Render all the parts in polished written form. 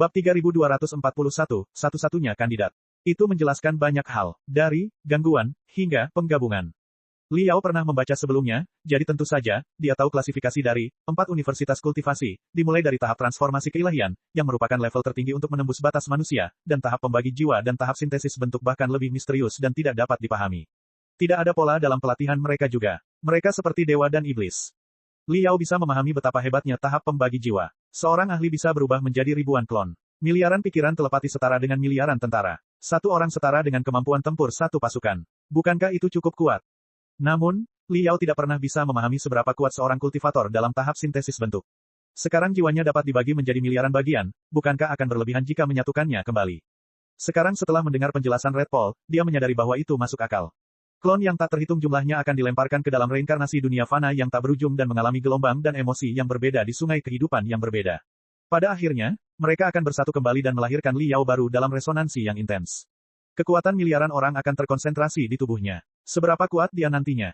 Bab 3241, satu-satunya kandidat. Itu menjelaskan banyak hal, dari gangguan hingga penggabungan. Liao pernah membaca sebelumnya, jadi tentu saja, dia tahu klasifikasi dari 4 universitas kultivasi, dimulai dari tahap transformasi keilahian, yang merupakan level tertinggi untuk menembus batas manusia, dan tahap pembagi jiwa dan tahap sintesis bentuk bahkan lebih misterius dan tidak dapat dipahami. Tidak ada pola dalam pelatihan mereka juga. Mereka seperti dewa dan iblis. Liao bisa memahami betapa hebatnya tahap pembagi jiwa. Seorang ahli bisa berubah menjadi ribuan klon. Miliaran pikiran telepati setara dengan miliaran tentara. Satu orang setara dengan kemampuan tempur satu pasukan. Bukankah itu cukup kuat? Namun, Liao tidak pernah bisa memahami seberapa kuat seorang kultivator dalam tahap sintesis bentuk. Sekarang jiwanya dapat dibagi menjadi miliaran bagian, bukankah akan berlebihan jika menyatukannya kembali? Sekarang setelah mendengar penjelasan Red Paul, dia menyadari bahwa itu masuk akal. Klon yang tak terhitung jumlahnya akan dilemparkan ke dalam reinkarnasi dunia fana yang tak berujung dan mengalami gelombang dan emosi yang berbeda di sungai kehidupan yang berbeda. Pada akhirnya, mereka akan bersatu kembali dan melahirkan Liao baru dalam resonansi yang intens. Kekuatan miliaran orang akan terkonsentrasi di tubuhnya. Seberapa kuat dia nantinya?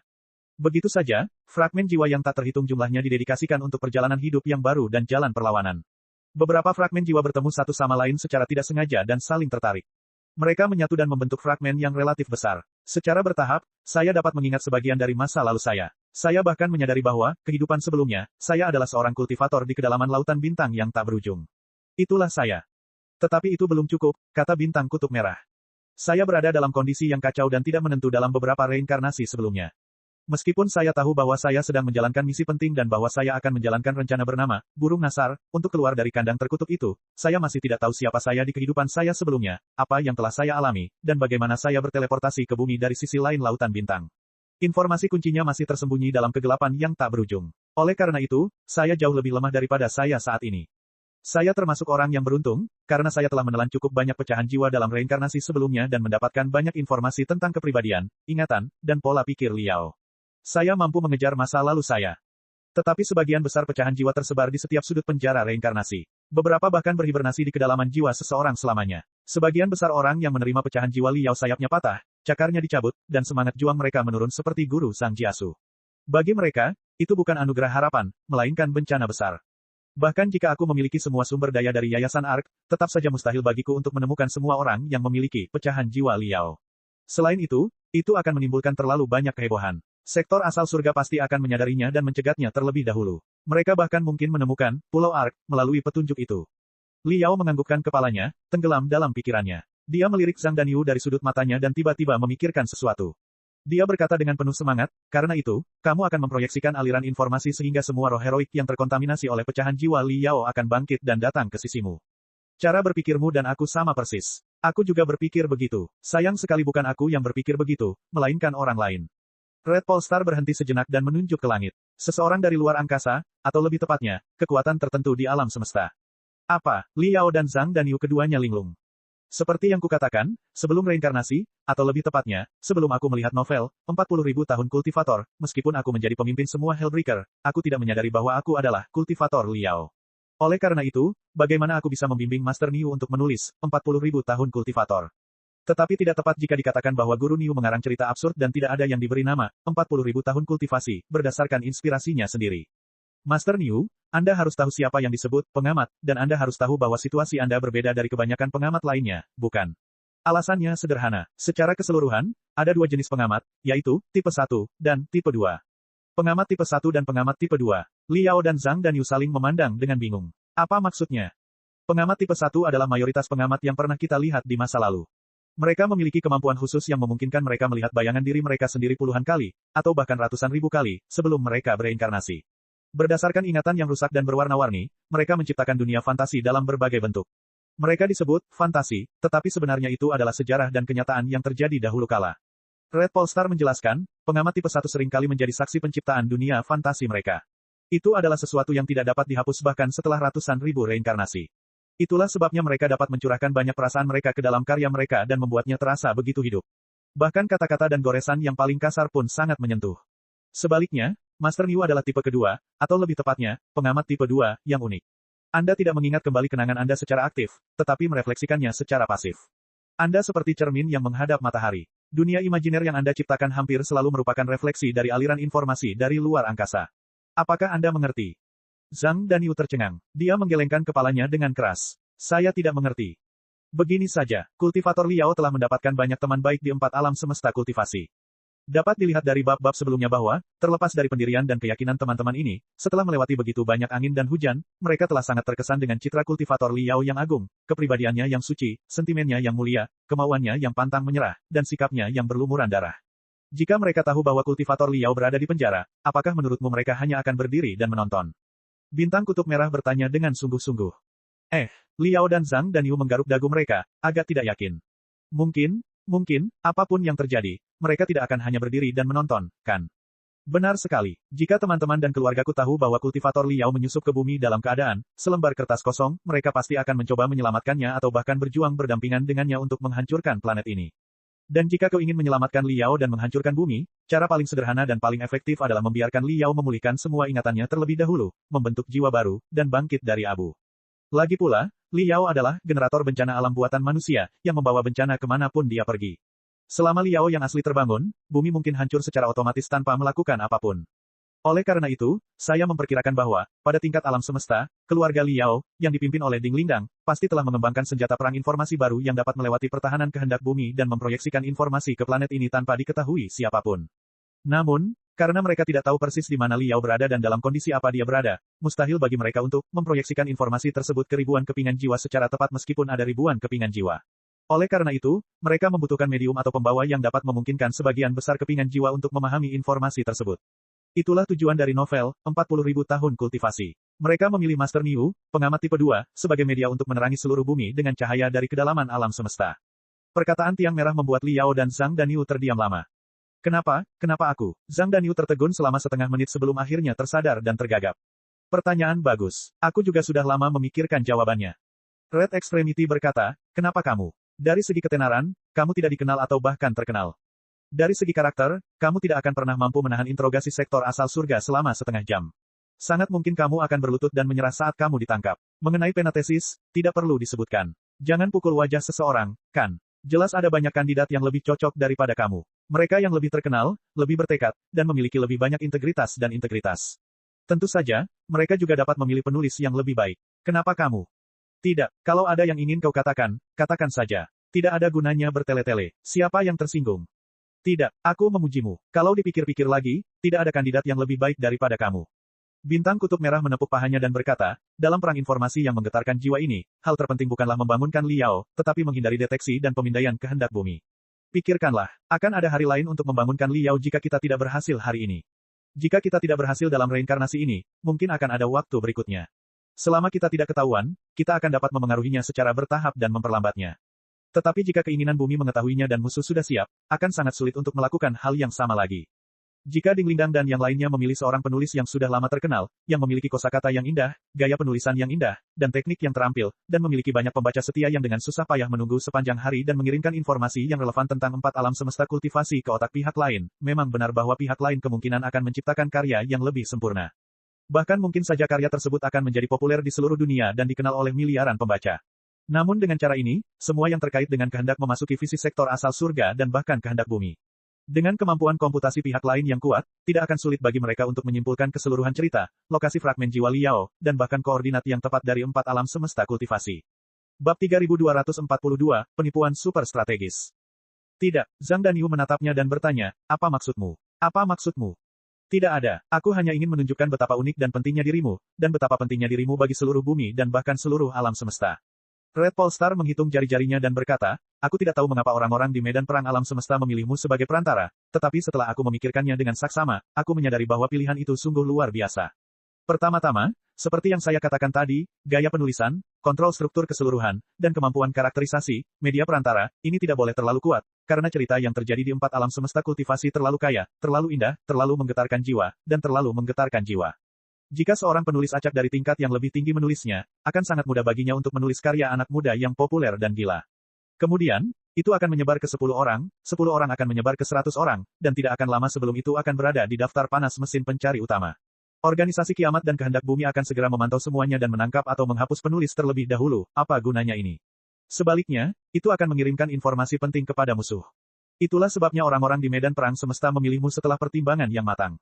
Begitu saja, fragmen jiwa yang tak terhitung jumlahnya didedikasikan untuk perjalanan hidup yang baru dan jalan perlawanan. Beberapa fragmen jiwa bertemu satu sama lain secara tidak sengaja dan saling tertarik. Mereka menyatu dan membentuk fragmen yang relatif besar. Secara bertahap, saya dapat mengingat sebagian dari masa lalu saya. Saya bahkan menyadari bahwa, kehidupan sebelumnya, saya adalah seorang kultivator di kedalaman lautan bintang yang tak berujung. Itulah saya. Tetapi itu belum cukup, kata bintang kutub merah. Saya berada dalam kondisi yang kacau dan tidak menentu dalam beberapa reinkarnasi sebelumnya. Meskipun saya tahu bahwa saya sedang menjalankan misi penting dan bahwa saya akan menjalankan rencana bernama, Burung Nasar, untuk keluar dari kandang terkutuk itu, saya masih tidak tahu siapa saya di kehidupan saya sebelumnya, apa yang telah saya alami, dan bagaimana saya berteleportasi ke bumi dari sisi lain lautan bintang. Informasi kuncinya masih tersembunyi dalam kegelapan yang tak berujung. Oleh karena itu, saya jauh lebih lemah daripada saya saat ini. Saya termasuk orang yang beruntung, karena saya telah menelan cukup banyak pecahan jiwa dalam reinkarnasi sebelumnya dan mendapatkan banyak informasi tentang kepribadian, ingatan, dan pola pikir Liao. Saya mampu mengejar masa lalu saya. Tetapi sebagian besar pecahan jiwa tersebar di setiap sudut penjara reinkarnasi. Beberapa bahkan berhibernasi di kedalaman jiwa seseorang selamanya. Sebagian besar orang yang menerima pecahan jiwa Liao sayapnya patah, cakarnya dicabut, dan semangat juang mereka menurun seperti guru Sang Jiasu. Bagi mereka, itu bukan anugerah harapan, melainkan bencana besar. Bahkan jika aku memiliki semua sumber daya dari Yayasan Ark, tetap saja mustahil bagiku untuk menemukan semua orang yang memiliki pecahan jiwa Liao. Selain itu akan menimbulkan terlalu banyak kehebohan. Sektor asal surga pasti akan menyadarinya dan mencegatnya terlebih dahulu. Mereka bahkan mungkin menemukan Pulau Ark melalui petunjuk itu. Liao menganggukkan kepalanya, tenggelam dalam pikirannya. Dia melirik Zhang Danyu dari sudut matanya dan tiba-tiba memikirkan sesuatu. Dia berkata dengan penuh semangat, karena itu, kamu akan memproyeksikan aliran informasi sehingga semua roh heroik yang terkontaminasi oleh pecahan jiwa Liao akan bangkit dan datang ke sisimu. Cara berpikirmu dan aku sama persis. Aku juga berpikir begitu. Sayang sekali bukan aku yang berpikir begitu, melainkan orang lain. Red Polestar berhenti sejenak dan menunjuk ke langit. Seseorang dari luar angkasa, atau lebih tepatnya, kekuatan tertentu di alam semesta. Apa? Liao dan Zhang Danyu keduanya linglung. Seperti yang kukatakan, sebelum reinkarnasi, atau lebih tepatnya, sebelum aku melihat novel, 40.000 tahun kultivator, meskipun aku menjadi pemimpin semua Hellbreaker, aku tidak menyadari bahwa aku adalah kultivator Liao. Oleh karena itu, bagaimana aku bisa membimbing Master Niu untuk menulis 40.000 tahun kultivator? Tetapi tidak tepat jika dikatakan bahwa Guru Niu mengarang cerita absurd dan tidak ada yang diberi nama 40.000 tahun kultivasi, berdasarkan inspirasinya sendiri. Master Niu, Anda harus tahu siapa yang disebut pengamat, dan Anda harus tahu bahwa situasi Anda berbeda dari kebanyakan pengamat lainnya, bukan? Alasannya sederhana. Secara keseluruhan, ada dua jenis pengamat, yaitu tipe 1 dan tipe 2. Pengamat tipe 1 dan pengamat tipe 2. Liao dan Zhang Danyu saling memandang dengan bingung. Apa maksudnya? Pengamat tipe 1 adalah mayoritas pengamat yang pernah kita lihat di masa lalu. Mereka memiliki kemampuan khusus yang memungkinkan mereka melihat bayangan diri mereka sendiri puluhan kali, atau bahkan ratusan ribu kali, sebelum mereka bereinkarnasi. Berdasarkan ingatan yang rusak dan berwarna-warni, mereka menciptakan dunia fantasi dalam berbagai bentuk. Mereka disebut fantasi, tetapi sebenarnya itu adalah sejarah dan kenyataan yang terjadi dahulu kala. Red Polestar menjelaskan, pengamat tipe 1 seringkali menjadi saksi penciptaan dunia fantasi mereka. Itu adalah sesuatu yang tidak dapat dihapus bahkan setelah ratusan ribu reinkarnasi. Itulah sebabnya mereka dapat mencurahkan banyak perasaan mereka ke dalam karya mereka dan membuatnya terasa begitu hidup. Bahkan kata-kata dan goresan yang paling kasar pun sangat menyentuh. Sebaliknya, Master Niu adalah tipe kedua, atau lebih tepatnya, pengamat tipe 2, yang unik. Anda tidak mengingat kembali kenangan Anda secara aktif, tetapi merefleksikannya secara pasif. Anda seperti cermin yang menghadap matahari. Dunia imajiner yang Anda ciptakan hampir selalu merupakan refleksi dari aliran informasi dari luar angkasa. Apakah Anda mengerti? Zhang Danyu tercengang. Dia menggelengkan kepalanya dengan keras. Saya tidak mengerti. Begini saja, kultivator Liao telah mendapatkan banyak teman baik di 4 alam semesta kultivasi. Dapat dilihat dari bab-bab sebelumnya bahwa, terlepas dari pendirian dan keyakinan teman-teman ini, setelah melewati begitu banyak angin dan hujan, mereka telah sangat terkesan dengan citra kultivator Liao yang agung, kepribadiannya yang suci, sentimennya yang mulia, kemauannya yang pantang menyerah, dan sikapnya yang berlumuran darah. Jika mereka tahu bahwa kultivator Liao berada di penjara, apakah menurutmu mereka hanya akan berdiri dan menonton? Bintang Kutub Merah bertanya dengan sungguh-sungguh. Liao dan Zhang Danyu menggaruk dagu mereka, agak tidak yakin. Mungkin, apapun yang terjadi, mereka tidak akan hanya berdiri dan menonton, kan? Benar sekali. Jika teman-teman dan keluargaku tahu bahwa kultivator Liao menyusup ke bumi dalam keadaan selembar kertas kosong, mereka pasti akan mencoba menyelamatkannya atau bahkan berjuang berdampingan dengannya untuk menghancurkan planet ini. Dan jika kau ingin menyelamatkan Liao dan menghancurkan bumi, cara paling sederhana dan paling efektif adalah membiarkan Liao memulihkan semua ingatannya terlebih dahulu, membentuk jiwa baru, dan bangkit dari abu. Lagi pula, Liao adalah generator bencana alam buatan manusia, yang membawa bencana kemanapun dia pergi. Selama Liao yang asli terbangun, bumi mungkin hancur secara otomatis tanpa melakukan apapun. Oleh karena itu, saya memperkirakan bahwa, pada tingkat alam semesta, keluarga Liao, yang dipimpin oleh Ding Lingdang, pasti telah mengembangkan senjata perang informasi baru yang dapat melewati pertahanan kehendak bumi dan memproyeksikan informasi ke planet ini tanpa diketahui siapapun. Namun, karena mereka tidak tahu persis di mana Liao berada dan dalam kondisi apa dia berada, mustahil bagi mereka untuk memproyeksikan informasi tersebut ke ribuan kepingan jiwa secara tepat meskipun ada ribuan kepingan jiwa. Oleh karena itu, mereka membutuhkan medium atau pembawa yang dapat memungkinkan sebagian besar kepingan jiwa untuk memahami informasi tersebut. Itulah tujuan dari novel, 40.000 tahun kultivasi. Mereka memilih Master Niu, pengamat tipe 2, sebagai media untuk menerangi seluruh bumi dengan cahaya dari kedalaman alam semesta. Perkataan tiang merah membuat Liao dan Zhang Danyu terdiam lama. Kenapa aku? Zhang Danyu tertegun selama setengah menit sebelum akhirnya tersadar dan tergagap. Pertanyaan bagus. Aku juga sudah lama memikirkan jawabannya. Red Extremity berkata, kenapa kamu? Dari segi ketenaran, kamu tidak dikenal atau bahkan terkenal. Dari segi karakter, kamu tidak akan pernah mampu menahan interogasi sektor asal surga selama setengah jam. Sangat mungkin kamu akan berlutut dan menyerah saat kamu ditangkap. Mengenai penatesis, tidak perlu disebutkan. Jangan pukul wajah seseorang, kan? Jelas ada banyak kandidat yang lebih cocok daripada kamu. Mereka yang lebih terkenal, lebih bertekad, dan memiliki lebih banyak integritas dan integritas. Tentu saja, mereka juga dapat memilih penulis yang lebih baik. Kenapa kamu? Tidak, kalau ada yang ingin kau katakan, katakan saja. Tidak ada gunanya bertele-tele. Siapa yang tersinggung? Tidak, aku memujimu. Kalau dipikir-pikir lagi, tidak ada kandidat yang lebih baik daripada kamu. Bintang Kutub Merah menepuk pahanya dan berkata, dalam perang informasi yang menggetarkan jiwa ini, hal terpenting bukanlah membangunkan Liao, tetapi menghindari deteksi dan pemindaian kehendak bumi. Pikirkanlah, akan ada hari lain untuk membangunkan Liao jika kita tidak berhasil hari ini. Jika kita tidak berhasil dalam reinkarnasi ini, mungkin akan ada waktu berikutnya. Selama kita tidak ketahuan, kita akan dapat memengaruhinya secara bertahap dan memperlambatnya. Tetapi jika keinginan bumi mengetahuinya dan musuh sudah siap, akan sangat sulit untuk melakukan hal yang sama lagi. Jika Ding Lingdang dan yang lainnya memilih seorang penulis yang sudah lama terkenal, yang memiliki kosakata yang indah, gaya penulisan yang indah, dan teknik yang terampil, dan memiliki banyak pembaca setia yang dengan susah payah menunggu sepanjang hari dan mengirimkan informasi yang relevan tentang 4 alam semesta kultivasi ke otak pihak lain, memang benar bahwa pihak lain kemungkinan akan menciptakan karya yang lebih sempurna. Bahkan mungkin saja karya tersebut akan menjadi populer di seluruh dunia dan dikenal oleh miliaran pembaca. Namun dengan cara ini, semua yang terkait dengan kehendak memasuki visi sektor asal surga dan bahkan kehendak bumi. Dengan kemampuan komputasi pihak lain yang kuat, tidak akan sulit bagi mereka untuk menyimpulkan keseluruhan cerita, lokasi fragmen jiwa Liao, dan bahkan koordinat yang tepat dari 4 alam semesta kultivasi. Bab 3242, Penipuan Super Strategis. Tidak, Zhang Danyu menatapnya dan bertanya, apa maksudmu? Apa maksudmu? Tidak ada, aku hanya ingin menunjukkan betapa unik dan pentingnya dirimu, dan betapa pentingnya dirimu bagi seluruh bumi dan bahkan seluruh alam semesta. Red Polestar menghitung jari-jarinya dan berkata, aku tidak tahu mengapa orang-orang di medan perang alam semesta memilihmu sebagai perantara, tetapi setelah aku memikirkannya dengan saksama, aku menyadari bahwa pilihan itu sungguh luar biasa. Pertama-tama, seperti yang saya katakan tadi, gaya penulisan, kontrol struktur keseluruhan, dan kemampuan karakterisasi, media perantara, ini tidak boleh terlalu kuat, karena cerita yang terjadi di 4 alam semesta kultivasi terlalu kaya, terlalu indah, terlalu menggetarkan jiwa, dan terlalu menggetarkan jiwa. Jika seorang penulis acak dari tingkat yang lebih tinggi menulisnya, akan sangat mudah baginya untuk menulis karya anak muda yang populer dan gila. Kemudian, itu akan menyebar ke 10 orang akan menyebar ke 100 orang, dan tidak akan lama sebelum itu akan berada di daftar panas mesin pencari utama. Organisasi kiamat dan kehendak bumi akan segera memantau semuanya dan menangkap atau menghapus penulis terlebih dahulu, apa gunanya ini? Sebaliknya, itu akan mengirimkan informasi penting kepada musuh. Itulah sebabnya orang-orang di medan perang semesta memilihmu setelah pertimbangan yang matang.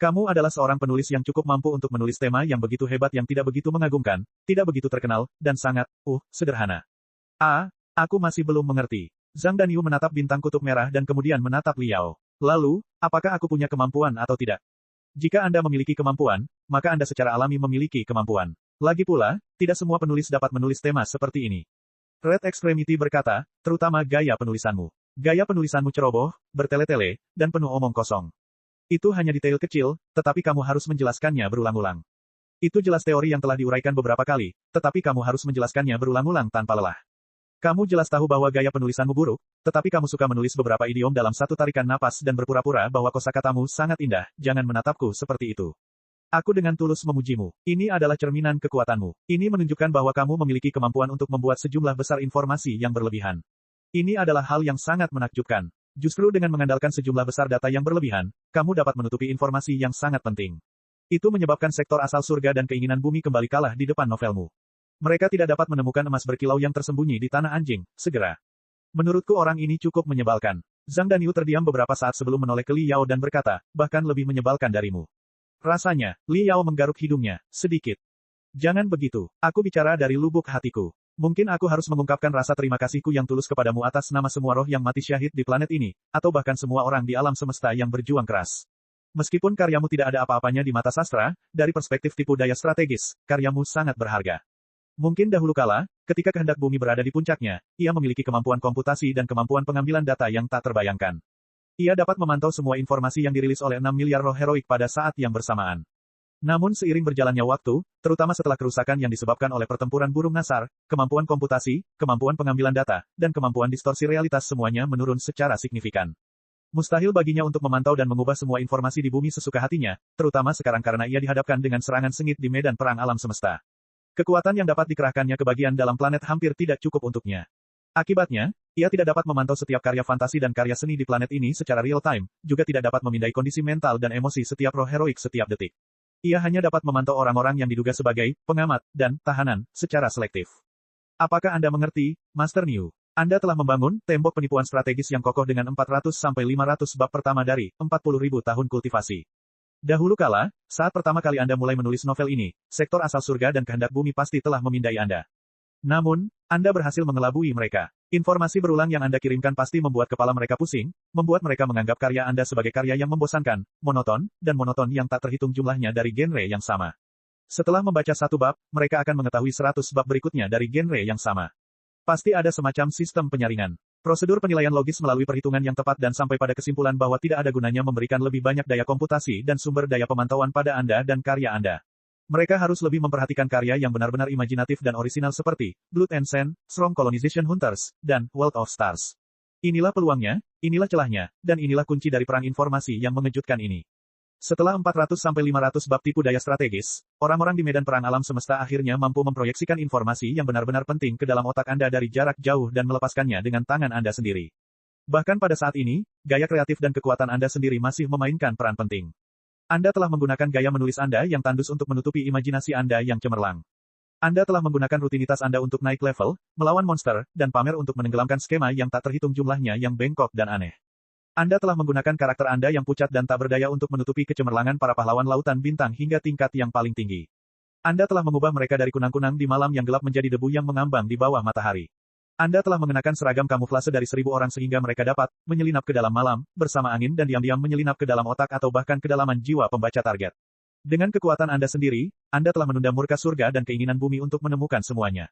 Kamu adalah seorang penulis yang cukup mampu untuk menulis tema yang begitu hebat yang tidak begitu mengagumkan, tidak begitu terkenal, dan sangat, sederhana. Aku masih belum mengerti. Zhang Danyu menatap bintang kutub merah dan kemudian menatap Liao. Lalu, apakah aku punya kemampuan atau tidak? Jika Anda memiliki kemampuan, maka Anda secara alami memiliki kemampuan. Lagi pula, tidak semua penulis dapat menulis tema seperti ini. Red Extremity berkata, terutama gaya penulisanmu. Gaya penulisanmu ceroboh, bertele-tele, dan penuh omong kosong. Itu hanya detail kecil, tetapi kamu harus menjelaskannya berulang-ulang. Itu jelas teori yang telah diuraikan beberapa kali, tetapi kamu harus menjelaskannya berulang-ulang tanpa lelah. Kamu jelas tahu bahwa gaya penulisanmu buruk, tetapi kamu suka menulis beberapa idiom dalam satu tarikan napas dan berpura-pura bahwa kosakatamu sangat indah, jangan menatapku seperti itu. Aku dengan tulus memujimu. Ini adalah cerminan kekuatanmu. Ini menunjukkan bahwa kamu memiliki kemampuan untuk membuat sejumlah besar informasi yang berlebihan. Ini adalah hal yang sangat menakjubkan. Justru dengan mengandalkan sejumlah besar data yang berlebihan, kamu dapat menutupi informasi yang sangat penting. Itu menyebabkan sektor asal surga dan keinginan bumi kembali kalah di depan novelmu. Mereka tidak dapat menemukan emas berkilau yang tersembunyi di tanah anjing, segera. Menurutku orang ini cukup menyebalkan. Zhang Danyu terdiam beberapa saat sebelum menoleh ke Li Yao dan berkata, bahkan lebih menyebalkan darimu. Rasanya, Li Yao menggaruk hidungnya, sedikit. Jangan begitu, aku bicara dari lubuk hatiku. Mungkin aku harus mengungkapkan rasa terima kasihku yang tulus kepadamu atas nama semua roh yang mati syahid di planet ini, atau bahkan semua orang di alam semesta yang berjuang keras. Meskipun karyamu tidak ada apa-apanya di mata sastra, dari perspektif tipu daya strategis, karyamu sangat berharga. Mungkin dahulu kala, ketika kehendak bumi berada di puncaknya, ia memiliki kemampuan komputasi dan kemampuan pengambilan data yang tak terbayangkan. Ia dapat memantau semua informasi yang dirilis oleh 6 miliar roh heroik pada saat yang bersamaan. Namun seiring berjalannya waktu, terutama setelah kerusakan yang disebabkan oleh pertempuran burung nasar, kemampuan komputasi, kemampuan pengambilan data, dan kemampuan distorsi realitas semuanya menurun secara signifikan. Mustahil baginya untuk memantau dan mengubah semua informasi di bumi sesuka hatinya, terutama sekarang karena ia dihadapkan dengan serangan sengit di medan perang alam semesta. Kekuatan yang dapat dikerahkannya ke bagian dalam planet hampir tidak cukup untuknya. Akibatnya, ia tidak dapat memantau setiap karya fantasi dan karya seni di planet ini secara real-time, juga tidak dapat memindai kondisi mental dan emosi setiap roh heroik setiap detik. Ia hanya dapat memantau orang-orang yang diduga sebagai pengamat dan tahanan secara selektif. Apakah Anda mengerti, Master New? Anda telah membangun tembok penipuan strategis yang kokoh dengan 400-500 bab pertama dari 40.000 tahun kultivasi. Dahulu kala, saat pertama kali Anda mulai menulis novel ini, sektor asal surga dan kehendak bumi pasti telah memindai Anda. Namun, Anda berhasil mengelabui mereka. Informasi berulang yang Anda kirimkan pasti membuat kepala mereka pusing, membuat mereka menganggap karya Anda sebagai karya yang membosankan, monoton yang tak terhitung jumlahnya dari genre yang sama. Setelah membaca satu bab, mereka akan mengetahui 100 bab berikutnya dari genre yang sama. Pasti ada semacam sistem penyaringan. Prosedur penilaian logis melalui perhitungan yang tepat dan sampai pada kesimpulan bahwa tidak ada gunanya memberikan lebih banyak daya komputasi dan sumber daya pemantauan pada Anda dan karya Anda. Mereka harus lebih memperhatikan karya yang benar-benar imajinatif dan orisinal seperti Blood and Sand, Strong Colonization Hunters, dan World of Stars. Inilah peluangnya, inilah celahnya, dan inilah kunci dari perang informasi yang mengejutkan ini. Setelah 400-500 bab tipu daya strategis, orang-orang di medan perang alam semesta akhirnya mampu memproyeksikan informasi yang benar-benar penting ke dalam otak Anda dari jarak jauh dan melepaskannya dengan tangan Anda sendiri. Bahkan pada saat ini, gaya kreatif dan kekuatan Anda sendiri masih memainkan peran penting. Anda telah menggunakan gaya menulis Anda yang tandus untuk menutupi imajinasi Anda yang cemerlang. Anda telah menggunakan rutinitas Anda untuk naik level, melawan monster, dan pamer untuk menenggelamkan skema yang tak terhitung jumlahnya yang bengkok dan aneh. Anda telah menggunakan karakter Anda yang pucat dan tak berdaya untuk menutupi kecemerlangan para pahlawan lautan bintang hingga tingkat yang paling tinggi. Anda telah mengubah mereka dari kunang-kunang di malam yang gelap menjadi debu yang mengambang di bawah matahari. Anda telah mengenakan seragam kamuflase dari 1000 orang sehingga mereka dapat menyelinap ke dalam malam, bersama angin dan diam-diam menyelinap ke dalam otak atau bahkan kedalaman jiwa pembaca target. Dengan kekuatan Anda sendiri, Anda telah menunda murka surga dan keinginan bumi untuk menemukan semuanya.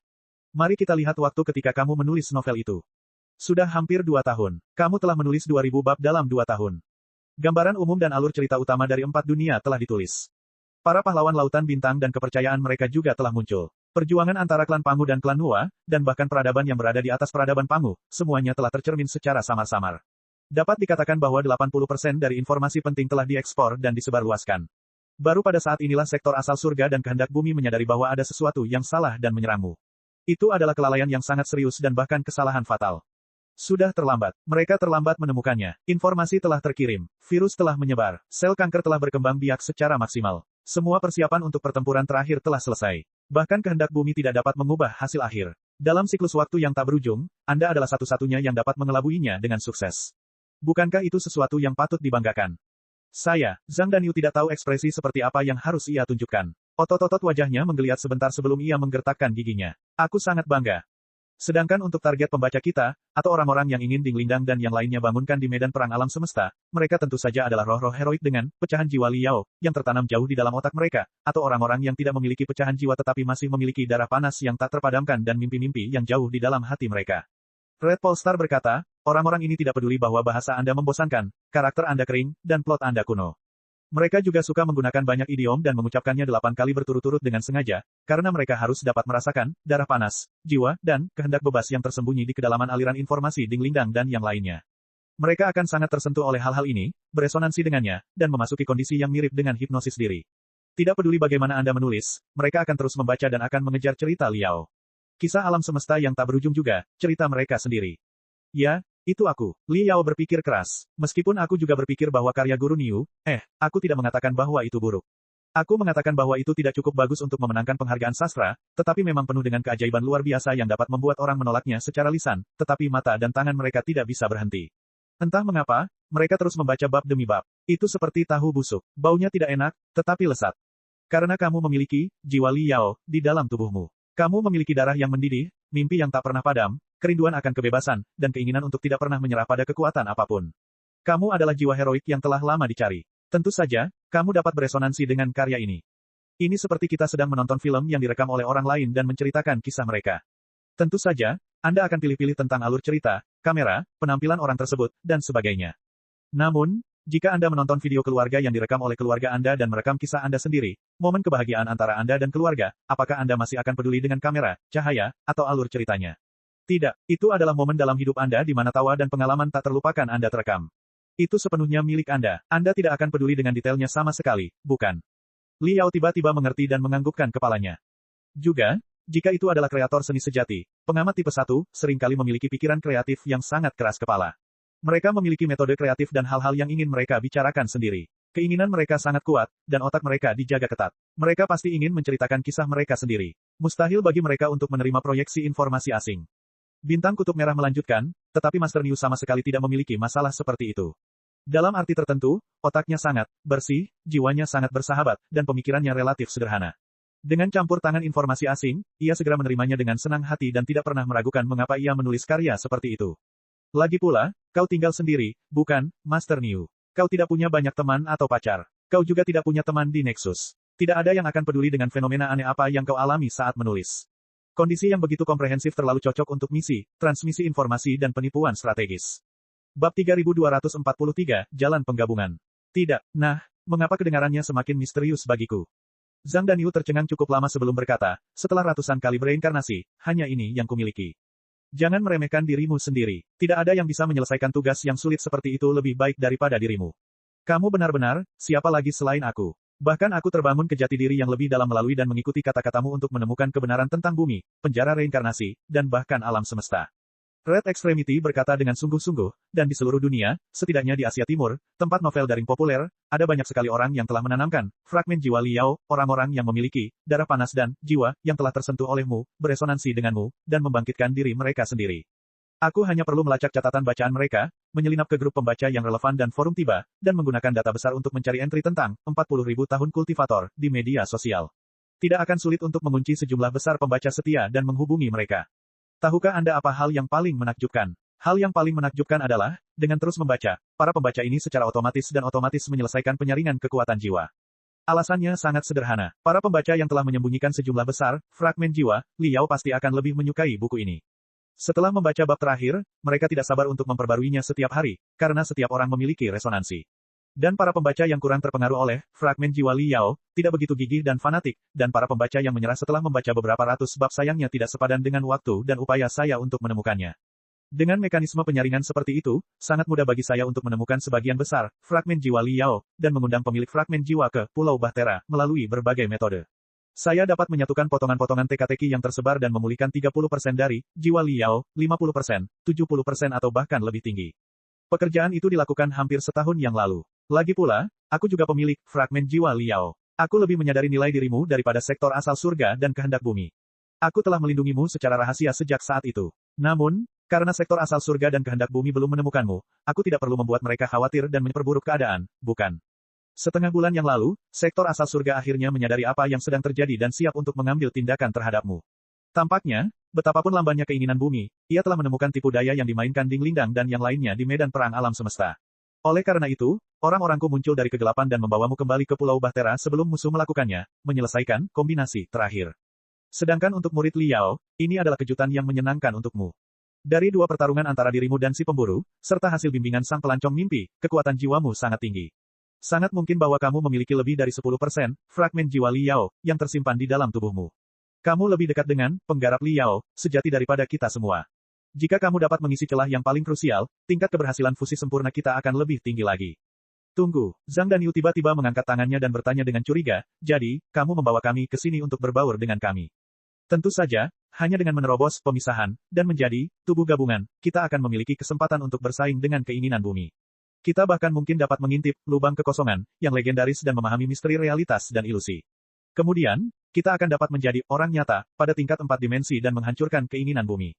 Mari kita lihat waktu ketika kamu menulis novel itu. Sudah hampir 2 tahun. Kamu telah menulis 2000 bab dalam 2 tahun. Gambaran umum dan alur cerita utama dari 4 dunia telah ditulis. Para pahlawan lautan bintang dan kepercayaan mereka juga telah muncul. Perjuangan antara klan Pangu dan klan Nua, dan bahkan peradaban yang berada di atas peradaban Pangu, semuanya telah tercermin secara samar-samar. Dapat dikatakan bahwa 80% dari informasi penting telah diekspor dan disebarluaskan. Baru pada saat inilah sektor asal surga dan kehendak bumi menyadari bahwa ada sesuatu yang salah dan menyerangmu. Itu adalah kelalaian yang sangat serius dan bahkan kesalahan fatal. Sudah terlambat. Mereka terlambat menemukannya. Informasi telah terkirim. Virus telah menyebar. Sel kanker telah berkembang biak secara maksimal. Semua persiapan untuk pertempuran terakhir telah selesai. Bahkan kehendak bumi tidak dapat mengubah hasil akhir. Dalam siklus waktu yang tak berujung, Anda adalah satu-satunya yang dapat mengelabuinya dengan sukses. Bukankah itu sesuatu yang patut dibanggakan? Saya, Zhang Danyu tidak tahu ekspresi seperti apa yang harus ia tunjukkan. Otot-otot wajahnya menggeliat sebentar sebelum ia menggertakkan giginya. Aku sangat bangga. Sedangkan untuk target pembaca kita, atau orang-orang yang ingin Ding Lingdang dan yang lainnya bangunkan di medan perang alam semesta, mereka tentu saja adalah roh-roh heroik dengan pecahan jiwa Liao, yang tertanam jauh di dalam otak mereka, atau orang-orang yang tidak memiliki pecahan jiwa tetapi masih memiliki darah panas yang tak terpadamkan dan mimpi-mimpi yang jauh di dalam hati mereka. Red Polestar berkata, orang-orang ini tidak peduli bahwa bahasa Anda membosankan, karakter Anda kering, dan plot Anda kuno. Mereka juga suka menggunakan banyak idiom dan mengucapkannya 8 kali berturut-turut dengan sengaja, karena mereka harus dapat merasakan darah panas, jiwa, dan kehendak bebas yang tersembunyi di kedalaman aliran informasi Ding Lingdang dan yang lainnya. Mereka akan sangat tersentuh oleh hal-hal ini, beresonansi dengannya, dan memasuki kondisi yang mirip dengan hipnosis diri. Tidak peduli bagaimana Anda menulis, mereka akan terus membaca dan akan mengejar cerita Liao. Kisah alam semesta yang tak berujung juga, cerita mereka sendiri. Ya, itu aku. Liao berpikir keras. Meskipun aku juga berpikir bahwa karya Guru Niu, aku tidak mengatakan bahwa itu buruk. Aku mengatakan bahwa itu tidak cukup bagus untuk memenangkan penghargaan sastra, tetapi memang penuh dengan keajaiban luar biasa yang dapat membuat orang menolaknya secara lisan, tetapi mata dan tangan mereka tidak bisa berhenti. Entah mengapa, mereka terus membaca bab demi bab. Itu seperti tahu busuk. Baunya tidak enak, tetapi lesat. Karena kamu memiliki jiwa Liao di dalam tubuhmu. Kamu memiliki darah yang mendidih, mimpi yang tak pernah padam, kerinduan akan kebebasan, dan keinginan untuk tidak pernah menyerah pada kekuatan apapun. Kamu adalah jiwa heroik yang telah lama dicari. Tentu saja, kamu dapat beresonansi dengan karya ini. Ini seperti kita sedang menonton film yang direkam oleh orang lain dan menceritakan kisah mereka. Tentu saja, Anda akan pilih-pilih tentang alur cerita, kamera, penampilan orang tersebut, dan sebagainya. Namun, jika Anda menonton video keluarga yang direkam oleh keluarga Anda dan merekam kisah Anda sendiri, momen kebahagiaan antara Anda dan keluarga, apakah Anda masih akan peduli dengan kamera, cahaya, atau alur ceritanya? Tidak, itu adalah momen dalam hidup Anda di mana tawa dan pengalaman tak terlupakan Anda terekam. Itu sepenuhnya milik Anda. Anda tidak akan peduli dengan detailnya sama sekali, bukan? Liao tiba-tiba mengerti dan menganggukkan kepalanya. Juga, jika itu adalah kreator seni sejati, pengamat tipe 1, seringkali memiliki pikiran kreatif yang sangat keras kepala. Mereka memiliki metode kreatif dan hal-hal yang ingin mereka bicarakan sendiri. Keinginan mereka sangat kuat, dan otak mereka dijaga ketat. Mereka pasti ingin menceritakan kisah mereka sendiri. Mustahil bagi mereka untuk menerima proyeksi informasi asing. Bintang Kutub Merah melanjutkan, tetapi Master Niu sama sekali tidak memiliki masalah seperti itu. Dalam arti tertentu, otaknya sangat bersih, jiwanya sangat bersahabat, dan pemikirannya relatif sederhana. Dengan campur tangan informasi asing, ia segera menerimanya dengan senang hati dan tidak pernah meragukan mengapa ia menulis karya seperti itu. Lagi pula, kau tinggal sendiri, bukan, Master Niu. Kau tidak punya banyak teman atau pacar. Kau juga tidak punya teman di Nexus. Tidak ada yang akan peduli dengan fenomena aneh apa yang kau alami saat menulis. Kondisi yang begitu komprehensif terlalu cocok untuk misi, transmisi informasi dan penipuan strategis. Bab 3243, Jalan Penggabungan. Tidak, nah, mengapa kedengarannya semakin misterius bagiku? Zhang Danyu tercengang cukup lama sebelum berkata, setelah ratusan kali bereinkarnasi, hanya ini yang kumiliki. Jangan meremehkan dirimu sendiri. Tidak ada yang bisa menyelesaikan tugas yang sulit seperti itu lebih baik daripada dirimu. Kamu benar-benar, siapa lagi selain aku? Bahkan aku terbangun ke jati diri yang lebih dalam melalui dan mengikuti kata-katamu untuk menemukan kebenaran tentang bumi, penjara reinkarnasi, dan bahkan alam semesta. Red Extremity berkata dengan sungguh-sungguh, dan di seluruh dunia, setidaknya di Asia Timur, tempat novel daring populer, ada banyak sekali orang yang telah menanamkan fragmen jiwa Liao, orang-orang yang memiliki darah panas dan jiwa yang telah tersentuh olehmu, beresonansi denganmu, dan membangkitkan diri mereka sendiri. Aku hanya perlu melacak catatan bacaan mereka, menyelinap ke grup pembaca yang relevan dan forum tiba, dan menggunakan data besar untuk mencari entry tentang 40.000 tahun kultivator di media sosial. Tidak akan sulit untuk mengunci sejumlah besar pembaca setia dan menghubungi mereka. Tahukah Anda apa hal yang paling menakjubkan? Hal yang paling menakjubkan adalah, dengan terus membaca, para pembaca ini secara otomatis menyelesaikan penyaringan kekuatan jiwa. Alasannya sangat sederhana. Para pembaca yang telah menyembunyikan sejumlah besar fragmen jiwa, Liao pasti akan lebih menyukai buku ini. Setelah membaca bab terakhir, mereka tidak sabar untuk memperbaruinya setiap hari, karena setiap orang memiliki resonansi. Dan para pembaca yang kurang terpengaruh oleh fragmen jiwa Liao, tidak begitu gigih dan fanatik, dan para pembaca yang menyerah setelah membaca beberapa ratus bab sayangnya tidak sepadan dengan waktu dan upaya saya untuk menemukannya. Dengan mekanisme penyaringan seperti itu, sangat mudah bagi saya untuk menemukan sebagian besar fragmen jiwa Liao, dan mengundang pemilik fragmen jiwa ke Pulau Bahtera melalui berbagai metode. Saya dapat menyatukan potongan-potongan teka-teki yang tersebar dan memulihkan 30% dari jiwa Liao, 50%, 70% atau bahkan lebih tinggi. Pekerjaan itu dilakukan hampir setahun yang lalu. Lagi pula, aku juga pemilik fragmen jiwa Liao. Aku lebih menyadari nilai dirimu daripada sektor asal surga dan kehendak bumi. Aku telah melindungimu secara rahasia sejak saat itu. Namun, karena sektor asal surga dan kehendak bumi belum menemukanmu, aku tidak perlu membuat mereka khawatir dan memperburuk keadaan, bukan? Setengah bulan yang lalu, sektor asal surga akhirnya menyadari apa yang sedang terjadi dan siap untuk mengambil tindakan terhadapmu. Tampaknya, betapapun lambannya keinginan bumi, ia telah menemukan tipu daya yang dimainkan Ding Lingdang dan yang lainnya di medan perang alam semesta. Oleh karena itu, orang-orangku muncul dari kegelapan dan membawamu kembali ke Pulau Bahtera sebelum musuh melakukannya, menyelesaikan kombinasi terakhir. Sedangkan untuk murid Liao, ini adalah kejutan yang menyenangkan untukmu. Dari dua pertarungan antara dirimu dan si pemburu, serta hasil bimbingan sang pelancong mimpi, kekuatan jiwamu sangat tinggi. Sangat mungkin bahwa kamu memiliki lebih dari 10% fragmen jiwa Liao yang tersimpan di dalam tubuhmu. Kamu lebih dekat dengan penggarap Liao sejati daripada kita semua. Jika kamu dapat mengisi celah yang paling krusial, tingkat keberhasilan fusi sempurna kita akan lebih tinggi lagi. Tunggu, Zhang Danyu tiba-tiba mengangkat tangannya dan bertanya dengan curiga, jadi, kamu membawa kami ke sini untuk berbaur dengan kami. Tentu saja, hanya dengan menerobos pemisahan, dan menjadi tubuh gabungan, kita akan memiliki kesempatan untuk bersaing dengan keinginan bumi. Kita bahkan mungkin dapat mengintip lubang kekosongan yang legendaris dan memahami misteri realitas dan ilusi. Kemudian, kita akan dapat menjadi orang nyata pada tingkat 4 dimensi dan menghancurkan keinginan bumi.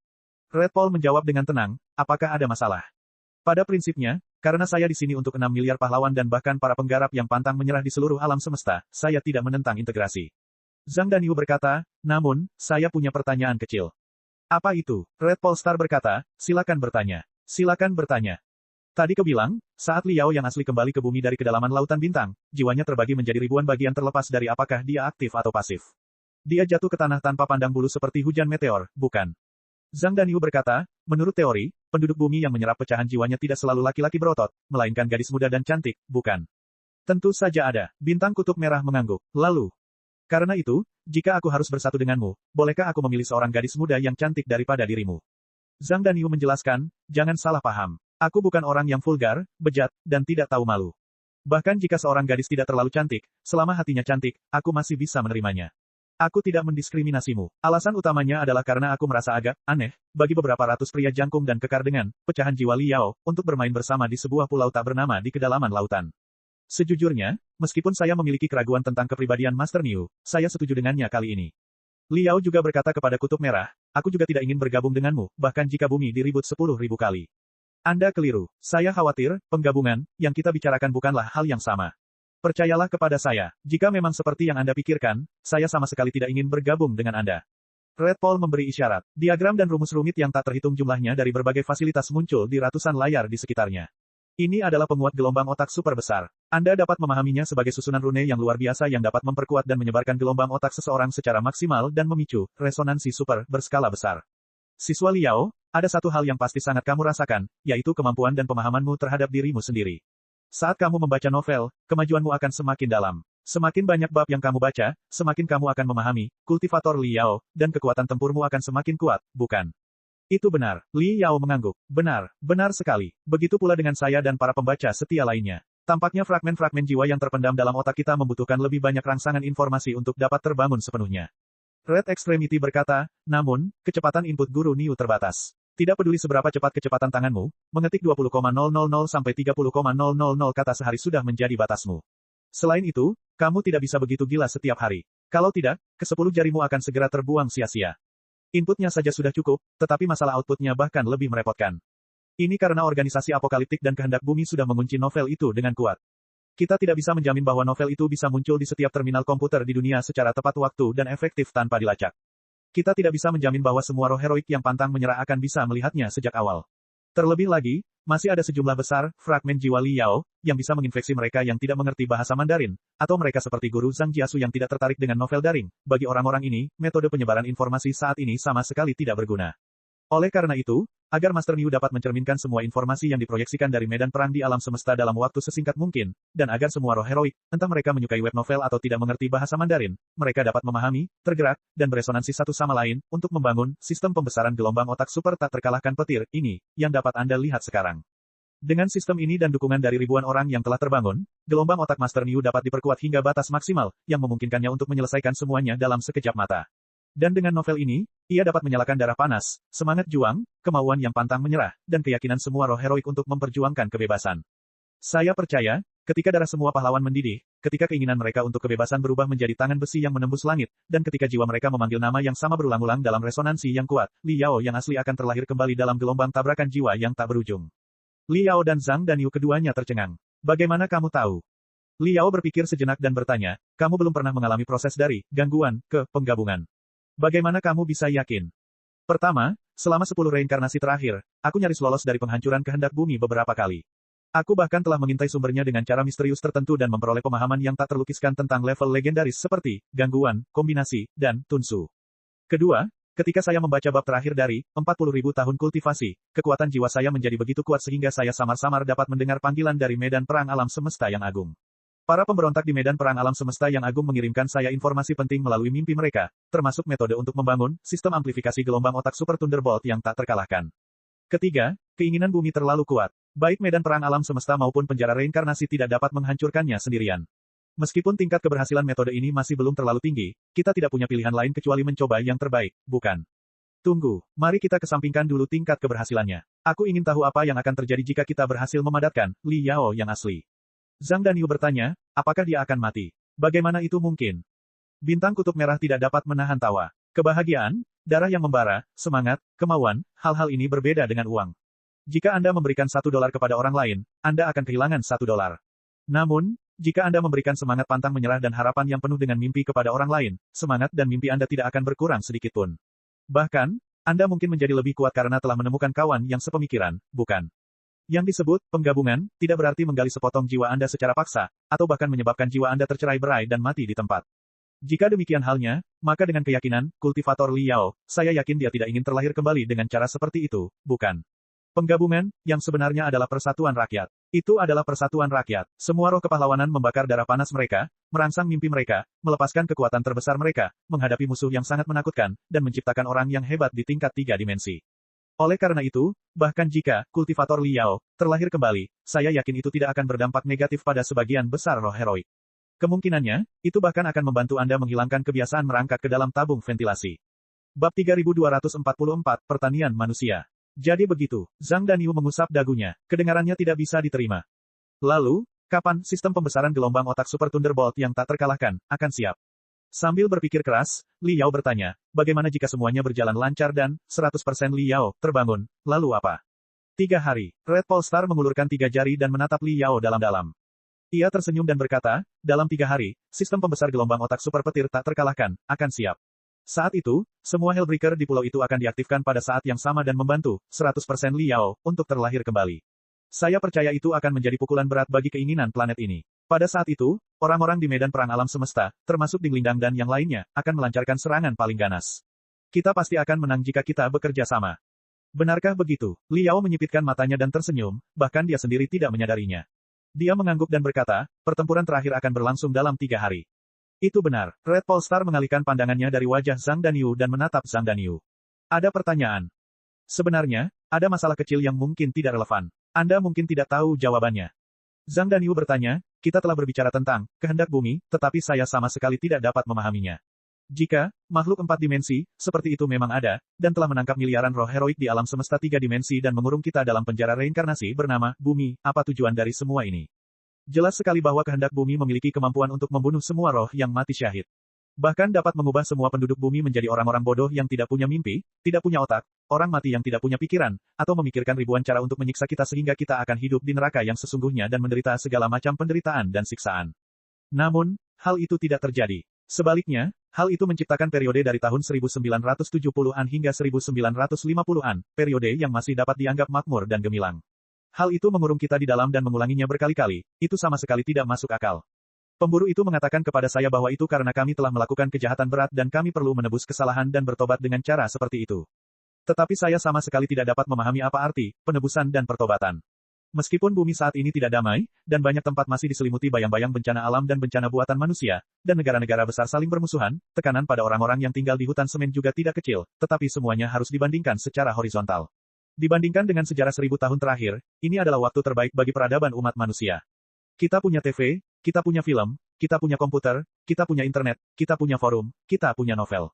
Red Paul menjawab dengan tenang, apakah ada masalah? Pada prinsipnya, karena saya di sini untuk 6 miliar pahlawan dan bahkan para penggarap yang pantang menyerah di seluruh alam semesta, saya tidak menentang integrasi. Zhang Danyu berkata, namun, saya punya pertanyaan kecil. Apa itu? Red Paul Star berkata, silakan bertanya. Silakan bertanya. Tadi kau bilang, saat Liao yang asli kembali ke bumi dari kedalaman lautan bintang, jiwanya terbagi menjadi ribuan bagian terlepas dari apakah dia aktif atau pasif. Dia jatuh ke tanah tanpa pandang bulu seperti hujan meteor, bukan? Zhang Danyu berkata, menurut teori, penduduk bumi yang menyerap pecahan jiwanya tidak selalu laki-laki berotot, melainkan gadis muda dan cantik, bukan? Tentu saja ada. Bintang kutub merah mengangguk. Lalu, karena itu, jika aku harus bersatu denganmu, bolehkah aku memilih seorang gadis muda yang cantik daripada dirimu? Zhang Danyu menjelaskan, jangan salah paham. Aku bukan orang yang vulgar, bejat, dan tidak tahu malu. Bahkan jika seorang gadis tidak terlalu cantik, selama hatinya cantik, aku masih bisa menerimanya. Aku tidak mendiskriminasimu. Alasan utamanya adalah karena aku merasa agak aneh, bagi beberapa ratus pria jangkung dan kekar dengan pecahan jiwa Liao, untuk bermain bersama di sebuah pulau tak bernama di kedalaman lautan. Sejujurnya, meskipun saya memiliki keraguan tentang kepribadian Master Niu, saya setuju dengannya kali ini. Liao juga berkata kepada Kutub Merah, aku juga tidak ingin bergabung denganmu, bahkan jika bumi diribut 10.000 kali. Anda keliru. Saya khawatir, penggabungan, yang kita bicarakan bukanlah hal yang sama. Percayalah kepada saya, jika memang seperti yang Anda pikirkan, saya sama sekali tidak ingin bergabung dengan Anda. Red Paul memberi isyarat. Diagram dan rumus rumit yang tak terhitung jumlahnya dari berbagai fasilitas muncul di ratusan layar di sekitarnya. Ini adalah penguat gelombang otak super besar. Anda dapat memahaminya sebagai susunan rune yang luar biasa yang dapat memperkuat dan menyebarkan gelombang otak seseorang secara maksimal dan memicu resonansi super berskala besar. Siswa Liao, ada satu hal yang pasti sangat kamu rasakan, yaitu kemampuan dan pemahamanmu terhadap dirimu sendiri. Saat kamu membaca novel, kemajuanmu akan semakin dalam. Semakin banyak bab yang kamu baca, semakin kamu akan memahami, kultivator Liao, dan kekuatan tempurmu akan semakin kuat, bukan? Itu benar. Li Yao mengangguk. Benar, benar sekali. Begitu pula dengan saya dan para pembaca setia lainnya. Tampaknya fragmen-fragmen jiwa yang terpendam dalam otak kita membutuhkan lebih banyak rangsangan informasi untuk dapat terbangun sepenuhnya. Red Extremity berkata, namun, kecepatan input guru Niu terbatas. Tidak peduli seberapa cepat kecepatan tanganmu, mengetik 20,000 sampai 30,000 kata sehari sudah menjadi batasmu. Selain itu, kamu tidak bisa begitu gila setiap hari. Kalau tidak, ke-10 jarimu akan segera terbuang sia-sia. Inputnya saja sudah cukup, tetapi masalah outputnya bahkan lebih merepotkan. Ini karena organisasi apokaliptik dan kehendak bumi sudah mengunci novel itu dengan kuat. Kita tidak bisa menjamin bahwa novel itu bisa muncul di setiap terminal komputer di dunia secara tepat waktu dan efektif tanpa dilacak. Kita tidak bisa menjamin bahwa semua roh heroik yang pantang menyerah akan bisa melihatnya sejak awal. Terlebih lagi, masih ada sejumlah besar fragmen jiwa Liao yang bisa menginfeksi mereka yang tidak mengerti bahasa Mandarin, atau mereka seperti guru Zhang Jiasu yang tidak tertarik dengan novel daring. Bagi orang-orang ini, metode penyebaran informasi saat ini sama sekali tidak berguna. Oleh karena itu, agar Master Niu dapat mencerminkan semua informasi yang diproyeksikan dari medan perang di alam semesta dalam waktu sesingkat mungkin, dan agar semua roh heroik, entah mereka menyukai web novel atau tidak mengerti bahasa Mandarin, mereka dapat memahami, tergerak, dan beresonansi satu sama lain, untuk membangun sistem pembesaran gelombang otak super tak terkalahkan petir, ini, yang dapat Anda lihat sekarang. Dengan sistem ini dan dukungan dari ribuan orang yang telah terbangun, gelombang otak Master Niu dapat diperkuat hingga batas maksimal, yang memungkinkannya untuk menyelesaikan semuanya dalam sekejap mata. Dan dengan novel ini, ia dapat menyalakan darah panas, semangat juang, kemauan yang pantang menyerah, dan keyakinan semua roh heroik untuk memperjuangkan kebebasan. Saya percaya, ketika darah semua pahlawan mendidih, ketika keinginan mereka untuk kebebasan berubah menjadi tangan besi yang menembus langit, dan ketika jiwa mereka memanggil nama yang sama berulang-ulang dalam resonansi yang kuat, Li Yao yang asli akan terlahir kembali dalam gelombang tabrakan jiwa yang tak berujung. Li Yao dan Zhang Danyu keduanya tercengang. Bagaimana kamu tahu? Liao berpikir sejenak dan bertanya, kamu belum pernah mengalami proses dari gangguan ke penggabungan. Bagaimana kamu bisa yakin? Pertama, selama 10 reinkarnasi terakhir, aku nyaris lolos dari penghancuran kehendak bumi beberapa kali. Aku bahkan telah mengintai sumbernya dengan cara misterius tertentu dan memperoleh pemahaman yang tak terlukiskan tentang level legendaris seperti gangguan, kombinasi, dan tunsu. Kedua, ketika saya membaca bab terakhir dari 40.000 tahun kultivasi, kekuatan jiwa saya menjadi begitu kuat sehingga saya samar-samar dapat mendengar panggilan dari medan perang alam semesta yang agung. Para pemberontak di medan perang alam semesta yang agung mengirimkan saya informasi penting melalui mimpi mereka, termasuk metode untuk membangun sistem amplifikasi gelombang otak Super Thunderbolt yang tak terkalahkan. Ketiga, keinginan bumi terlalu kuat. Baik medan perang alam semesta maupun penjara reinkarnasi tidak dapat menghancurkannya sendirian. Meskipun tingkat keberhasilan metode ini masih belum terlalu tinggi, kita tidak punya pilihan lain kecuali mencoba yang terbaik, bukan? Tunggu, mari kita kesampingkan dulu tingkat keberhasilannya. Aku ingin tahu apa yang akan terjadi jika kita berhasil memadatkan Liao yang asli. Zhang Danyu bertanya, apakah dia akan mati? Bagaimana itu mungkin? Bintang kutub merah tidak dapat menahan tawa. Kebahagiaan, darah yang membara, semangat, kemauan, hal-hal ini berbeda dengan uang. Jika Anda memberikan $1 kepada orang lain, Anda akan kehilangan $1. Namun, jika Anda memberikan semangat pantang menyerah dan harapan yang penuh dengan mimpi kepada orang lain, semangat dan mimpi Anda tidak akan berkurang sedikitpun. Bahkan, Anda mungkin menjadi lebih kuat karena telah menemukan kawan yang sepemikiran, bukan? Yang disebut penggabungan tidak berarti menggali sepotong jiwa Anda secara paksa, atau bahkan menyebabkan jiwa Anda tercerai-berai dan mati di tempat. Jika demikian halnya, maka dengan keyakinan, kultivator Liao, saya yakin dia tidak ingin terlahir kembali dengan cara seperti itu, bukan? Penggabungan, yang sebenarnya adalah persatuan rakyat. Itu adalah persatuan rakyat. Semua roh kepahlawanan membakar darah panas mereka, merangsang mimpi mereka, melepaskan kekuatan terbesar mereka, menghadapi musuh yang sangat menakutkan, dan menciptakan orang yang hebat di tingkat 3 dimensi. Oleh karena itu, bahkan jika kultivator Liao terlahir kembali, saya yakin itu tidak akan berdampak negatif pada sebagian besar roh heroik. Kemungkinannya, itu bahkan akan membantu Anda menghilangkan kebiasaan merangkak ke dalam tabung ventilasi. Bab 3244, Pertanian Manusia. Jadi begitu, Zhang Danyu mengusap dagunya, kedengarannya tidak bisa diterima. Lalu, kapan sistem pembesaran gelombang otak Super Thunderbolt yang tak terkalahkan akan siap? Sambil berpikir keras, Liao bertanya, bagaimana jika semuanya berjalan lancar dan 100% Liao terbangun, lalu apa? 3 hari, Red Polestar mengulurkan 3 jari dan menatap Liao dalam-dalam. Ia tersenyum dan berkata, dalam 3 hari, sistem pembesar gelombang otak super petir tak terkalahkan akan siap. Saat itu, semua Hellbreaker di pulau itu akan diaktifkan pada saat yang sama dan membantu 100% Liao untuk terlahir kembali. Saya percaya itu akan menjadi pukulan berat bagi keinginan planet ini. Pada saat itu, orang-orang di medan perang alam semesta, termasuk Ding Lindang dan yang lainnya, akan melancarkan serangan paling ganas. Kita pasti akan menang jika kita bekerja sama. Benarkah begitu? Liao menyipitkan matanya dan tersenyum, bahkan dia sendiri tidak menyadarinya. Dia mengangguk dan berkata, pertempuran terakhir akan berlangsung dalam 3 hari. Itu benar. Red Polestar mengalihkan pandangannya dari wajah Zhang Danyu dan menatap Zhang Danyu. Ada pertanyaan. Sebenarnya, ada masalah kecil yang mungkin tidak relevan. Anda mungkin tidak tahu jawabannya. Zhang Danyu bertanya, kita telah berbicara tentang kehendak bumi, tetapi saya sama sekali tidak dapat memahaminya. Jika makhluk 4 dimensi, seperti itu memang ada, dan telah menangkap miliaran roh heroik di alam semesta 3 dimensi dan mengurung kita dalam penjara reinkarnasi bernama bumi, apa tujuan dari semua ini? Jelas sekali bahwa kehendak bumi memiliki kemampuan untuk membunuh semua roh yang mati syahid. Bahkan dapat mengubah semua penduduk bumi menjadi orang-orang bodoh yang tidak punya mimpi, tidak punya otak, orang mati yang tidak punya pikiran, atau memikirkan ribuan cara untuk menyiksa kita sehingga kita akan hidup di neraka yang sesungguhnya dan menderita segala macam penderitaan dan siksaan. Namun, hal itu tidak terjadi. Sebaliknya, hal itu menciptakan periode dari tahun 1970-an hingga 1950-an, periode yang masih dapat dianggap makmur dan gemilang. Hal itu mengurung kita di dalam dan mengulanginya berkali-kali, itu sama sekali tidak masuk akal. Pemburu itu mengatakan kepada saya bahwa itu karena kami telah melakukan kejahatan berat dan kami perlu menebus kesalahan dan bertobat dengan cara seperti itu. Tetapi saya sama sekali tidak dapat memahami apa arti penebusan dan pertobatan. Meskipun bumi saat ini tidak damai, dan banyak tempat masih diselimuti bayang-bayang bencana alam dan bencana buatan manusia, dan negara-negara besar saling bermusuhan, tekanan pada orang-orang yang tinggal di hutan semen juga tidak kecil, tetapi semuanya harus dibandingkan secara horizontal. Dibandingkan dengan sejarah 1000 tahun terakhir, ini adalah waktu terbaik bagi peradaban umat manusia. Kita punya TV, kita punya film, kita punya komputer, kita punya internet, kita punya forum, kita punya novel.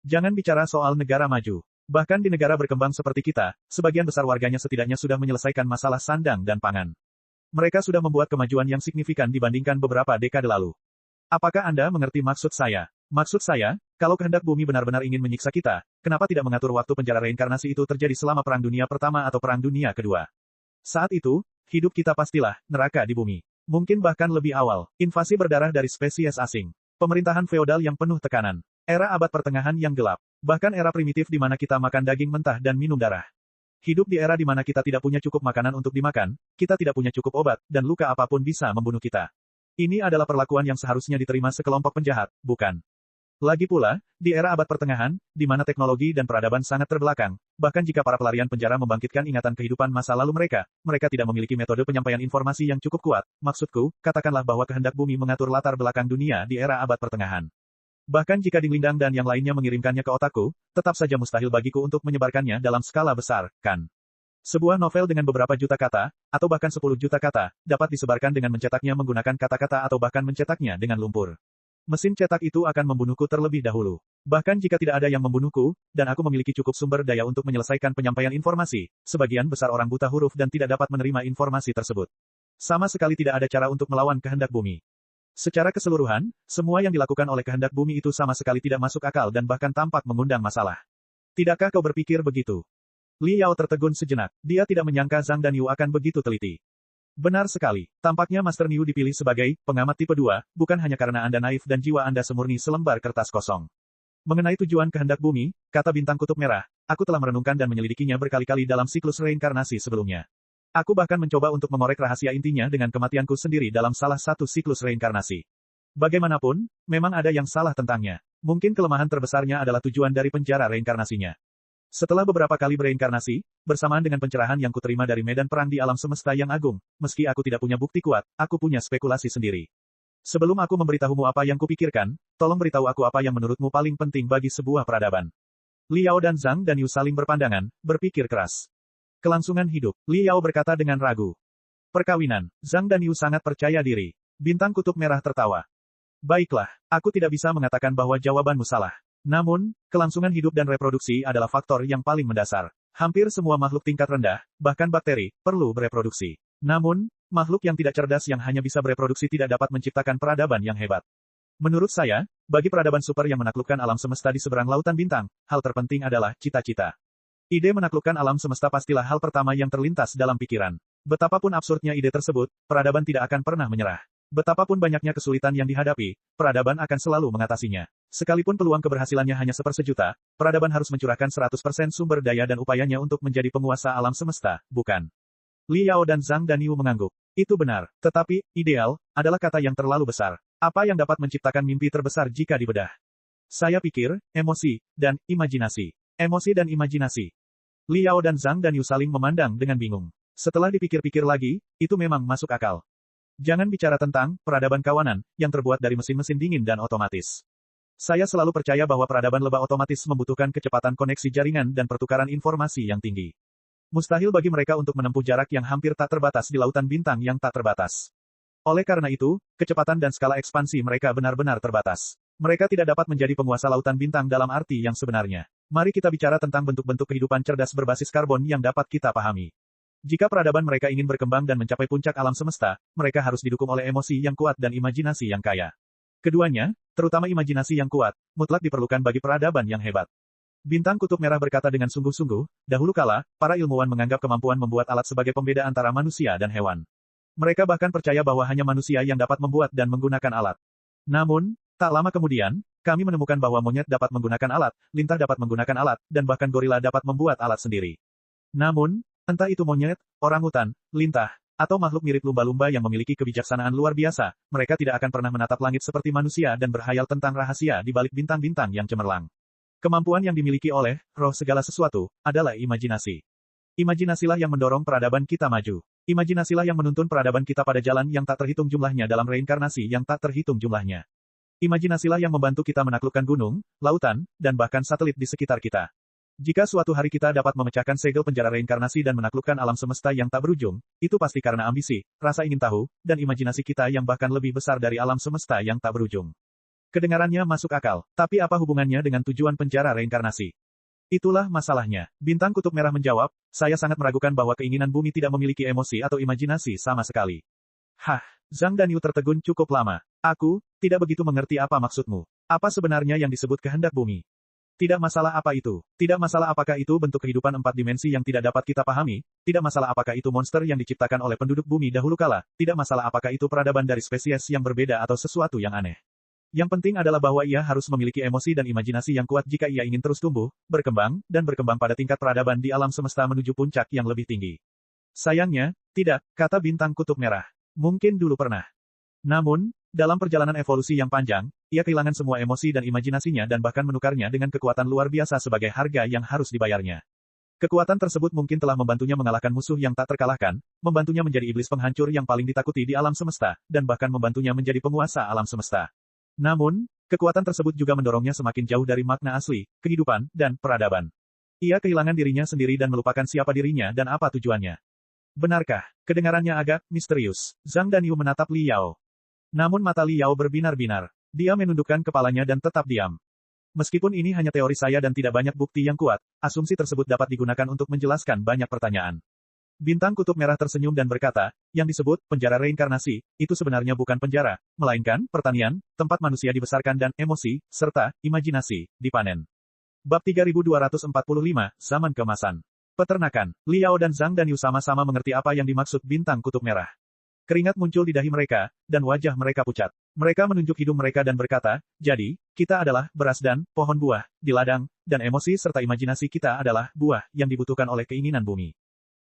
Jangan bicara soal negara maju. Bahkan di negara berkembang seperti kita, sebagian besar warganya setidaknya sudah menyelesaikan masalah sandang dan pangan. Mereka sudah membuat kemajuan yang signifikan dibandingkan beberapa dekade lalu. Apakah Anda mengerti maksud saya? Maksud saya, kalau kehendak bumi benar-benar ingin menyiksa kita, kenapa tidak mengatur waktu penjara reinkarnasi itu terjadi selama Perang Dunia Pertama atau Perang Dunia Kedua? Saat itu, hidup kita pastilah neraka di bumi. Mungkin bahkan lebih awal. Invasi berdarah dari spesies asing. Pemerintahan feodal yang penuh tekanan. Era abad pertengahan yang gelap. Bahkan era primitif di mana kita makan daging mentah dan minum darah. Hidup di era di mana kita tidak punya cukup makanan untuk dimakan, kita tidak punya cukup obat, dan luka apapun bisa membunuh kita. Ini adalah perlakuan yang seharusnya diterima sekelompok penjahat, bukan? Lagi pula, di era abad pertengahan, di mana teknologi dan peradaban sangat terbelakang, bahkan jika para pelarian penjara membangkitkan ingatan kehidupan masa lalu mereka, mereka tidak memiliki metode penyampaian informasi yang cukup kuat. Maksudku, katakanlah bahwa kehendak bumi mengatur latar belakang dunia di era abad pertengahan. Bahkan jika Ding Lindang dan yang lainnya mengirimkannya ke otakku, tetap saja mustahil bagiku untuk menyebarkannya dalam skala besar, kan? Sebuah novel dengan beberapa juta kata, atau bahkan 10 juta kata, dapat disebarkan dengan mencetaknya menggunakan kata-kata atau bahkan mencetaknya dengan lumpur. Mesin cetak itu akan membunuhku terlebih dahulu. Bahkan jika tidak ada yang membunuhku, dan aku memiliki cukup sumber daya untuk menyelesaikan penyampaian informasi, sebagian besar orang buta huruf dan tidak dapat menerima informasi tersebut. Sama sekali tidak ada cara untuk melawan kehendak bumi. Secara keseluruhan, semua yang dilakukan oleh kehendak bumi itu sama sekali tidak masuk akal dan bahkan tampak mengundang masalah. Tidakkah kau berpikir begitu? Li Yao tertegun sejenak. Dia tidak menyangka Zhang Danyu akan begitu teliti. Benar sekali. Tampaknya Master Niu dipilih sebagai pengamat tipe 2, bukan hanya karena Anda naif dan jiwa Anda semurni selembar kertas kosong. Mengenai tujuan kehendak bumi, kata bintang kutub merah, aku telah merenungkan dan menyelidikinya berkali-kali dalam siklus reinkarnasi sebelumnya. Aku bahkan mencoba untuk mengorek rahasia intinya dengan kematianku sendiri dalam salah satu siklus reinkarnasi. Bagaimanapun, memang ada yang salah tentangnya. Mungkin kelemahan terbesarnya adalah tujuan dari penjara reinkarnasinya. Setelah beberapa kali bereinkarnasi, bersamaan dengan pencerahan yang kuterima dari medan perang di alam semesta yang agung, meski aku tidak punya bukti kuat, aku punya spekulasi sendiri. Sebelum aku memberitahumu apa yang kupikirkan, tolong beritahu aku apa yang menurutmu paling penting bagi sebuah peradaban. Li Yao dan Zhang Danyu saling berpandangan, berpikir keras. Kelangsungan hidup, Li Yao berkata dengan ragu. Perkawinan, Zhang Danyu sangat percaya diri. Bintang kutub merah tertawa. Baiklah, aku tidak bisa mengatakan bahwa jawabanmu salah. Namun, kelangsungan hidup dan reproduksi adalah faktor yang paling mendasar. Hampir semua makhluk tingkat rendah, bahkan bakteri, perlu bereproduksi. Namun, makhluk yang tidak cerdas yang hanya bisa bereproduksi tidak dapat menciptakan peradaban yang hebat. Menurut saya, bagi peradaban super yang menaklukkan alam semesta di seberang lautan bintang, hal terpenting adalah cita-cita. Ide menaklukkan alam semesta pastilah hal pertama yang terlintas dalam pikiran. Betapapun absurdnya ide tersebut, peradaban tidak akan pernah menyerah. Betapapun banyaknya kesulitan yang dihadapi, peradaban akan selalu mengatasinya. Sekalipun peluang keberhasilannya hanya 1/100.000, peradaban harus mencurahkan 100% sumber daya dan upayanya untuk menjadi penguasa alam semesta, bukan? Li Yao dan Zhang Danyu mengangguk. Itu benar, tetapi, ideal, adalah kata yang terlalu besar. Apa yang dapat menciptakan mimpi terbesar jika dibedah? Saya pikir, emosi, dan imajinasi. Emosi dan imajinasi. Li Yao dan Zhang Danyu saling memandang dengan bingung. Setelah dipikir-pikir lagi, itu memang masuk akal. Jangan bicara tentang peradaban kawanan, yang terbuat dari mesin-mesin dingin dan otomatis. Saya selalu percaya bahwa peradaban lebah otomatis membutuhkan kecepatan koneksi jaringan dan pertukaran informasi yang tinggi. Mustahil bagi mereka untuk menempuh jarak yang hampir tak terbatas di lautan bintang yang tak terbatas. Oleh karena itu, kecepatan dan skala ekspansi mereka benar-benar terbatas. Mereka tidak dapat menjadi penguasa lautan bintang dalam arti yang sebenarnya. Mari kita bicara tentang bentuk-bentuk kehidupan cerdas berbasis karbon yang dapat kita pahami. Jika peradaban mereka ingin berkembang dan mencapai puncak alam semesta, mereka harus didukung oleh emosi yang kuat dan imajinasi yang kaya. Keduanya, terutama imajinasi yang kuat, mutlak diperlukan bagi peradaban yang hebat. Bintang kutub merah berkata dengan sungguh-sungguh, dahulu kala, para ilmuwan menganggap kemampuan membuat alat sebagai pembeda antara manusia dan hewan. Mereka bahkan percaya bahwa hanya manusia yang dapat membuat dan menggunakan alat. Namun, tak lama kemudian, kami menemukan bahwa monyet dapat menggunakan alat, lintah dapat menggunakan alat, dan bahkan gorila dapat membuat alat sendiri. Namun, entah itu monyet, orangutan, lintah, atau makhluk mirip lumba-lumba yang memiliki kebijaksanaan luar biasa, mereka tidak akan pernah menatap langit seperti manusia dan berhayal tentang rahasia di balik bintang-bintang yang cemerlang. Kemampuan yang dimiliki oleh roh segala sesuatu adalah imajinasi. Imajinasilah yang mendorong peradaban kita maju. Imajinasilah yang menuntun peradaban kita pada jalan yang tak terhitung jumlahnya dalam reinkarnasi yang tak terhitung jumlahnya. Imajinasilah yang membantu kita menaklukkan gunung, lautan, dan bahkan satelit di sekitar kita. Jika suatu hari kita dapat memecahkan segel penjara reinkarnasi dan menaklukkan alam semesta yang tak berujung, itu pasti karena ambisi, rasa ingin tahu, dan imajinasi kita yang bahkan lebih besar dari alam semesta yang tak berujung. Kedengarannya masuk akal, tapi apa hubungannya dengan tujuan penjara reinkarnasi? Itulah masalahnya. Bintang kutub merah menjawab, saya sangat meragukan bahwa keinginan bumi tidak memiliki emosi atau imajinasi sama sekali. Hah, Zhang Danyu tertegun cukup lama. Aku tidak begitu mengerti apa maksudmu. Apa sebenarnya yang disebut kehendak bumi? Tidak masalah apa itu. Tidak masalah apakah itu bentuk kehidupan 4 dimensi yang tidak dapat kita pahami, tidak masalah apakah itu monster yang diciptakan oleh penduduk bumi dahulu kala, tidak masalah apakah itu peradaban dari spesies yang berbeda atau sesuatu yang aneh. Yang penting adalah bahwa ia harus memiliki emosi dan imajinasi yang kuat jika ia ingin terus tumbuh, berkembang, dan berkembang pada tingkat peradaban di alam semesta menuju puncak yang lebih tinggi. Sayangnya, tidak, kata bintang kutub merah. Mungkin dulu pernah. Namun, dalam perjalanan evolusi yang panjang, ia kehilangan semua emosi dan imajinasinya dan bahkan menukarnya dengan kekuatan luar biasa sebagai harga yang harus dibayarnya. Kekuatan tersebut mungkin telah membantunya mengalahkan musuh yang tak terkalahkan, membantunya menjadi iblis penghancur yang paling ditakuti di alam semesta, dan bahkan membantunya menjadi penguasa alam semesta. Namun, kekuatan tersebut juga mendorongnya semakin jauh dari makna asli, kehidupan, dan peradaban. Ia kehilangan dirinya sendiri dan melupakan siapa dirinya dan apa tujuannya. Benarkah? Kedengarannya agak misterius. Zhang Danyu menatap Li Yao. Namun mata Li Yao berbinar-binar. Dia menundukkan kepalanya dan tetap diam. Meskipun ini hanya teori saya dan tidak banyak bukti yang kuat, asumsi tersebut dapat digunakan untuk menjelaskan banyak pertanyaan. Bintang kutub merah tersenyum dan berkata, yang disebut penjara reinkarnasi, itu sebenarnya bukan penjara, melainkan pertanian, tempat manusia dibesarkan dan emosi, serta imajinasi, dipanen. Bab 3245, Zaman Keemasan. Peternakan, Li Yao dan Zhang Danyu sama-sama mengerti apa yang dimaksud bintang kutub merah. Keringat muncul di dahi mereka, dan wajah mereka pucat. Mereka menunjuk hidung mereka dan berkata, jadi, kita adalah beras dan pohon buah, di ladang, dan emosi serta imajinasi kita adalah buah yang dibutuhkan oleh keinginan bumi.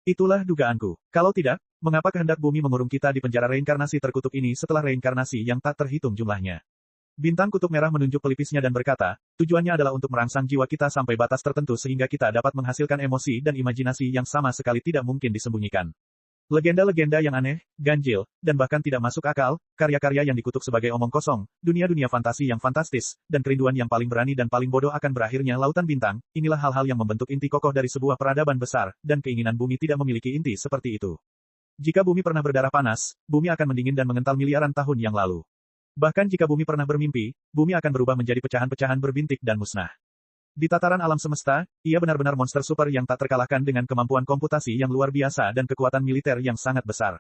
Itulah dugaanku. Kalau tidak, mengapa kehendak bumi mengurung kita di penjara reinkarnasi terkutuk ini setelah reinkarnasi yang tak terhitung jumlahnya? Bintang kutub merah menunjuk pelipisnya dan berkata, tujuannya adalah untuk merangsang jiwa kita sampai batas tertentu sehingga kita dapat menghasilkan emosi dan imajinasi yang sama sekali tidak mungkin disembunyikan. Legenda-legenda yang aneh, ganjil, dan bahkan tidak masuk akal, karya-karya yang dikutuk sebagai omong kosong, dunia-dunia fantasi yang fantastis, dan kerinduan yang paling berani dan paling bodoh akan berakhirnya lautan bintang, inilah hal-hal yang membentuk inti kokoh dari sebuah peradaban besar, dan keinginan bumi tidak memiliki inti seperti itu. Jika bumi pernah berdarah panas, bumi akan mendingin dan mengental miliaran tahun yang lalu. Bahkan jika bumi pernah bermimpi, bumi akan berubah menjadi pecahan-pecahan berbintik dan musnah. Di tataran alam semesta, ia benar-benar monster super yang tak terkalahkan dengan kemampuan komputasi yang luar biasa dan kekuatan militer yang sangat besar.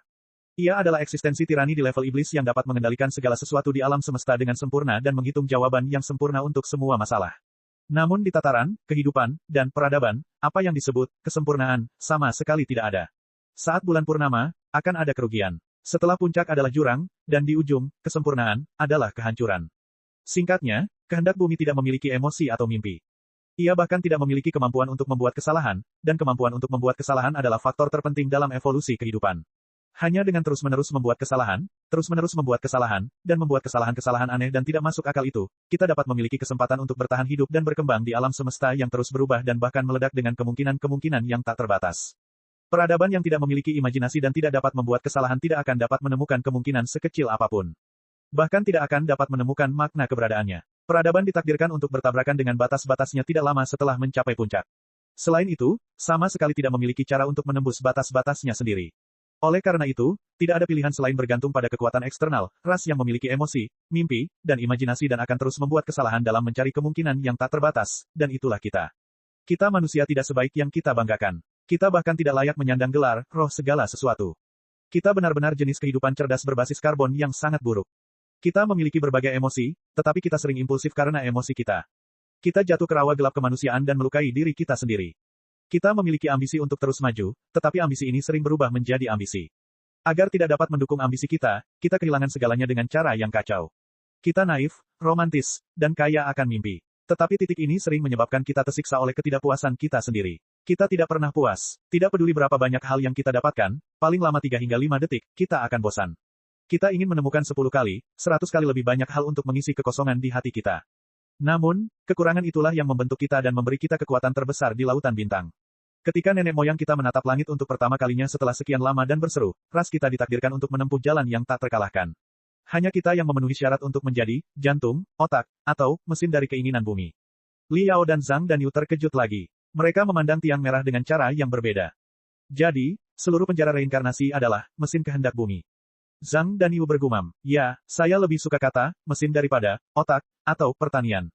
Ia adalah eksistensi tirani di level iblis yang dapat mengendalikan segala sesuatu di alam semesta dengan sempurna dan menghitung jawaban yang sempurna untuk semua masalah. Namun di tataran, kehidupan, dan peradaban, apa yang disebut kesempurnaan, sama sekali tidak ada. Saat bulan purnama, akan ada kerugian. Setelah puncak adalah jurang, dan di ujung, kesempurnaan, adalah kehancuran. Singkatnya, kehendak bumi tidak memiliki emosi atau mimpi. Ia bahkan tidak memiliki kemampuan untuk membuat kesalahan, dan kemampuan untuk membuat kesalahan adalah faktor terpenting dalam evolusi kehidupan. Hanya dengan terus-menerus membuat kesalahan, dan membuat kesalahan-kesalahan aneh dan tidak masuk akal itu, kita dapat memiliki kesempatan untuk bertahan hidup dan berkembang di alam semesta yang terus berubah dan bahkan meledak dengan kemungkinan-kemungkinan yang tak terbatas. Peradaban yang tidak memiliki imajinasi dan tidak dapat membuat kesalahan tidak akan dapat menemukan kemungkinan sekecil apapun. Bahkan tidak akan dapat menemukan makna keberadaannya. Peradaban ditakdirkan untuk bertabrakan dengan batas-batasnya tidak lama setelah mencapai puncak. Selain itu, sama sekali tidak memiliki cara untuk menembus batas-batasnya sendiri. Oleh karena itu, tidak ada pilihan selain bergantung pada kekuatan eksternal, ras yang memiliki emosi, mimpi, dan imajinasi dan akan terus membuat kesalahan dalam mencari kemungkinan yang tak terbatas, dan itulah kita. Kita manusia tidak sebaik yang kita banggakan. Kita bahkan tidak layak menyandang gelar, roh segala sesuatu. Kita benar-benar jenis kehidupan cerdas berbasis karbon yang sangat buruk. Kita memiliki berbagai emosi, tetapi kita sering impulsif karena emosi kita. Kita jatuh ke rawa gelap kemanusiaan dan melukai diri kita sendiri. Kita memiliki ambisi untuk terus maju, tetapi ambisi ini sering berubah menjadi ambisi. Agar tidak dapat mendukung ambisi kita kehilangan segalanya dengan cara yang kacau. Kita naif, romantis, dan kaya akan mimpi. Tetapi titik ini sering menyebabkan kita tersiksa oleh ketidakpuasan kita sendiri. Kita tidak pernah puas. Tidak peduli berapa banyak hal yang kita dapatkan, paling lama 3 hingga 5 detik, kita akan bosan. Kita ingin menemukan 10 kali, 100 kali lebih banyak hal untuk mengisi kekosongan di hati kita. Namun, kekurangan itulah yang membentuk kita dan memberi kita kekuatan terbesar di lautan bintang. Ketika nenek moyang kita menatap langit untuk pertama kalinya setelah sekian lama dan berseru, ras kita ditakdirkan untuk menempuh jalan yang tak terkalahkan. Hanya kita yang memenuhi syarat untuk menjadi jantung, otak, atau mesin dari keinginan bumi. Li Yao dan Zhang Danyu terkejut lagi. Mereka memandang tiang merah dengan cara yang berbeda. Jadi, seluruh penjara reinkarnasi adalah mesin kehendak bumi. Zhang Danyu bergumam, ya, saya lebih suka kata, mesin daripada, otak, atau pertanian.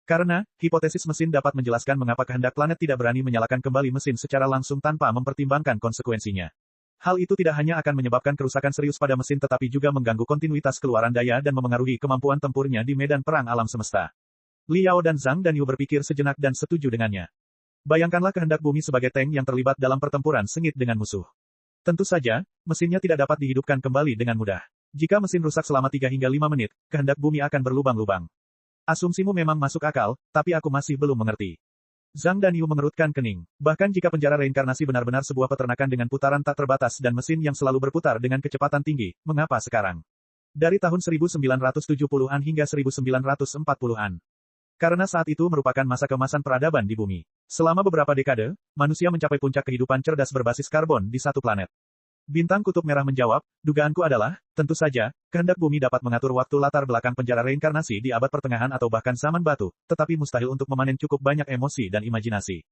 Karena, hipotesis mesin dapat menjelaskan mengapa kehendak planet tidak berani menyalakan kembali mesin secara langsung tanpa mempertimbangkan konsekuensinya. Hal itu tidak hanya akan menyebabkan kerusakan serius pada mesin tetapi juga mengganggu kontinuitas keluaran daya dan memengaruhi kemampuan tempurnya di medan perang alam semesta. Liao dan Zhang Danyu berpikir sejenak dan setuju dengannya. Bayangkanlah kehendak bumi sebagai tank yang terlibat dalam pertempuran sengit dengan musuh. Tentu saja, mesinnya tidak dapat dihidupkan kembali dengan mudah. Jika mesin rusak selama 3 hingga 5 menit, kehendak bumi akan berlubang-lubang. Asumsimu memang masuk akal, tapi aku masih belum mengerti. Zhang Danyu mengerutkan kening. Bahkan jika penjara reinkarnasi benar-benar sebuah peternakan dengan putaran tak terbatas dan mesin yang selalu berputar dengan kecepatan tinggi, mengapa sekarang? Dari tahun 1970-an hingga 1940-an. Karena saat itu merupakan masa keemasan peradaban di bumi. Selama beberapa dekade, manusia mencapai puncak kehidupan cerdas berbasis karbon di satu planet. Bintang Kutub Merah menjawab, dugaanku adalah, tentu saja, kehendak bumi dapat mengatur waktu latar belakang penjara reinkarnasi di abad pertengahan atau bahkan zaman batu, tetapi mustahil untuk memanen cukup banyak emosi dan imajinasi.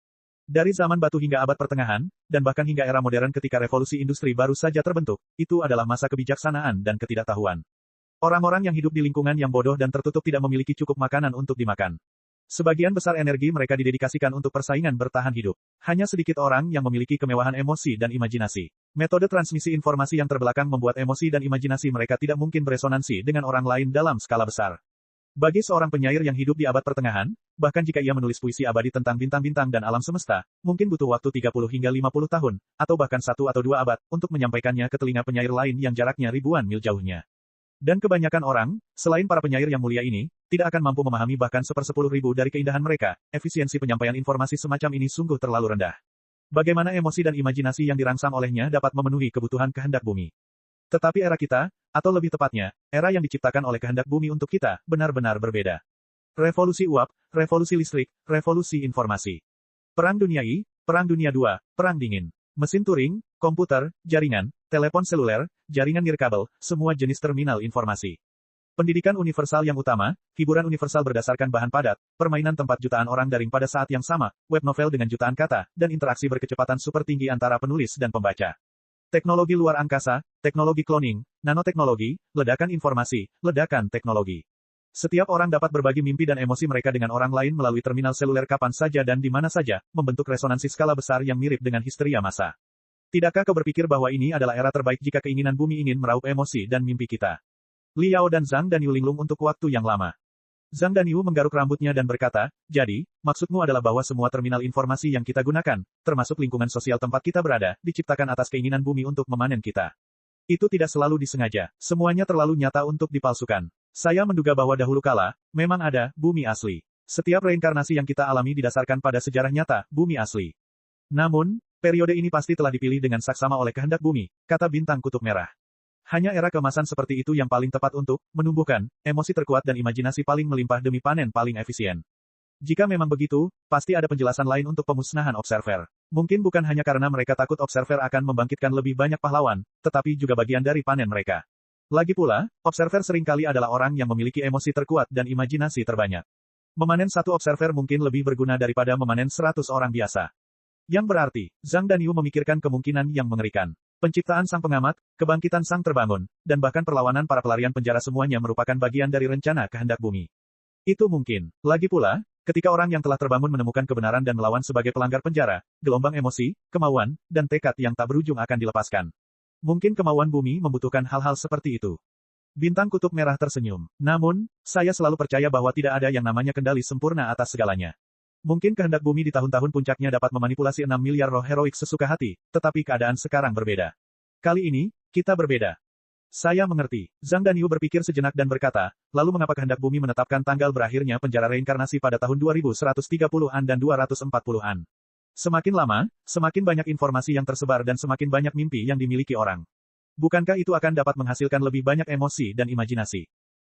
Dari zaman batu hingga abad pertengahan, dan bahkan hingga era modern ketika revolusi industri baru saja terbentuk, itu adalah masa kebijaksanaan dan ketidaktahuan. Orang-orang yang hidup di lingkungan yang bodoh dan tertutup tidak memiliki cukup makanan untuk dimakan. Sebagian besar energi mereka didedikasikan untuk persaingan bertahan hidup. Hanya sedikit orang yang memiliki kemewahan emosi dan imajinasi. Metode transmisi informasi yang terbelakang membuat emosi dan imajinasi mereka tidak mungkin beresonansi dengan orang lain dalam skala besar. Bagi seorang penyair yang hidup di abad pertengahan, bahkan jika ia menulis puisi abadi tentang bintang-bintang dan alam semesta, mungkin butuh waktu 30 hingga 50 tahun, atau bahkan 1 atau 2 abad, untuk menyampaikannya ke telinga penyair lain yang jaraknya ribuan mil jauhnya. Dan kebanyakan orang, selain para penyair yang mulia ini, tidak akan mampu memahami bahkan 1/10.000 dari keindahan mereka. Efisiensi penyampaian informasi semacam ini sungguh terlalu rendah. Bagaimana emosi dan imajinasi yang dirangsang olehnya dapat memenuhi kebutuhan kehendak bumi? Tetapi era kita, atau lebih tepatnya, era yang diciptakan oleh kehendak bumi untuk kita, benar-benar berbeda. Revolusi uap, revolusi listrik, revolusi informasi. Perang Dunia I, Perang Dunia II, Perang Dingin. Mesin Turing, komputer, jaringan, telepon seluler, jaringan nirkabel, semua jenis terminal informasi. Pendidikan universal yang utama, hiburan universal berdasarkan bahan padat, permainan tempat jutaan orang daring pada saat yang sama, web novel dengan jutaan kata, dan interaksi berkecepatan super tinggi antara penulis dan pembaca. Teknologi luar angkasa, teknologi cloning, nanoteknologi, ledakan informasi, ledakan teknologi. Setiap orang dapat berbagi mimpi dan emosi mereka dengan orang lain melalui terminal seluler kapan saja dan di mana saja, membentuk resonansi skala besar yang mirip dengan histeria massa. Tidakkah kau berpikir bahwa ini adalah era terbaik jika keinginan bumi ingin meraup emosi dan mimpi kita? Liao dan Zhang Danyu linglung untuk waktu yang lama. Zhang Danyu menggaruk rambutnya dan berkata, jadi, maksudmu adalah bahwa semua terminal informasi yang kita gunakan, termasuk lingkungan sosial tempat kita berada, diciptakan atas keinginan bumi untuk memanen kita. Itu tidak selalu disengaja, semuanya terlalu nyata untuk dipalsukan. Saya menduga bahwa dahulu kala, memang ada bumi asli. Setiap reinkarnasi yang kita alami didasarkan pada sejarah nyata, bumi asli. Namun, periode ini pasti telah dipilih dengan saksama oleh kehendak bumi, kata Bintang Kutub Merah. Hanya era keemasan seperti itu yang paling tepat untuk menumbuhkan emosi terkuat dan imajinasi paling melimpah demi panen paling efisien. Jika memang begitu, pasti ada penjelasan lain untuk pemusnahan observer. Mungkin bukan hanya karena mereka takut observer akan membangkitkan lebih banyak pahlawan, tetapi juga bagian dari panen mereka. Lagi pula, observer seringkali adalah orang yang memiliki emosi terkuat dan imajinasi terbanyak. Memanen satu observer mungkin lebih berguna daripada memanen 100 orang biasa. Yang berarti, Zhang Danyu memikirkan kemungkinan yang mengerikan. Penciptaan sang pengamat, kebangkitan sang terbangun, dan bahkan perlawanan para pelarian penjara semuanya merupakan bagian dari rencana kehendak bumi. Itu mungkin. Lagi pula, ketika orang yang telah terbangun menemukan kebenaran dan melawan sebagai pelanggar penjara, gelombang emosi, kemauan, dan tekad yang tak berujung akan dilepaskan. Mungkin kemauan bumi membutuhkan hal-hal seperti itu. Bintang Kutub Merah tersenyum. Namun, saya selalu percaya bahwa tidak ada yang namanya kendali sempurna atas segalanya. Mungkin kehendak bumi di tahun-tahun puncaknya dapat memanipulasi 6 miliar roh heroik sesuka hati, tetapi keadaan sekarang berbeda. Kali ini, kita berbeda. Saya mengerti. Zhang Danyu berpikir sejenak dan berkata, lalu mengapa kehendak bumi menetapkan tanggal berakhirnya penjara reinkarnasi pada tahun 2130-an dan 240-an? Semakin lama, semakin banyak informasi yang tersebar dan semakin banyak mimpi yang dimiliki orang. Bukankah itu akan dapat menghasilkan lebih banyak emosi dan imajinasi?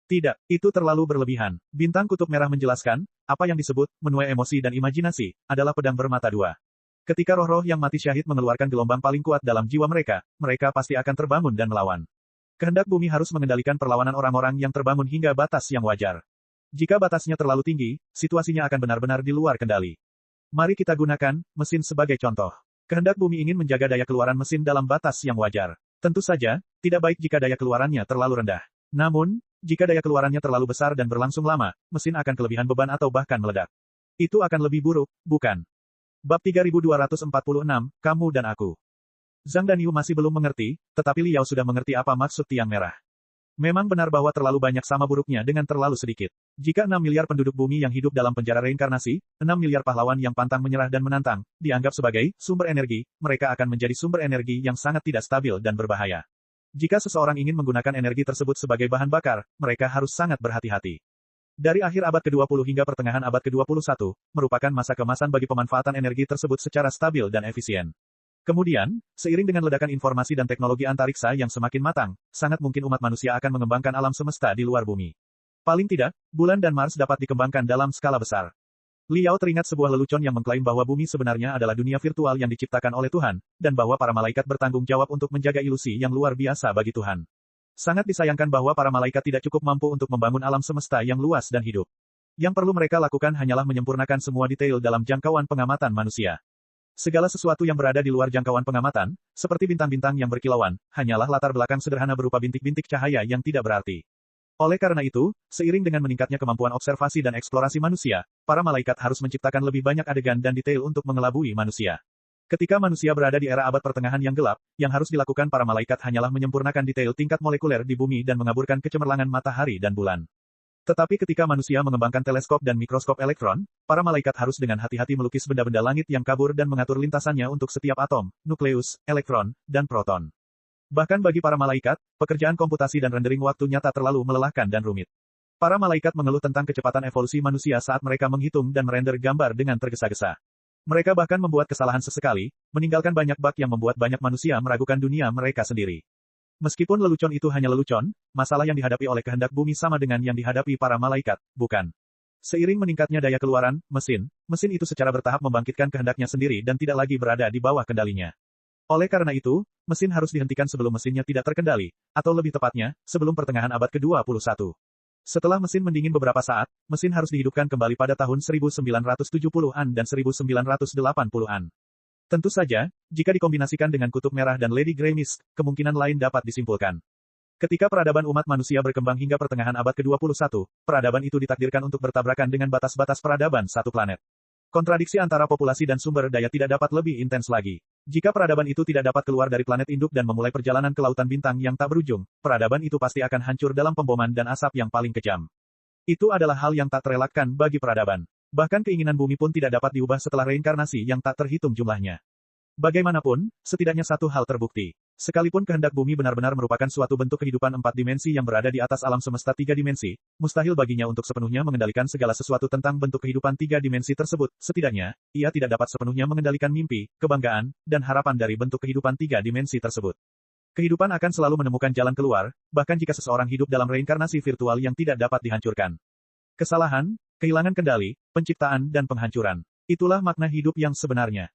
Tidak, itu terlalu berlebihan. Bintang Kutub Merah menjelaskan, apa yang disebut menuai emosi dan imajinasi adalah pedang bermata dua. Ketika roh-roh yang mati syahid mengeluarkan gelombang paling kuat dalam jiwa mereka, mereka pasti akan terbangun dan melawan. Kehendak bumi harus mengendalikan perlawanan orang-orang yang terbangun hingga batas yang wajar. Jika batasnya terlalu tinggi, situasinya akan benar-benar di luar kendali. Mari kita gunakan mesin sebagai contoh. Kehendak bumi ingin menjaga daya keluaran mesin dalam batas yang wajar. Tentu saja, tidak baik jika daya keluarannya terlalu rendah. Namun, jika daya keluarannya terlalu besar dan berlangsung lama, mesin akan kelebihan beban atau bahkan meledak. Itu akan lebih buruk, bukan? Bab 3246, Kamu dan Aku. Zhang Danyu masih belum mengerti, tetapi Liao sudah mengerti apa maksud tiang merah. Memang benar bahwa terlalu banyak sama buruknya dengan terlalu sedikit. Jika 6 miliar penduduk bumi yang hidup dalam penjara reinkarnasi, 6 miliar pahlawan yang pantang menyerah dan menantang, dianggap sebagai sumber energi, mereka akan menjadi sumber energi yang sangat tidak stabil dan berbahaya. Jika seseorang ingin menggunakan energi tersebut sebagai bahan bakar, mereka harus sangat berhati-hati. Dari akhir abad ke-20 hingga pertengahan abad ke-21, merupakan masa kemasan bagi pemanfaatan energi tersebut secara stabil dan efisien. Kemudian, seiring dengan ledakan informasi dan teknologi antariksa yang semakin matang, sangat mungkin umat manusia akan mengembangkan alam semesta di luar bumi. Paling tidak, bulan dan Mars dapat dikembangkan dalam skala besar. Liao teringat sebuah lelucon yang mengklaim bahwa bumi sebenarnya adalah dunia virtual yang diciptakan oleh Tuhan, dan bahwa para malaikat bertanggung jawab untuk menjaga ilusi yang luar biasa bagi Tuhan. Sangat disayangkan bahwa para malaikat tidak cukup mampu untuk membangun alam semesta yang luas dan hidup. Yang perlu mereka lakukan hanyalah menyempurnakan semua detail dalam jangkauan pengamatan manusia. Segala sesuatu yang berada di luar jangkauan pengamatan, seperti bintang-bintang yang berkilauan, hanyalah latar belakang sederhana berupa bintik-bintik cahaya yang tidak berarti. Oleh karena itu, seiring dengan meningkatnya kemampuan observasi dan eksplorasi manusia, para malaikat harus menciptakan lebih banyak adegan dan detail untuk mengelabui manusia. Ketika manusia berada di era abad pertengahan yang gelap, yang harus dilakukan para malaikat hanyalah menyempurnakan detail tingkat molekuler di bumi dan mengaburkan kecemerlangan matahari dan bulan. Tetapi ketika manusia mengembangkan teleskop dan mikroskop elektron, para malaikat harus dengan hati-hati melukis benda-benda langit yang kabur dan mengatur lintasannya untuk setiap atom, nukleus, elektron, dan proton. Bahkan bagi para malaikat, pekerjaan komputasi dan rendering waktu nyata terlalu melelahkan dan rumit. Para malaikat mengeluh tentang kecepatan evolusi manusia saat mereka menghitung dan merender gambar dengan tergesa-gesa. Mereka bahkan membuat kesalahan sesekali, meninggalkan banyak bug yang membuat banyak manusia meragukan dunia mereka sendiri. Meskipun lelucon itu hanya lelucon, masalah yang dihadapi oleh kehendak bumi sama dengan yang dihadapi para malaikat, bukan? Seiring meningkatnya daya keluaran, mesin itu secara bertahap membangkitkan kehendaknya sendiri dan tidak lagi berada di bawah kendalinya. Oleh karena itu, mesin harus dihentikan sebelum mesinnya tidak terkendali, atau lebih tepatnya, sebelum pertengahan abad ke-21. Setelah mesin mendingin beberapa saat, mesin harus dihidupkan kembali pada tahun 1970-an dan 1980-an. Tentu saja, jika dikombinasikan dengan kutub merah dan Lady Grey Mist, kemungkinan lain dapat disimpulkan. Ketika peradaban umat manusia berkembang hingga pertengahan abad ke-21, peradaban itu ditakdirkan untuk bertabrakan dengan batas-batas peradaban satu planet. Kontradiksi antara populasi dan sumber daya tidak dapat lebih intens lagi. Jika peradaban itu tidak dapat keluar dari planet induk dan memulai perjalanan ke lautan bintang yang tak berujung, peradaban itu pasti akan hancur dalam pemboman dan asap yang paling kejam. Itu adalah hal yang tak terelakkan bagi peradaban. Bahkan keinginan bumi pun tidak dapat diubah setelah reinkarnasi yang tak terhitung jumlahnya. Bagaimanapun, setidaknya satu hal terbukti. Sekalipun kehendak bumi benar-benar merupakan suatu bentuk kehidupan 4 dimensi yang berada di atas alam semesta 3 dimensi, mustahil baginya untuk sepenuhnya mengendalikan segala sesuatu tentang bentuk kehidupan 3 dimensi tersebut. Setidaknya, ia tidak dapat sepenuhnya mengendalikan mimpi, kebanggaan, dan harapan dari bentuk kehidupan 3 dimensi tersebut. Kehidupan akan selalu menemukan jalan keluar, bahkan jika seseorang hidup dalam reinkarnasi virtual yang tidak dapat dihancurkan. Kesalahan, kehilangan kendali, penciptaan dan penghancuran. Itulah makna hidup yang sebenarnya.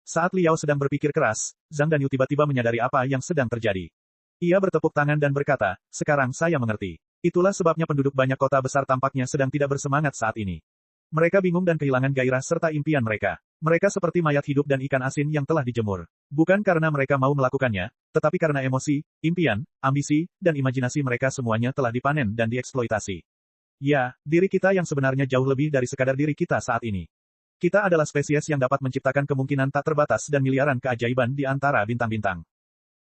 Saat Liao sedang berpikir keras, Zhang Danyu tiba-tiba menyadari apa yang sedang terjadi. Ia bertepuk tangan dan berkata, sekarang saya mengerti. Itulah sebabnya penduduk banyak kota besar tampaknya sedang tidak bersemangat saat ini. Mereka bingung dan kehilangan gairah serta impian mereka. Mereka seperti mayat hidup dan ikan asin yang telah dijemur. Bukan karena mereka mau melakukannya, tetapi karena emosi, impian, ambisi, dan imajinasi mereka semuanya telah dipanen dan dieksploitasi. Ya, diri kita yang sebenarnya jauh lebih dari sekadar diri kita saat ini. Kita adalah spesies yang dapat menciptakan kemungkinan tak terbatas dan miliaran keajaiban di antara bintang-bintang.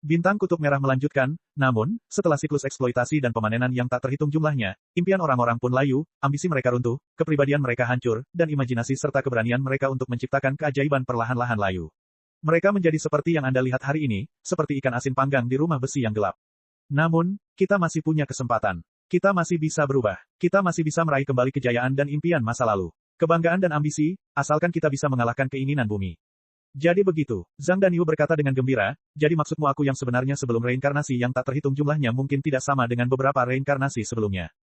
Bintang kutub merah melanjutkan, namun, setelah siklus eksploitasi dan pemanenan yang tak terhitung jumlahnya, impian orang-orang pun layu, ambisi mereka runtuh, kepribadian mereka hancur, dan imajinasi serta keberanian mereka untuk menciptakan keajaiban perlahan-lahan layu. Mereka menjadi seperti yang Anda lihat hari ini, seperti ikan asin panggang di rumah besi yang gelap. Namun, kita masih punya kesempatan. Kita masih bisa berubah. Kita masih bisa meraih kembali kejayaan dan impian masa lalu. Kebanggaan dan ambisi, asalkan kita bisa mengalahkan keinginan bumi. Jadi begitu, Zhang Danyu berkata dengan gembira, jadi maksudmu aku yang sebenarnya sebelum reinkarnasi yang tak terhitung jumlahnya mungkin tidak sama dengan beberapa reinkarnasi sebelumnya.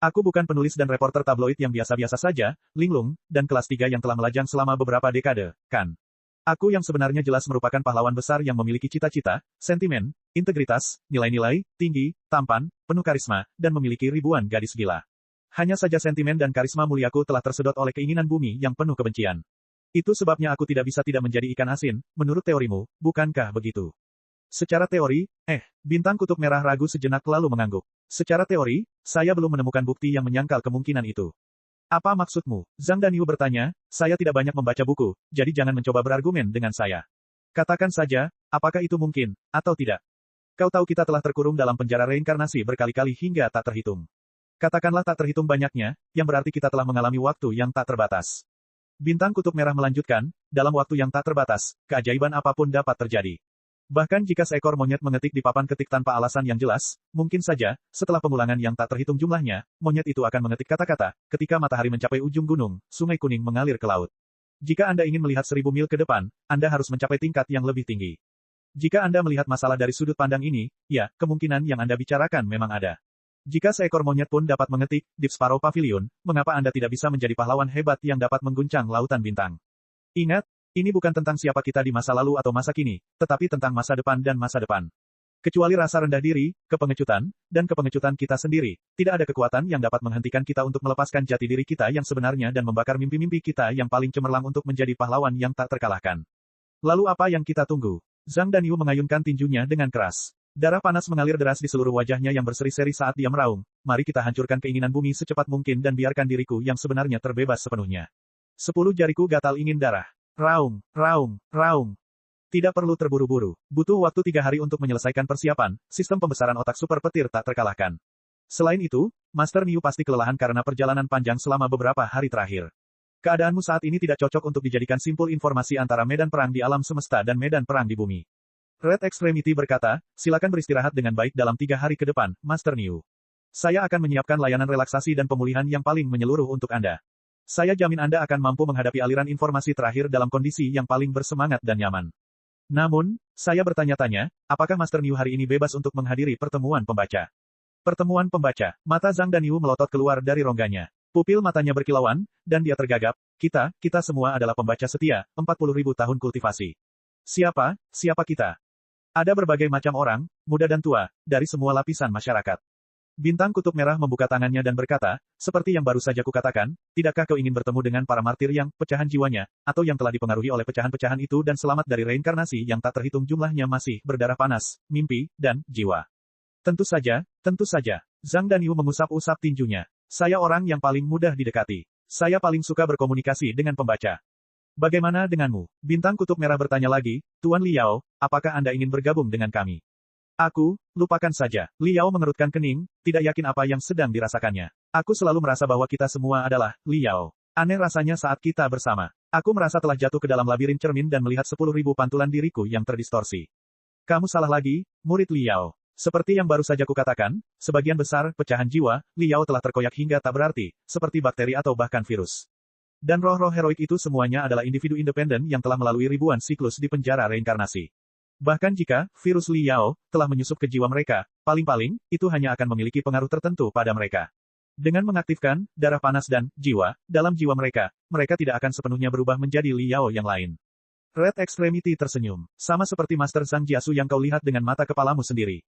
Aku bukan penulis dan reporter tabloid yang biasa-biasa saja, linglung, dan kelas 3 yang telah melajang selama beberapa dekade, kan? Aku yang sebenarnya jelas merupakan pahlawan besar yang memiliki cita-cita, sentimen, integritas, nilai-nilai, tinggi, tampan, penuh karisma, dan memiliki ribuan gadis gila. Hanya saja sentimen dan karisma muliaku telah tersedot oleh keinginan bumi yang penuh kebencian. Itu sebabnya aku tidak bisa tidak menjadi ikan asin, menurut teorimu, bukankah begitu? Secara teori, bintang kutub merah ragu sejenak lalu mengangguk. Secara teori, saya belum menemukan bukti yang menyangkal kemungkinan itu. Apa maksudmu? Zhang Danyu bertanya, saya tidak banyak membaca buku, jadi jangan mencoba berargumen dengan saya. Katakan saja, apakah itu mungkin, atau tidak? Kau tahu kita telah terkurung dalam penjara reinkarnasi berkali-kali hingga tak terhitung. Katakanlah tak terhitung banyaknya, yang berarti kita telah mengalami waktu yang tak terbatas. Bintang kutub merah melanjutkan, dalam waktu yang tak terbatas, keajaiban apapun dapat terjadi. Bahkan jika seekor monyet mengetik di papan ketik tanpa alasan yang jelas, mungkin saja, setelah pengulangan yang tak terhitung jumlahnya, monyet itu akan mengetik kata-kata, ketika matahari mencapai ujung gunung, sungai kuning mengalir ke laut. Jika Anda ingin melihat 1000 mil ke depan, Anda harus mencapai tingkat yang lebih tinggi. Jika Anda melihat masalah dari sudut pandang ini, ya, kemungkinan yang Anda bicarakan memang ada. Jika seekor monyet pun dapat mengetik, Deep Sparrow Pavilion, mengapa Anda tidak bisa menjadi pahlawan hebat yang dapat mengguncang lautan bintang? Ingat, ini bukan tentang siapa kita di masa lalu atau masa kini, tetapi tentang masa depan dan masa depan. Kecuali rasa rendah diri, kepengecutan, dan kepengecutan kita sendiri, tidak ada kekuatan yang dapat menghentikan kita untuk melepaskan jati diri kita yang sebenarnya dan membakar mimpi-mimpi kita yang paling cemerlang untuk menjadi pahlawan yang tak terkalahkan. Lalu apa yang kita tunggu? Zhang Danyu mengayunkan tinjunya dengan keras. Darah panas mengalir deras di seluruh wajahnya yang berseri-seri saat dia meraung. Mari kita hancurkan keinginan bumi secepat mungkin dan biarkan diriku yang sebenarnya terbebas sepenuhnya. 10 jariku gatal ingin darah. Raung, raung, raung. Tidak perlu terburu-buru. Butuh waktu 3 hari untuk menyelesaikan persiapan. Sistem pembesaran otak super petir tak terkalahkan. Selain itu, Master Niu pasti kelelahan karena perjalanan panjang selama beberapa hari terakhir. Keadaanmu saat ini tidak cocok untuk dijadikan simpul informasi antara medan perang di alam semesta dan medan perang di bumi. Red Extremity berkata, silakan beristirahat dengan baik dalam 3 hari ke depan, Master Niu. Saya akan menyiapkan layanan relaksasi dan pemulihan yang paling menyeluruh untuk Anda. Saya jamin Anda akan mampu menghadapi aliran informasi terakhir dalam kondisi yang paling bersemangat dan nyaman. Namun, saya bertanya-tanya, apakah Master Niu hari ini bebas untuk menghadiri pertemuan pembaca? Pertemuan pembaca, mata Zhang Danyu melotot keluar dari rongganya. Pupil matanya berkilauan, dan dia tergagap, kita semua adalah pembaca setia, 40.000 tahun kultivasi. Siapa kita? Ada berbagai macam orang, muda dan tua, dari semua lapisan masyarakat. Bintang kutub merah membuka tangannya dan berkata, seperti yang baru saja kukatakan, tidakkah kau ingin bertemu dengan para martir yang, pecahan jiwanya, atau yang telah dipengaruhi oleh pecahan-pecahan itu dan selamat dari reinkarnasi yang tak terhitung jumlahnya masih berdarah panas, mimpi, dan jiwa? Tentu saja, Zhang Danyu mengusap-usap tinjunya. Saya orang yang paling mudah didekati. Saya paling suka berkomunikasi dengan pembaca. Bagaimana denganmu? Bintang kutub merah bertanya lagi, Tuan Liao, apakah Anda ingin bergabung dengan kami? Aku, lupakan saja. Liao mengerutkan kening, tidak yakin apa yang sedang dirasakannya. Aku selalu merasa bahwa kita semua adalah Liao. Aneh rasanya saat kita bersama. Aku merasa telah jatuh ke dalam labirin cermin dan melihat 10.000 pantulan diriku yang terdistorsi. Kamu salah lagi, murid Liao. Seperti yang baru saja kukatakan, sebagian besar pecahan jiwa, Liao telah terkoyak hingga tak berarti, seperti bakteri atau bahkan virus. Dan roh-roh heroik itu semuanya adalah individu independen yang telah melalui ribuan siklus di penjara reinkarnasi. Bahkan jika virus Liao telah menyusup ke jiwa mereka, paling-paling, itu hanya akan memiliki pengaruh tertentu pada mereka. Dengan mengaktifkan darah panas dan jiwa dalam jiwa mereka, mereka tidak akan sepenuhnya berubah menjadi Liao yang lain. Red Extremity tersenyum, sama seperti Master Zhang Jiasu yang kau lihat dengan mata kepalamu sendiri.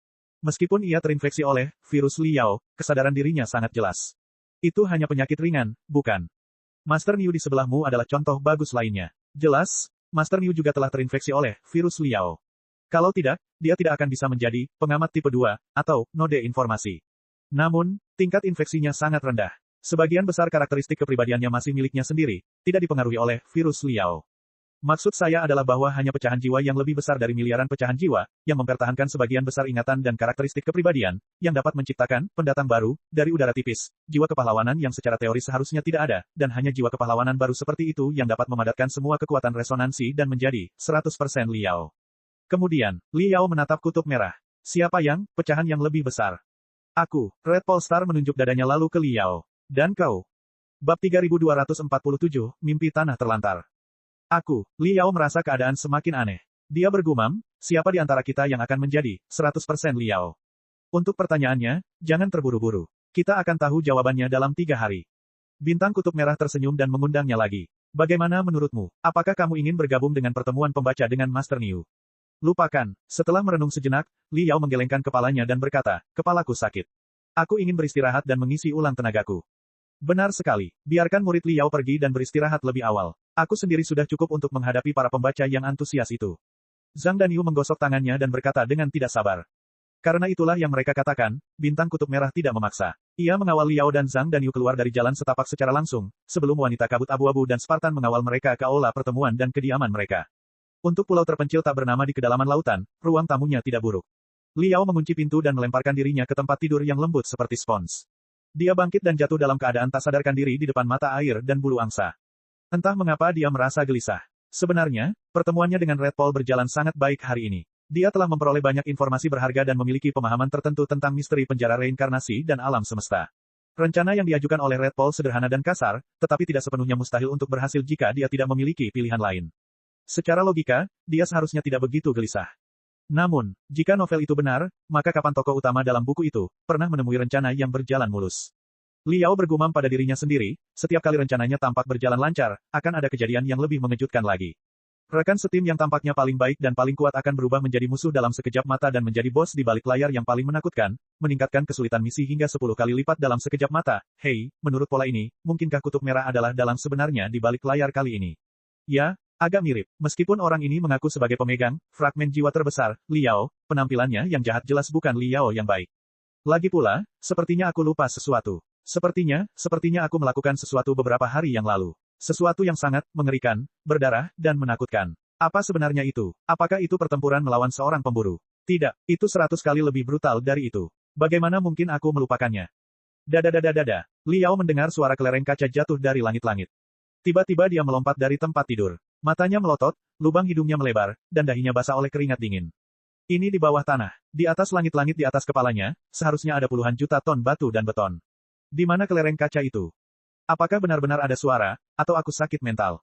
Meskipun ia terinfeksi oleh virus Liao, kesadaran dirinya sangat jelas. Itu hanya penyakit ringan, bukan? Master Niu di sebelahmu adalah contoh bagus lainnya. Jelas, Master Niu juga telah terinfeksi oleh virus Liao. Kalau tidak, dia tidak akan bisa menjadi pengamat tipe 2, atau node informasi. Namun, tingkat infeksinya sangat rendah. Sebagian besar karakteristik kepribadiannya masih miliknya sendiri, tidak dipengaruhi oleh virus Liao. Maksud saya adalah bahwa hanya pecahan jiwa yang lebih besar dari miliaran pecahan jiwa, yang mempertahankan sebagian besar ingatan dan karakteristik kepribadian, yang dapat menciptakan pendatang baru, dari udara tipis, jiwa kepahlawanan yang secara teori seharusnya tidak ada, dan hanya jiwa kepahlawanan baru seperti itu yang dapat memadatkan semua kekuatan resonansi dan menjadi 100% Liao. Kemudian, Liao menatap kutub merah. Siapa yang, pecahan yang lebih besar? Aku, Red Polestar menunjuk dadanya lalu ke Liao. Dan kau? Bab 3247, Mimpi Tanah Terlantar. Aku, Liao merasa keadaan semakin aneh. Dia bergumam, siapa di antara kita yang akan menjadi 100% Liao? Untuk pertanyaannya, jangan terburu-buru. Kita akan tahu jawabannya dalam 3 hari. Bintang kutub merah tersenyum dan mengundangnya lagi. Bagaimana menurutmu? Apakah kamu ingin bergabung dengan pertemuan pembaca dengan Master Niu? Lupakan. Setelah merenung sejenak, Liao menggelengkan kepalanya dan berkata, kepalaku sakit. Aku ingin beristirahat dan mengisi ulang tenagaku. Benar sekali. Biarkan murid Liao pergi dan beristirahat lebih awal. Aku sendiri sudah cukup untuk menghadapi para pembaca yang antusias itu. Zhang Danyu menggosok tangannya dan berkata dengan tidak sabar. Karena itulah yang mereka katakan, bintang kutub merah tidak memaksa. Ia mengawal Liao dan Zhang Danyu keluar dari jalan setapak secara langsung, sebelum wanita kabut abu-abu dan Spartan mengawal mereka ke aula pertemuan dan kediaman mereka. Untuk pulau terpencil tak bernama di kedalaman lautan, ruang tamunya tidak buruk. Liao mengunci pintu dan melemparkan dirinya ke tempat tidur yang lembut seperti spons. Dia bangkit dan jatuh dalam keadaan tak sadarkan diri di depan mata air dan bulu angsa. Entah mengapa dia merasa gelisah. Sebenarnya, pertemuannya dengan Red Paul berjalan sangat baik hari ini. Dia telah memperoleh banyak informasi berharga dan memiliki pemahaman tertentu tentang misteri penjara reinkarnasi dan alam semesta. Rencana yang diajukan oleh Red Paul sederhana dan kasar, tetapi tidak sepenuhnya mustahil untuk berhasil jika dia tidak memiliki pilihan lain. Secara logika, dia seharusnya tidak begitu gelisah. Namun, jika novel itu benar, maka kapan tokoh utama dalam buku itu pernah menemui rencana yang berjalan mulus? Liao bergumam pada dirinya sendiri, setiap kali rencananya tampak berjalan lancar, akan ada kejadian yang lebih mengejutkan lagi. Rekan setim yang tampaknya paling baik dan paling kuat akan berubah menjadi musuh dalam sekejap mata dan menjadi bos di balik layar yang paling menakutkan, meningkatkan kesulitan misi hingga 10 kali lipat dalam sekejap mata. Hei, menurut pola ini, mungkinkah kutub merah adalah dalam sebenarnya di balik layar kali ini? Ya, agak mirip. Meskipun orang ini mengaku sebagai pemegang fragmen jiwa terbesar, Liao, penampilannya yang jahat jelas bukan Liao yang baik. Lagi pula, sepertinya aku lupa sesuatu. Sepertinya aku melakukan sesuatu beberapa hari yang lalu. Sesuatu yang sangat mengerikan, berdarah, dan menakutkan. Apa sebenarnya itu? Apakah itu pertempuran melawan seorang pemburu? Tidak, itu 100 kali lebih brutal dari itu. Bagaimana mungkin aku melupakannya? Dada. Liao mendengar suara kelereng kaca jatuh dari langit-langit. Tiba-tiba dia melompat dari tempat tidur. Matanya melotot, lubang hidungnya melebar, dan dahinya basah oleh keringat dingin. Ini di bawah tanah. Di atas langit-langit di atas kepalanya, seharusnya ada puluhan juta ton batu dan beton. Di mana kelereng kaca itu? Apakah benar-benar ada suara, atau aku sakit mental?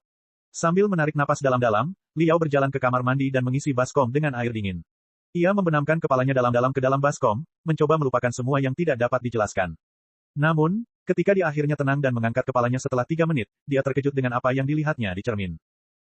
Sambil menarik napas dalam-dalam, Liao berjalan ke kamar mandi dan mengisi baskom dengan air dingin. Ia membenamkan kepalanya dalam-dalam ke dalam baskom, mencoba melupakan semua yang tidak dapat dijelaskan. Namun, ketika dia akhirnya tenang dan mengangkat kepalanya setelah 3 menit, dia terkejut dengan apa yang dilihatnya di cermin.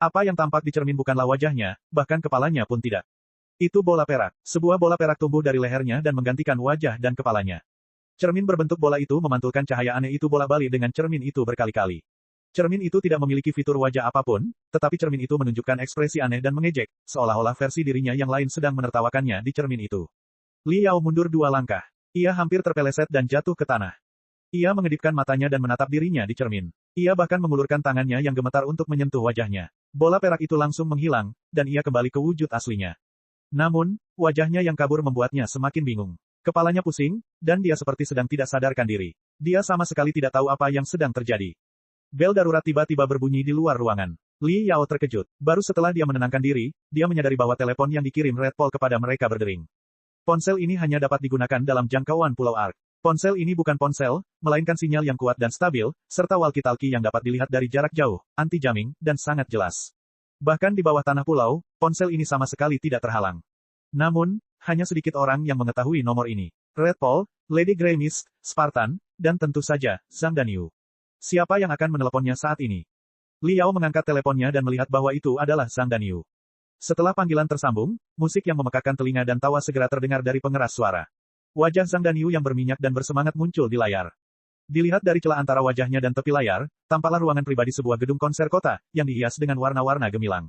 Apa yang tampak di cermin bukanlah wajahnya, bahkan kepalanya pun tidak. Itu bola perak. Sebuah bola perak tumbuh dari lehernya dan menggantikan wajah dan kepalanya. Cermin berbentuk bola itu memantulkan cahaya aneh itu bola-balik dengan cermin itu berkali-kali. Cermin itu tidak memiliki fitur wajah apapun, tetapi cermin itu menunjukkan ekspresi aneh dan mengejek, seolah-olah versi dirinya yang lain sedang menertawakannya di cermin itu. Liao mundur 2 langkah. Ia hampir terpeleset dan jatuh ke tanah. Ia mengedipkan matanya dan menatap dirinya di cermin. Ia bahkan mengulurkan tangannya yang gemetar untuk menyentuh wajahnya. Bola perak itu langsung menghilang, dan ia kembali ke wujud aslinya. Namun, wajahnya yang kabur membuatnya semakin bingung. Kepalanya pusing, dan dia seperti sedang tidak sadarkan diri. Dia sama sekali tidak tahu apa yang sedang terjadi. Bel darurat tiba-tiba berbunyi di luar ruangan. Li Yao terkejut. Baru setelah dia menenangkan diri, dia menyadari bahwa telepon yang dikirim Red Paul kepada mereka berdering. Ponsel ini hanya dapat digunakan dalam jangkauan Pulau Ark. Ponsel ini bukan ponsel, melainkan sinyal yang kuat dan stabil, serta walkie-talkie yang dapat dilihat dari jarak jauh, anti-jamming, dan sangat jelas. Bahkan di bawah tanah pulau, ponsel ini sama sekali tidak terhalang. Namun, hanya sedikit orang yang mengetahui nomor ini. Red Paul, Lady Grey Mist, Spartan, dan tentu saja, Zhang Danyu. Siapa yang akan meneleponnya saat ini? Liao mengangkat teleponnya dan melihat bahwa itu adalah Zhang Danyu. Setelah panggilan tersambung, musik yang memekakkan telinga dan tawa segera terdengar dari pengeras suara. Wajah Zhang Danyu yang berminyak dan bersemangat muncul di layar. Dilihat dari celah antara wajahnya dan tepi layar, tampaklah ruangan pribadi sebuah gedung konser kota, yang dihias dengan warna-warna gemilang.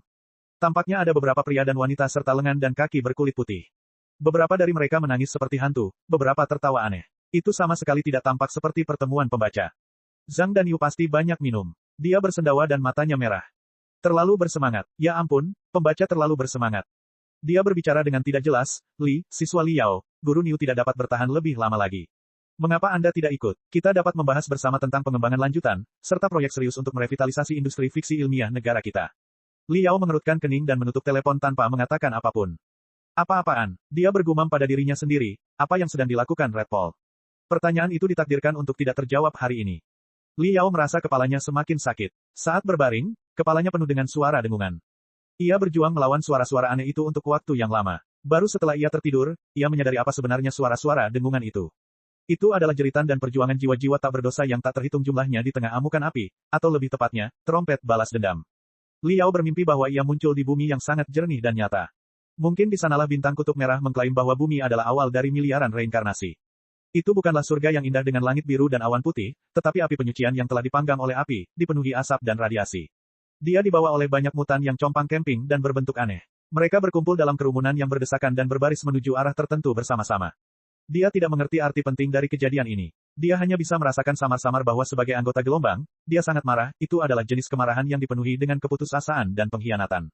Tampaknya ada beberapa pria dan wanita serta lengan dan kaki berkulit putih. Beberapa dari mereka menangis seperti hantu, beberapa tertawa aneh. Itu sama sekali tidak tampak seperti pertemuan pembaca. Zhang Danyu pasti banyak minum. Dia bersendawa dan matanya merah. Terlalu bersemangat. Ya ampun, pembaca terlalu bersemangat. Dia berbicara dengan tidak jelas. Li, siswa Liao, guru Niu tidak dapat bertahan lebih lama lagi. Mengapa Anda tidak ikut? Kita dapat membahas bersama tentang pengembangan lanjutan, serta proyek serius untuk merevitalisasi industri fiksi ilmiah negara kita. Liao mengerutkan kening dan menutup telepon tanpa mengatakan apapun. Apa-apaan? Dia bergumam pada dirinya sendiri, apa yang sedang dilakukan Red Paul? Pertanyaan itu ditakdirkan untuk tidak terjawab hari ini. Liao merasa kepalanya semakin sakit. Saat berbaring, kepalanya penuh dengan suara dengungan. Ia berjuang melawan suara-suara aneh itu untuk waktu yang lama. Baru setelah ia tertidur, ia menyadari apa sebenarnya suara-suara dengungan itu. Itu adalah jeritan dan perjuangan jiwa-jiwa tak berdosa yang tak terhitung jumlahnya di tengah amukan api, atau lebih tepatnya, trompet balas dendam. Liao bermimpi bahwa ia muncul di bumi yang sangat jernih dan nyata. Mungkin di sanalah bintang kutub merah mengklaim bahwa bumi adalah awal dari miliaran reinkarnasi. Itu bukanlah surga yang indah dengan langit biru dan awan putih, tetapi api penyucian yang telah dipanggang oleh api, dipenuhi asap dan radiasi. Dia dibawa oleh banyak mutan yang compang camping dan berbentuk aneh. Mereka berkumpul dalam kerumunan yang berdesakan dan berbaris menuju arah tertentu bersama-sama. Dia tidak mengerti arti penting dari kejadian ini. Dia hanya bisa merasakan samar-samar bahwa sebagai anggota gelombang, dia sangat marah, itu adalah jenis kemarahan yang dipenuhi dengan keputusasaan dan pengkhianatan.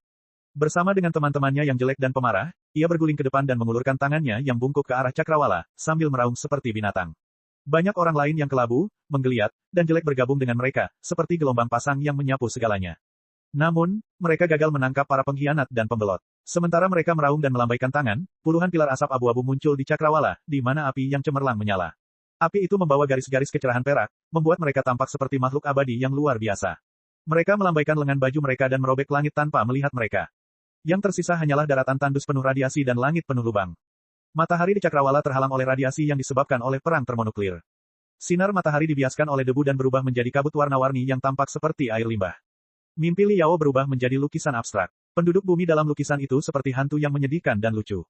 Bersama dengan teman-temannya yang jelek dan pemarah, ia berguling ke depan dan mengulurkan tangannya yang bungkuk ke arah cakrawala, sambil meraung seperti binatang. Banyak orang lain yang kelabu, menggeliat, dan jelek bergabung dengan mereka, seperti gelombang pasang yang menyapu segalanya. Namun, mereka gagal menangkap para pengkhianat dan pembelot. Sementara mereka meraung dan melambaikan tangan, puluhan pilar asap abu-abu muncul di cakrawala, di mana api yang cemerlang menyala. Api itu membawa garis-garis kecerahan perak, membuat mereka tampak seperti makhluk abadi yang luar biasa. Mereka melambaikan lengan baju mereka dan merobek langit tanpa melihat mereka. Yang tersisa hanyalah daratan tandus penuh radiasi dan langit penuh lubang. Matahari di cakrawala terhalang oleh radiasi yang disebabkan oleh perang termonuklir. Sinar matahari dibiaskan oleh debu dan berubah menjadi kabut warna-warni yang tampak seperti air limbah. Mimpi Liao berubah menjadi lukisan abstrak. Penduduk bumi dalam lukisan itu seperti hantu yang menyedihkan dan lucu.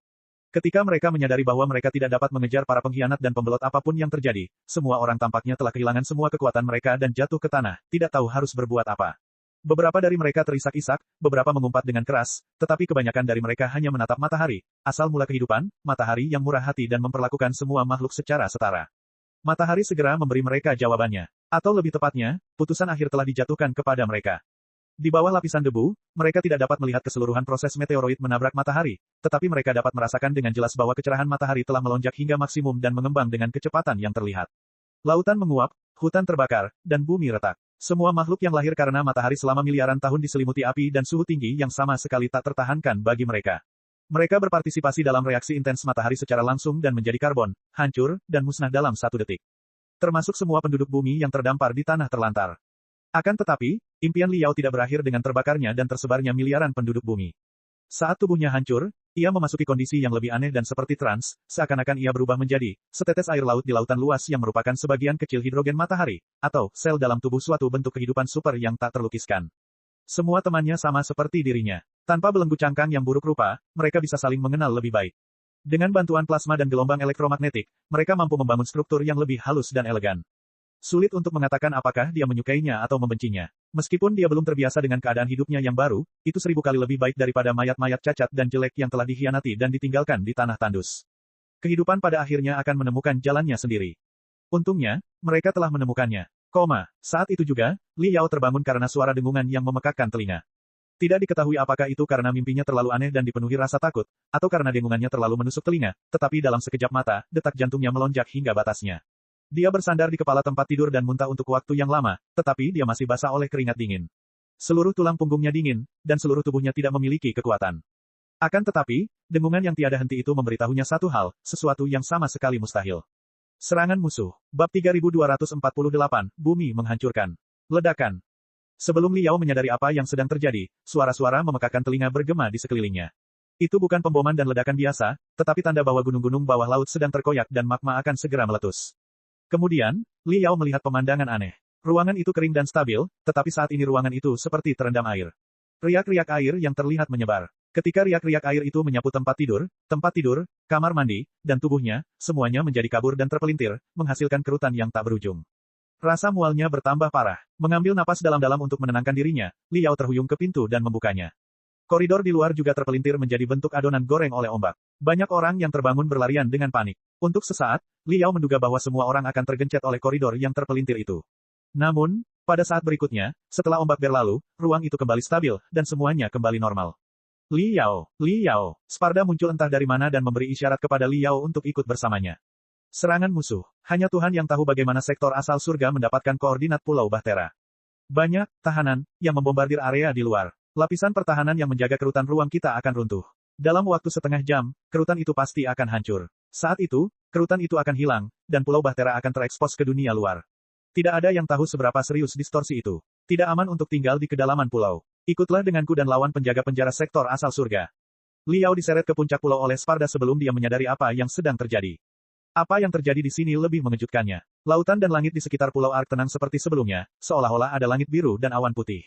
Ketika mereka menyadari bahwa mereka tidak dapat mengejar para pengkhianat dan pembelot apapun yang terjadi, semua orang tampaknya telah kehilangan semua kekuatan mereka dan jatuh ke tanah, tidak tahu harus berbuat apa. Beberapa dari mereka terisak-isak, beberapa mengumpat dengan keras, tetapi kebanyakan dari mereka hanya menatap matahari, asal mula kehidupan, matahari yang murah hati dan memperlakukan semua makhluk secara setara. Matahari segera memberi mereka jawabannya. Atau lebih tepatnya, putusan akhir telah dijatuhkan kepada mereka. Di bawah lapisan debu, mereka tidak dapat melihat keseluruhan proses meteoroid menabrak matahari, tetapi mereka dapat merasakan dengan jelas bahwa kecerahan matahari telah melonjak hingga maksimum dan mengembang dengan kecepatan yang terlihat. Lautan menguap, hutan terbakar, dan bumi retak. Semua makhluk yang lahir karena matahari selama miliaran tahun diselimuti api dan suhu tinggi yang sama sekali tak tertahankan bagi mereka. Mereka berpartisipasi dalam reaksi intens matahari secara langsung dan menjadi karbon, hancur, dan musnah dalam 1 detik. Termasuk semua penduduk bumi yang terdampar di tanah terlantar. Akan tetapi, impian Liao tidak berakhir dengan terbakarnya dan tersebarnya miliaran penduduk bumi. Saat tubuhnya hancur, ia memasuki kondisi yang lebih aneh dan seperti trans, seakan-akan ia berubah menjadi setetes air laut di lautan luas yang merupakan sebagian kecil hidrogen matahari, atau sel dalam tubuh suatu bentuk kehidupan super yang tak terlukiskan. Semua temannya sama seperti dirinya. Tanpa belenggu cangkang yang buruk rupa, mereka bisa saling mengenal lebih baik. Dengan bantuan plasma dan gelombang elektromagnetik, mereka mampu membangun struktur yang lebih halus dan elegan. Sulit untuk mengatakan apakah dia menyukainya atau membencinya. Meskipun dia belum terbiasa dengan keadaan hidupnya yang baru, itu 1000 kali lebih baik daripada mayat-mayat cacat dan jelek yang telah dikhianati dan ditinggalkan di tanah tandus. Kehidupan pada akhirnya akan menemukan jalannya sendiri. Untungnya, mereka telah menemukannya. Saat itu juga, Liao terbangun karena suara dengungan yang memekakkan telinga. Tidak diketahui apakah itu karena mimpinya terlalu aneh dan dipenuhi rasa takut, atau karena dengungannya terlalu menusuk telinga, tetapi dalam sekejap mata, detak jantungnya melonjak hingga batasnya. Dia bersandar di kepala tempat tidur dan muntah untuk waktu yang lama, tetapi dia masih basah oleh keringat dingin. Seluruh tulang punggungnya dingin, dan seluruh tubuhnya tidak memiliki kekuatan. Akan tetapi, dengungan yang tiada henti itu memberitahunya satu hal, sesuatu yang sama sekali mustahil. Serangan musuh. Bab 3248, Bumi menghancurkan. Ledakan. Sebelum Liao menyadari apa yang sedang terjadi, suara-suara memekakkan telinga bergema di sekelilingnya. Itu bukan pemboman dan ledakan biasa, tetapi tanda bahwa gunung-gunung bawah laut sedang terkoyak dan magma akan segera meletus. Kemudian, Liao melihat pemandangan aneh. Ruangan itu kering dan stabil, tetapi saat ini ruangan itu seperti terendam air. Riak-riak air yang terlihat menyebar. Ketika riak-riak air itu menyapu tempat tidur, kamar mandi, dan tubuhnya, semuanya menjadi kabur dan terpelintir, menghasilkan kerutan yang tak berujung. Rasa mualnya bertambah parah. Mengambil napas dalam-dalam untuk menenangkan dirinya, Liao terhuyung ke pintu dan membukanya. Koridor di luar juga terpelintir menjadi bentuk adonan goreng oleh ombak. Banyak orang yang terbangun berlarian dengan panik. Untuk sesaat, Liao menduga bahwa semua orang akan tergencet oleh koridor yang terpelintir itu. Namun, pada saat berikutnya, setelah ombak berlalu, ruang itu kembali stabil, dan semuanya kembali normal. Liao, Sparda muncul entah dari mana dan memberi isyarat kepada Liao untuk ikut bersamanya. Serangan musuh. Hanya Tuhan yang tahu bagaimana sektor asal surga mendapatkan koordinat Pulau Bahtera. Banyak tahanan yang membombardir area di luar. Lapisan pertahanan yang menjaga kerutan ruang kita akan runtuh. Dalam waktu setengah jam, kerutan itu pasti akan hancur. Saat itu, kerutan itu akan hilang, dan Pulau Bahtera akan terekspos ke dunia luar. Tidak ada yang tahu seberapa serius distorsi itu. Tidak aman untuk tinggal di kedalaman pulau. Ikutlah denganku dan lawan penjaga penjara sektor asal surga. Liao diseret ke puncak pulau oleh Sparda sebelum dia menyadari apa yang sedang terjadi. Apa yang terjadi di sini lebih mengejutkannya. Lautan dan langit di sekitar pulau Ark tenang seperti sebelumnya, seolah-olah ada langit biru dan awan putih.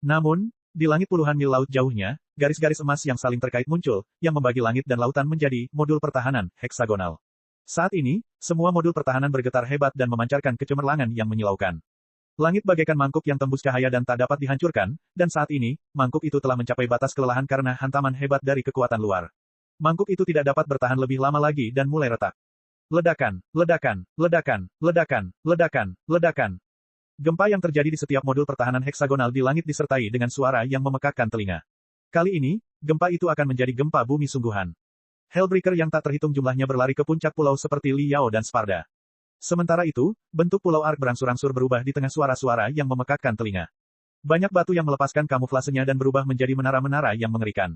Namun, di langit puluhan mil laut jauhnya, garis-garis emas yang saling terkait muncul, yang membagi langit dan lautan menjadi modul pertahanan heksagonal. Saat ini, semua modul pertahanan bergetar hebat dan memancarkan kecemerlangan yang menyilaukan. Langit bagaikan mangkuk yang tembus cahaya dan tak dapat dihancurkan, dan saat ini, mangkuk itu telah mencapai batas kelelahan karena hantaman hebat dari kekuatan luar. Mangkuk itu tidak dapat bertahan lebih lama lagi dan mulai retak. Ledakan, ledakan, ledakan, ledakan, ledakan, ledakan. Gempa yang terjadi di setiap modul pertahanan heksagonal di langit disertai dengan suara yang memekakkan telinga. Kali ini, gempa itu akan menjadi gempa bumi sungguhan. Hellbreaker yang tak terhitung jumlahnya berlari ke puncak pulau seperti Liao dan Sparda. Sementara itu, bentuk pulau Ark berangsur-angsur berubah di tengah suara-suara yang memekakkan telinga. Banyak batu yang melepaskan kamuflasenya dan berubah menjadi menara-menara yang mengerikan.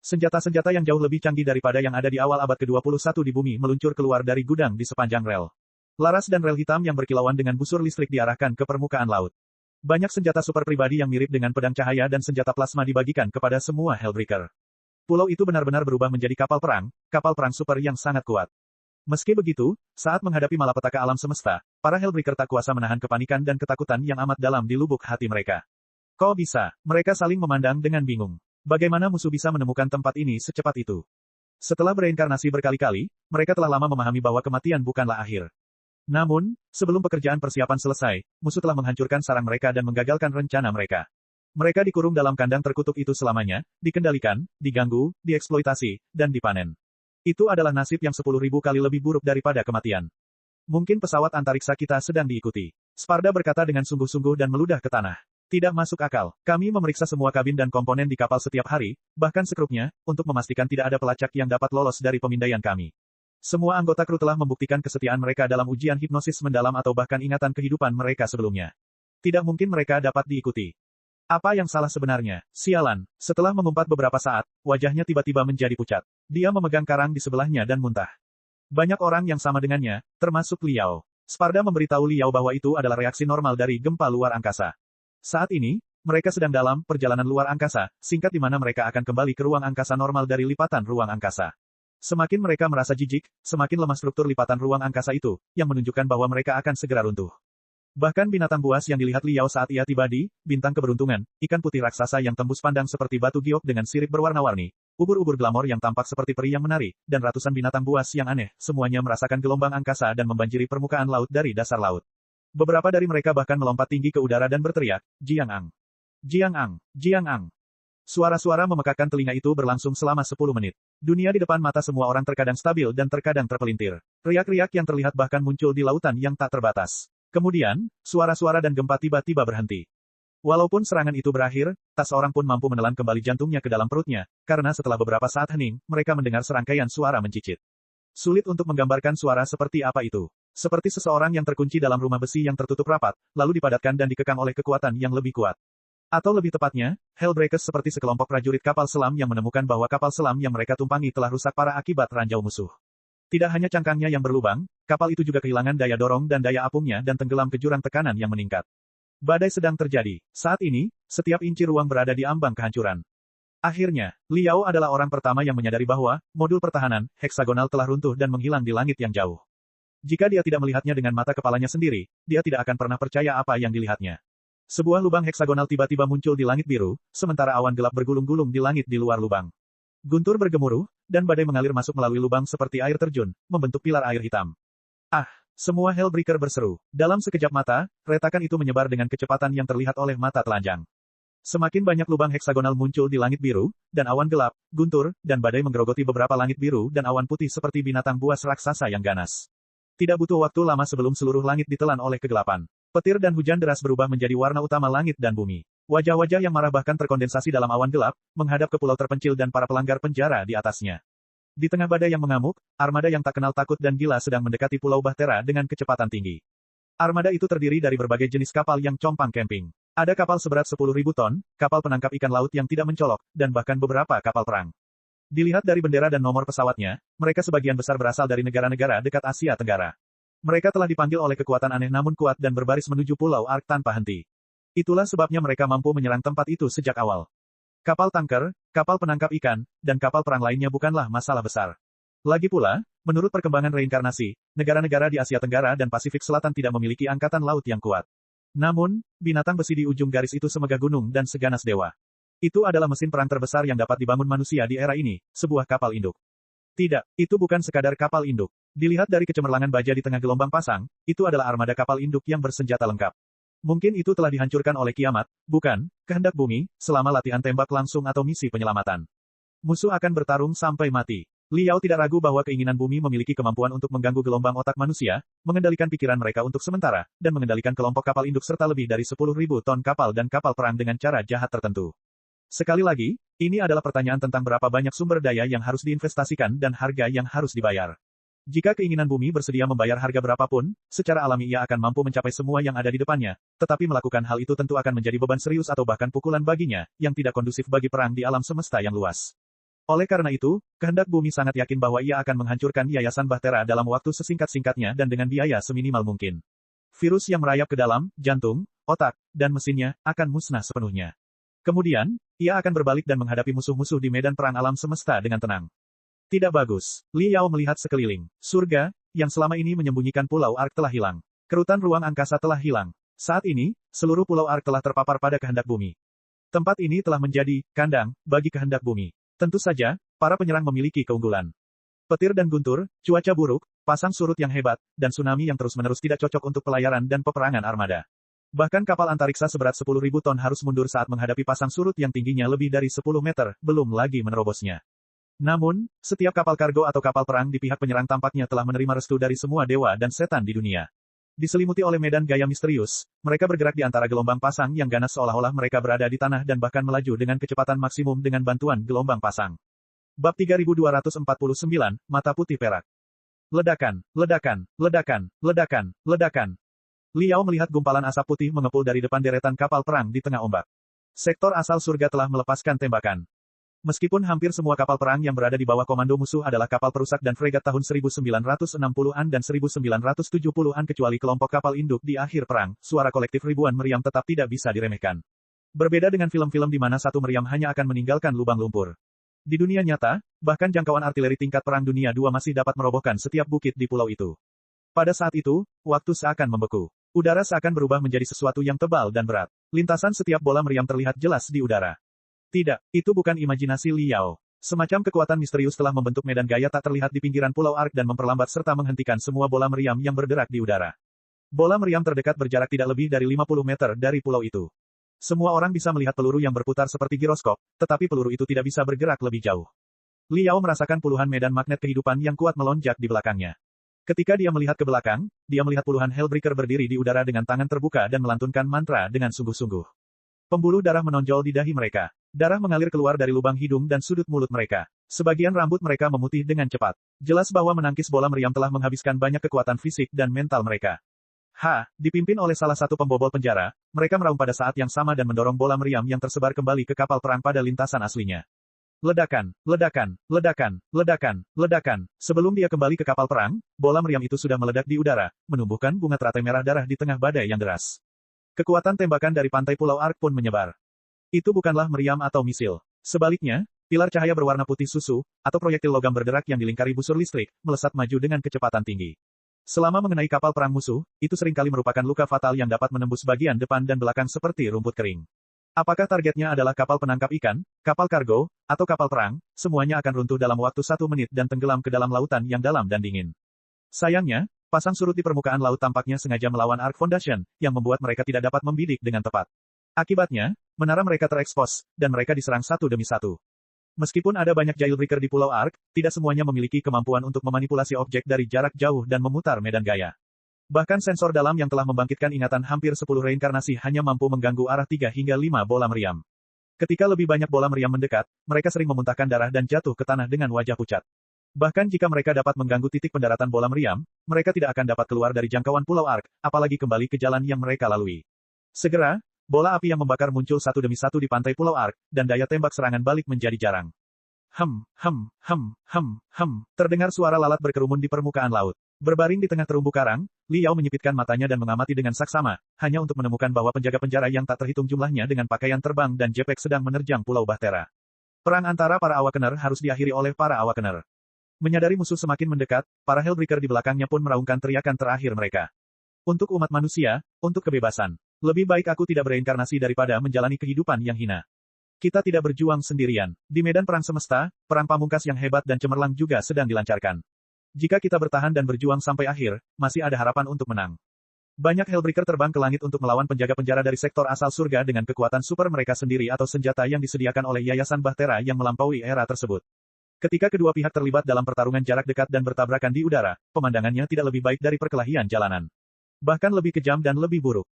Senjata-senjata yang jauh lebih canggih daripada yang ada di awal abad ke-21 di bumi meluncur keluar dari gudang di sepanjang rel. Laras dan rel hitam yang berkilauan dengan busur listrik diarahkan ke permukaan laut. Banyak senjata super pribadi yang mirip dengan pedang cahaya dan senjata plasma dibagikan kepada semua Hellbreaker. Pulau itu benar-benar berubah menjadi kapal perang super yang sangat kuat. Meski begitu, saat menghadapi malapetaka alam semesta, para Hellbreaker tak kuasa menahan kepanikan dan ketakutan yang amat dalam di lubuk hati mereka. Kok bisa? Mereka saling memandang dengan bingung. Bagaimana musuh bisa menemukan tempat ini secepat itu? Setelah bereinkarnasi berkali-kali, mereka telah lama memahami bahwa kematian bukanlah akhir. Namun, sebelum pekerjaan persiapan selesai, musuh telah menghancurkan sarang mereka dan menggagalkan rencana mereka. Mereka dikurung dalam kandang terkutuk itu selamanya, dikendalikan, diganggu, dieksploitasi, dan dipanen. Itu adalah nasib yang 10.000 kali lebih buruk daripada kematian. Mungkin pesawat antariksa kita sedang diikuti. Sparda berkata dengan sungguh-sungguh dan meludah ke tanah. Tidak masuk akal. Kami memeriksa semua kabin dan komponen di kapal setiap hari, bahkan sekrupnya, untuk memastikan tidak ada pelacak yang dapat lolos dari pemindaian kami. Semua anggota kru telah membuktikan kesetiaan mereka dalam ujian hipnosis mendalam atau bahkan ingatan kehidupan mereka sebelumnya. Tidak mungkin mereka dapat diikuti. Apa yang salah sebenarnya? Sialan. Setelah mengumpat beberapa saat, wajahnya tiba-tiba menjadi pucat. Dia memegang karang di sebelahnya dan muntah. Banyak orang yang sama dengannya, termasuk Liao. Sparda memberitahu Liao bahwa itu adalah reaksi normal dari gempa luar angkasa. Saat ini, mereka sedang dalam perjalanan luar angkasa, singkat di mana mereka akan kembali ke ruang angkasa normal dari lipatan ruang angkasa. Semakin mereka merasa jijik, semakin lemah struktur lipatan ruang angkasa itu, yang menunjukkan bahwa mereka akan segera runtuh. Bahkan binatang buas yang dilihat Liao saat ia tiba di bintang keberuntungan, ikan putih raksasa yang tembus pandang seperti batu giok dengan sirip berwarna-warni, ubur-ubur glamor yang tampak seperti peri yang menari, dan ratusan binatang buas yang aneh, semuanya merasakan gelombang angkasa dan membanjiri permukaan laut dari dasar laut. Beberapa dari mereka bahkan melompat tinggi ke udara dan berteriak, Jiang Ang! Jiang Ang! Jiang Ang! Suara-suara memekakkan telinga itu berlangsung selama 10 menit. Dunia di depan mata semua orang terkadang stabil dan terkadang terpelintir. Riak-riak yang terlihat bahkan muncul di lautan yang tak terbatas. Kemudian, suara-suara dan gempa tiba-tiba berhenti. Walaupun serangan itu berakhir, tak seorang pun mampu menelan kembali jantungnya ke dalam perutnya, karena setelah beberapa saat hening, mereka mendengar serangkaian suara mencicit. Sulit untuk menggambarkan suara seperti apa itu. Seperti seseorang yang terkunci dalam rumah besi yang tertutup rapat, lalu dipadatkan dan dikekang oleh kekuatan yang lebih kuat. Atau lebih tepatnya, Hellbreakers seperti sekelompok prajurit kapal selam yang menemukan bahwa kapal selam yang mereka tumpangi telah rusak parah akibat ranjau musuh. Tidak hanya cangkangnya yang berlubang, kapal itu juga kehilangan daya dorong dan daya apungnya dan tenggelam ke jurang tekanan yang meningkat. Badai sedang terjadi. Saat ini, setiap inci ruang berada di ambang kehancuran. Akhirnya, Liao adalah orang pertama yang menyadari bahwa modul pertahanan heksagonal telah runtuh dan menghilang di langit yang jauh. Jika dia tidak melihatnya dengan mata kepalanya sendiri, dia tidak akan pernah percaya apa yang dilihatnya. Sebuah lubang heksagonal tiba-tiba muncul di langit biru, sementara awan gelap bergulung-gulung di langit di luar lubang. Guntur bergemuruh, dan badai mengalir masuk melalui lubang seperti air terjun, membentuk pilar air hitam. Ah! Semua Hellbreaker berseru. Dalam sekejap mata, retakan itu menyebar dengan kecepatan yang terlihat oleh mata telanjang. Semakin banyak lubang heksagonal muncul di langit biru, dan awan gelap, guntur, dan badai menggerogoti beberapa langit biru dan awan putih seperti binatang buas raksasa yang ganas. Tidak butuh waktu lama sebelum seluruh langit ditelan oleh kegelapan. Petir dan hujan deras berubah menjadi warna utama langit dan bumi. Wajah-wajah yang marah bahkan terkondensasi dalam awan gelap, menghadap ke pulau terpencil dan para pelanggar penjara di atasnya. Di tengah badai yang mengamuk, armada yang tak kenal takut dan gila sedang mendekati Pulau Bahtera dengan kecepatan tinggi. Armada itu terdiri dari berbagai jenis kapal yang compang camping. Ada kapal seberat 10.000 ton, kapal penangkap ikan laut yang tidak mencolok, dan bahkan beberapa kapal perang. Dilihat dari bendera dan nomor pesawatnya, mereka sebagian besar berasal dari negara-negara dekat Asia Tenggara. Mereka telah dipanggil oleh kekuatan aneh namun kuat dan berbaris menuju Pulau Ark tanpa henti. Itulah sebabnya mereka mampu menyerang tempat itu sejak awal. Kapal tanker, kapal penangkap ikan, dan kapal perang lainnya bukanlah masalah besar. Lagi pula, menurut perkembangan reinkarnasi, negara-negara di Asia Tenggara dan Pasifik Selatan tidak memiliki angkatan laut yang kuat. Namun, binatang besi di ujung garis itu semegah gunung dan seganas dewa. Itu adalah mesin perang terbesar yang dapat dibangun manusia di era ini, sebuah kapal induk. Tidak, itu bukan sekadar kapal induk. Dilihat dari kecemerlangan baja di tengah gelombang pasang, itu adalah armada kapal induk yang bersenjata lengkap. Mungkin itu telah dihancurkan oleh kiamat, bukan, kehendak bumi, selama latihan tembak langsung atau misi penyelamatan. Musuh akan bertarung sampai mati. Liao tidak ragu bahwa keinginan bumi memiliki kemampuan untuk mengganggu gelombang otak manusia, mengendalikan pikiran mereka untuk sementara, dan mengendalikan kelompok kapal induk serta lebih dari 10.000 ton kapal dan kapal perang dengan cara jahat tertentu. Sekali lagi, ini adalah pertanyaan tentang berapa banyak sumber daya yang harus diinvestasikan dan harga yang harus dibayar. Jika keinginan bumi bersedia membayar harga berapapun, secara alami ia akan mampu mencapai semua yang ada di depannya, tetapi melakukan hal itu tentu akan menjadi beban serius atau bahkan pukulan baginya, yang tidak kondusif bagi perang di alam semesta yang luas. Oleh karena itu, kehendak bumi sangat yakin bahwa ia akan menghancurkan Yayasan Bahtera dalam waktu sesingkat-singkatnya dan dengan biaya seminimal mungkin. Virus yang merayap ke dalam, jantung, otak, dan mesinnya, akan musnah sepenuhnya. Kemudian, ia akan berbalik dan menghadapi musuh-musuh di medan perang alam semesta dengan tenang. Tidak bagus. Li Yao melihat sekeliling. Surga, yang selama ini menyembunyikan Pulau Ark telah hilang. Kerutan ruang angkasa telah hilang. Saat ini, seluruh Pulau Ark telah terpapar pada kehendak bumi. Tempat ini telah menjadi kandang bagi kehendak bumi. Tentu saja, para penyerang memiliki keunggulan. Petir dan guntur, cuaca buruk, pasang surut yang hebat, dan tsunami yang terus-menerus tidak cocok untuk pelayaran dan peperangan armada. Bahkan kapal antariksa seberat 10.000 ton harus mundur saat menghadapi pasang surut yang tingginya lebih dari 10 meter, belum lagi menerobosnya. Namun, setiap kapal kargo atau kapal perang di pihak penyerang tampaknya telah menerima restu dari semua dewa dan setan di dunia. Diselimuti oleh medan gaya misterius, mereka bergerak di antara gelombang pasang yang ganas seolah-olah mereka berada di tanah dan bahkan melaju dengan kecepatan maksimum dengan bantuan gelombang pasang. Bab 3249, Mata Putih Perak. Ledakan, ledakan, ledakan, ledakan, ledakan. Li Yao melihat gumpalan asap putih mengepul dari depan deretan kapal perang di tengah ombak. Sektor asal surga telah melepaskan tembakan. Meskipun hampir semua kapal perang yang berada di bawah komando musuh adalah kapal perusak dan fregat tahun 1960-an dan 1970-an kecuali kelompok kapal induk di akhir perang, suara kolektif ribuan meriam tetap tidak bisa diremehkan. Berbeda dengan film-film di mana satu meriam hanya akan meninggalkan lubang lumpur. Di dunia nyata, bahkan jangkauan artileri tingkat perang dunia II masih dapat merobohkan setiap bukit di pulau itu. Pada saat itu, waktu seakan membeku. Udara seakan berubah menjadi sesuatu yang tebal dan berat. Lintasan setiap bola meriam terlihat jelas di udara. Tidak, itu bukan imajinasi Li Yao. Semacam kekuatan misterius telah membentuk medan gaya tak terlihat di pinggiran Pulau Ark dan memperlambat serta menghentikan semua bola meriam yang bergerak di udara. Bola meriam terdekat berjarak tidak lebih dari 50 meter dari pulau itu. Semua orang bisa melihat peluru yang berputar seperti giroskop, tetapi peluru itu tidak bisa bergerak lebih jauh. Li Yao merasakan puluhan medan magnet kehidupan yang kuat melonjak di belakangnya. Ketika dia melihat ke belakang, dia melihat puluhan Hellbreaker berdiri di udara dengan tangan terbuka dan melantunkan mantra dengan sungguh-sungguh. Pembuluh darah menonjol di dahi mereka. Darah mengalir keluar dari lubang hidung dan sudut mulut mereka. Sebagian rambut mereka memutih dengan cepat. Jelas bahwa menangkis bola meriam telah menghabiskan banyak kekuatan fisik dan mental mereka. Dipimpin oleh salah satu pembobol penjara, mereka meraung pada saat yang sama dan mendorong bola meriam yang tersebar kembali ke kapal perang pada lintasan aslinya. Ledakan, ledakan, ledakan, ledakan, ledakan. Sebelum dia kembali ke kapal perang, bola meriam itu sudah meledak di udara, menumbuhkan bunga teratai merah darah di tengah badai yang deras. Kekuatan tembakan dari pantai Pulau Ark pun menyebar. Itu bukanlah meriam atau misil. Sebaliknya, pilar cahaya berwarna putih susu, atau proyektil logam berderak yang dilingkari busur listrik, melesat maju dengan kecepatan tinggi. Selama mengenai kapal perang musuh, itu seringkali merupakan luka fatal yang dapat menembus bagian depan dan belakang seperti rumput kering. Apakah targetnya adalah kapal penangkap ikan, kapal kargo, atau kapal perang, semuanya akan runtuh dalam waktu 1 menit dan tenggelam ke dalam lautan yang dalam dan dingin. Sayangnya, pasang surut di permukaan laut tampaknya sengaja melawan Ark Foundation, yang membuat mereka tidak dapat membidik dengan tepat. Akibatnya, menara mereka terekspos, dan mereka diserang satu demi satu. Meskipun ada banyak jailbreaker di Pulau Ark, tidak semuanya memiliki kemampuan untuk memanipulasi objek dari jarak jauh dan memutar medan gaya. Bahkan sensor dalam yang telah membangkitkan ingatan hampir 10 reinkarnasi hanya mampu mengganggu arah 3 hingga 5 bola meriam. Ketika lebih banyak bola meriam mendekat, mereka sering memuntahkan darah dan jatuh ke tanah dengan wajah pucat. Bahkan jika mereka dapat mengganggu titik pendaratan bola meriam, mereka tidak akan dapat keluar dari jangkauan Pulau Ark, apalagi kembali ke jalan yang mereka lalui. Segera, bola api yang membakar muncul satu demi satu di pantai Pulau Ark, dan daya tembak serangan balik menjadi jarang. Terdengar suara lalat berkerumun di permukaan laut. Berbaring di tengah terumbu karang, Li Yao menyipitkan matanya dan mengamati dengan saksama, hanya untuk menemukan bahwa penjaga penjara yang tak terhitung jumlahnya dengan pakaian terbang dan jetpack sedang menerjang Pulau Bahtera. Perang antara para Awakener harus diakhiri oleh para Awakener. Menyadari musuh semakin mendekat, para Hellbreaker di belakangnya pun meraungkan teriakan terakhir mereka. Untuk umat manusia, untuk kebebasan. Lebih baik aku tidak bereinkarnasi daripada menjalani kehidupan yang hina. Kita tidak berjuang sendirian. Di medan perang semesta, perang pamungkas yang hebat dan cemerlang juga sedang dilancarkan. Jika kita bertahan dan berjuang sampai akhir, masih ada harapan untuk menang. Banyak Hellbreaker terbang ke langit untuk melawan penjaga penjara dari sektor asal surga dengan kekuatan super mereka sendiri atau senjata yang disediakan oleh Yayasan Bahtera yang melampaui era tersebut. Ketika kedua pihak terlibat dalam pertarungan jarak dekat dan bertabrakan di udara, pemandangannya tidak lebih baik dari perkelahian jalanan. Bahkan lebih kejam dan lebih buruk.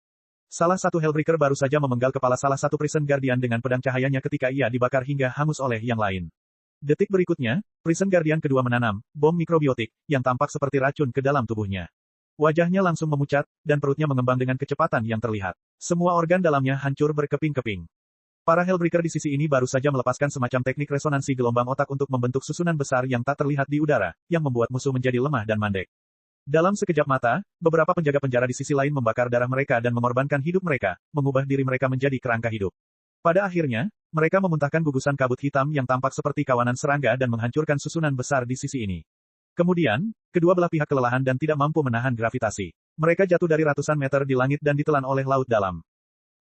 Salah satu Hellbreaker baru saja memenggal kepala salah satu Prison Guardian dengan pedang cahayanya ketika ia dibakar hingga hangus oleh yang lain. Detik berikutnya, Prison Guardian kedua menanam bom mikrobiotik yang tampak seperti racun ke dalam tubuhnya. Wajahnya langsung memucat, dan perutnya mengembang dengan kecepatan yang terlihat. Semua organ dalamnya hancur berkeping-keping. Para Hellbreaker di sisi ini baru saja melepaskan semacam teknik resonansi gelombang otak untuk membentuk susunan besar yang tak terlihat di udara, yang membuat musuh menjadi lemah dan mandek. Dalam sekejap mata, beberapa penjaga penjara di sisi lain membakar darah mereka dan mengorbankan hidup mereka, mengubah diri mereka menjadi kerangka hidup. Pada akhirnya, mereka memuntahkan gugusan kabut hitam yang tampak seperti kawanan serangga dan menghancurkan susunan besar di sisi ini. Kemudian, kedua belah pihak kelelahan dan tidak mampu menahan gravitasi. Mereka jatuh dari ratusan meter di langit dan ditelan oleh laut dalam.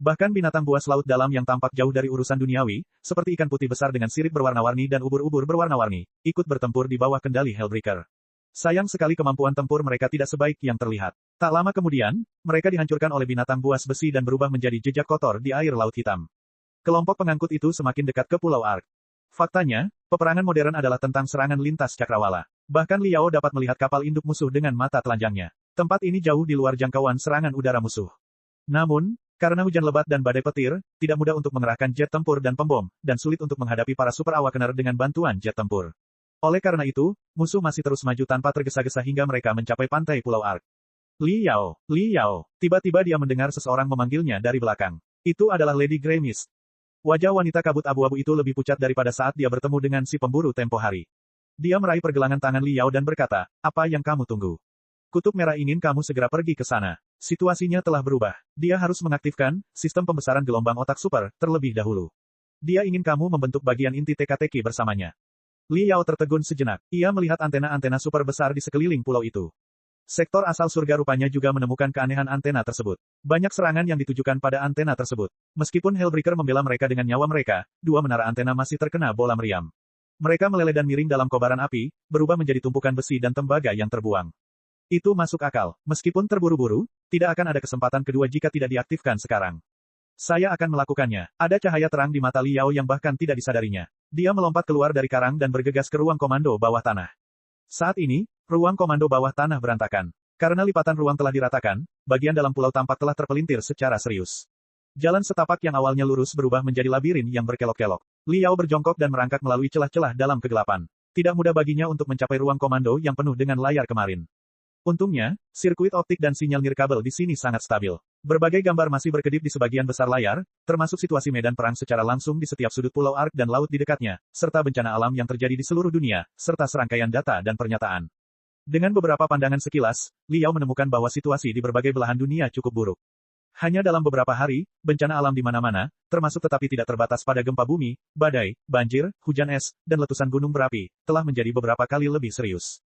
Bahkan binatang buas laut dalam yang tampak jauh dari urusan duniawi, seperti ikan putih besar dengan sirip berwarna-warni dan ubur-ubur berwarna-warni, ikut bertempur di bawah kendali Hellbreaker. Sayang sekali kemampuan tempur mereka tidak sebaik yang terlihat. Tak lama kemudian, mereka dihancurkan oleh binatang buas besi dan berubah menjadi jejak kotor di air laut hitam. Kelompok pengangkut itu semakin dekat ke Pulau Ark. Faktanya, peperangan modern adalah tentang serangan lintas cakrawala. Bahkan Liao dapat melihat kapal induk musuh dengan mata telanjangnya. Tempat ini jauh di luar jangkauan serangan udara musuh. Namun, karena hujan lebat dan badai petir, tidak mudah untuk mengerahkan jet tempur dan pembom, dan sulit untuk menghadapi para Super Awakener dengan bantuan jet tempur. Oleh karena itu, musuh masih terus maju tanpa tergesa-gesa hingga mereka mencapai pantai Pulau Ark. Liao, Liao, tiba-tiba dia mendengar seseorang memanggilnya dari belakang. Itu adalah Lady Grey Mist. Wajah wanita kabut abu-abu itu lebih pucat daripada saat dia bertemu dengan si pemburu tempo hari. Dia meraih pergelangan tangan Liao dan berkata, apa yang kamu tunggu? Kutub Merah ingin kamu segera pergi ke sana. Situasinya telah berubah. Dia harus mengaktifkan sistem pembesaran gelombang otak super terlebih dahulu. Dia ingin kamu membentuk bagian inti teka-teki bersamanya. Liao tertegun sejenak. Ia melihat antena-antena super besar di sekeliling pulau itu. Sektor asal surga rupanya juga menemukan keanehan antena tersebut. Banyak serangan yang ditujukan pada antena tersebut. Meskipun Hellbreaker membela mereka dengan nyawa mereka, dua menara antena masih terkena bola meriam. Mereka meleleh dan miring dalam kobaran api, berubah menjadi tumpukan besi dan tembaga yang terbuang. Itu masuk akal. Meskipun terburu-buru, tidak akan ada kesempatan kedua jika tidak diaktifkan sekarang. Saya akan melakukannya. Ada cahaya terang di mata Liao yang bahkan tidak disadarinya. Dia melompat keluar dari karang dan bergegas ke ruang komando bawah tanah. Saat ini, ruang komando bawah tanah berantakan. Karena lipatan ruang telah diratakan, bagian dalam pulau tampak telah terpelintir secara serius. Jalan setapak yang awalnya lurus berubah menjadi labirin yang berkelok-kelok. Liao berjongkok dan merangkak melalui celah-celah dalam kegelapan. Tidak mudah baginya untuk mencapai ruang komando yang penuh dengan layar kemarin. Untungnya, sirkuit optik dan sinyal nirkabel di sini sangat stabil. Berbagai gambar masih berkedip di sebagian besar layar, termasuk situasi medan perang secara langsung di setiap sudut pulau Ark dan laut di dekatnya, serta bencana alam yang terjadi di seluruh dunia, serta serangkaian data dan pernyataan. Dengan beberapa pandangan sekilas, Liao menemukan bahwa situasi di berbagai belahan dunia cukup buruk. Hanya dalam beberapa hari, bencana alam di mana-mana, termasuk tetapi tidak terbatas pada gempa bumi, badai, banjir, hujan es, dan letusan gunung berapi, telah menjadi beberapa kali lebih serius.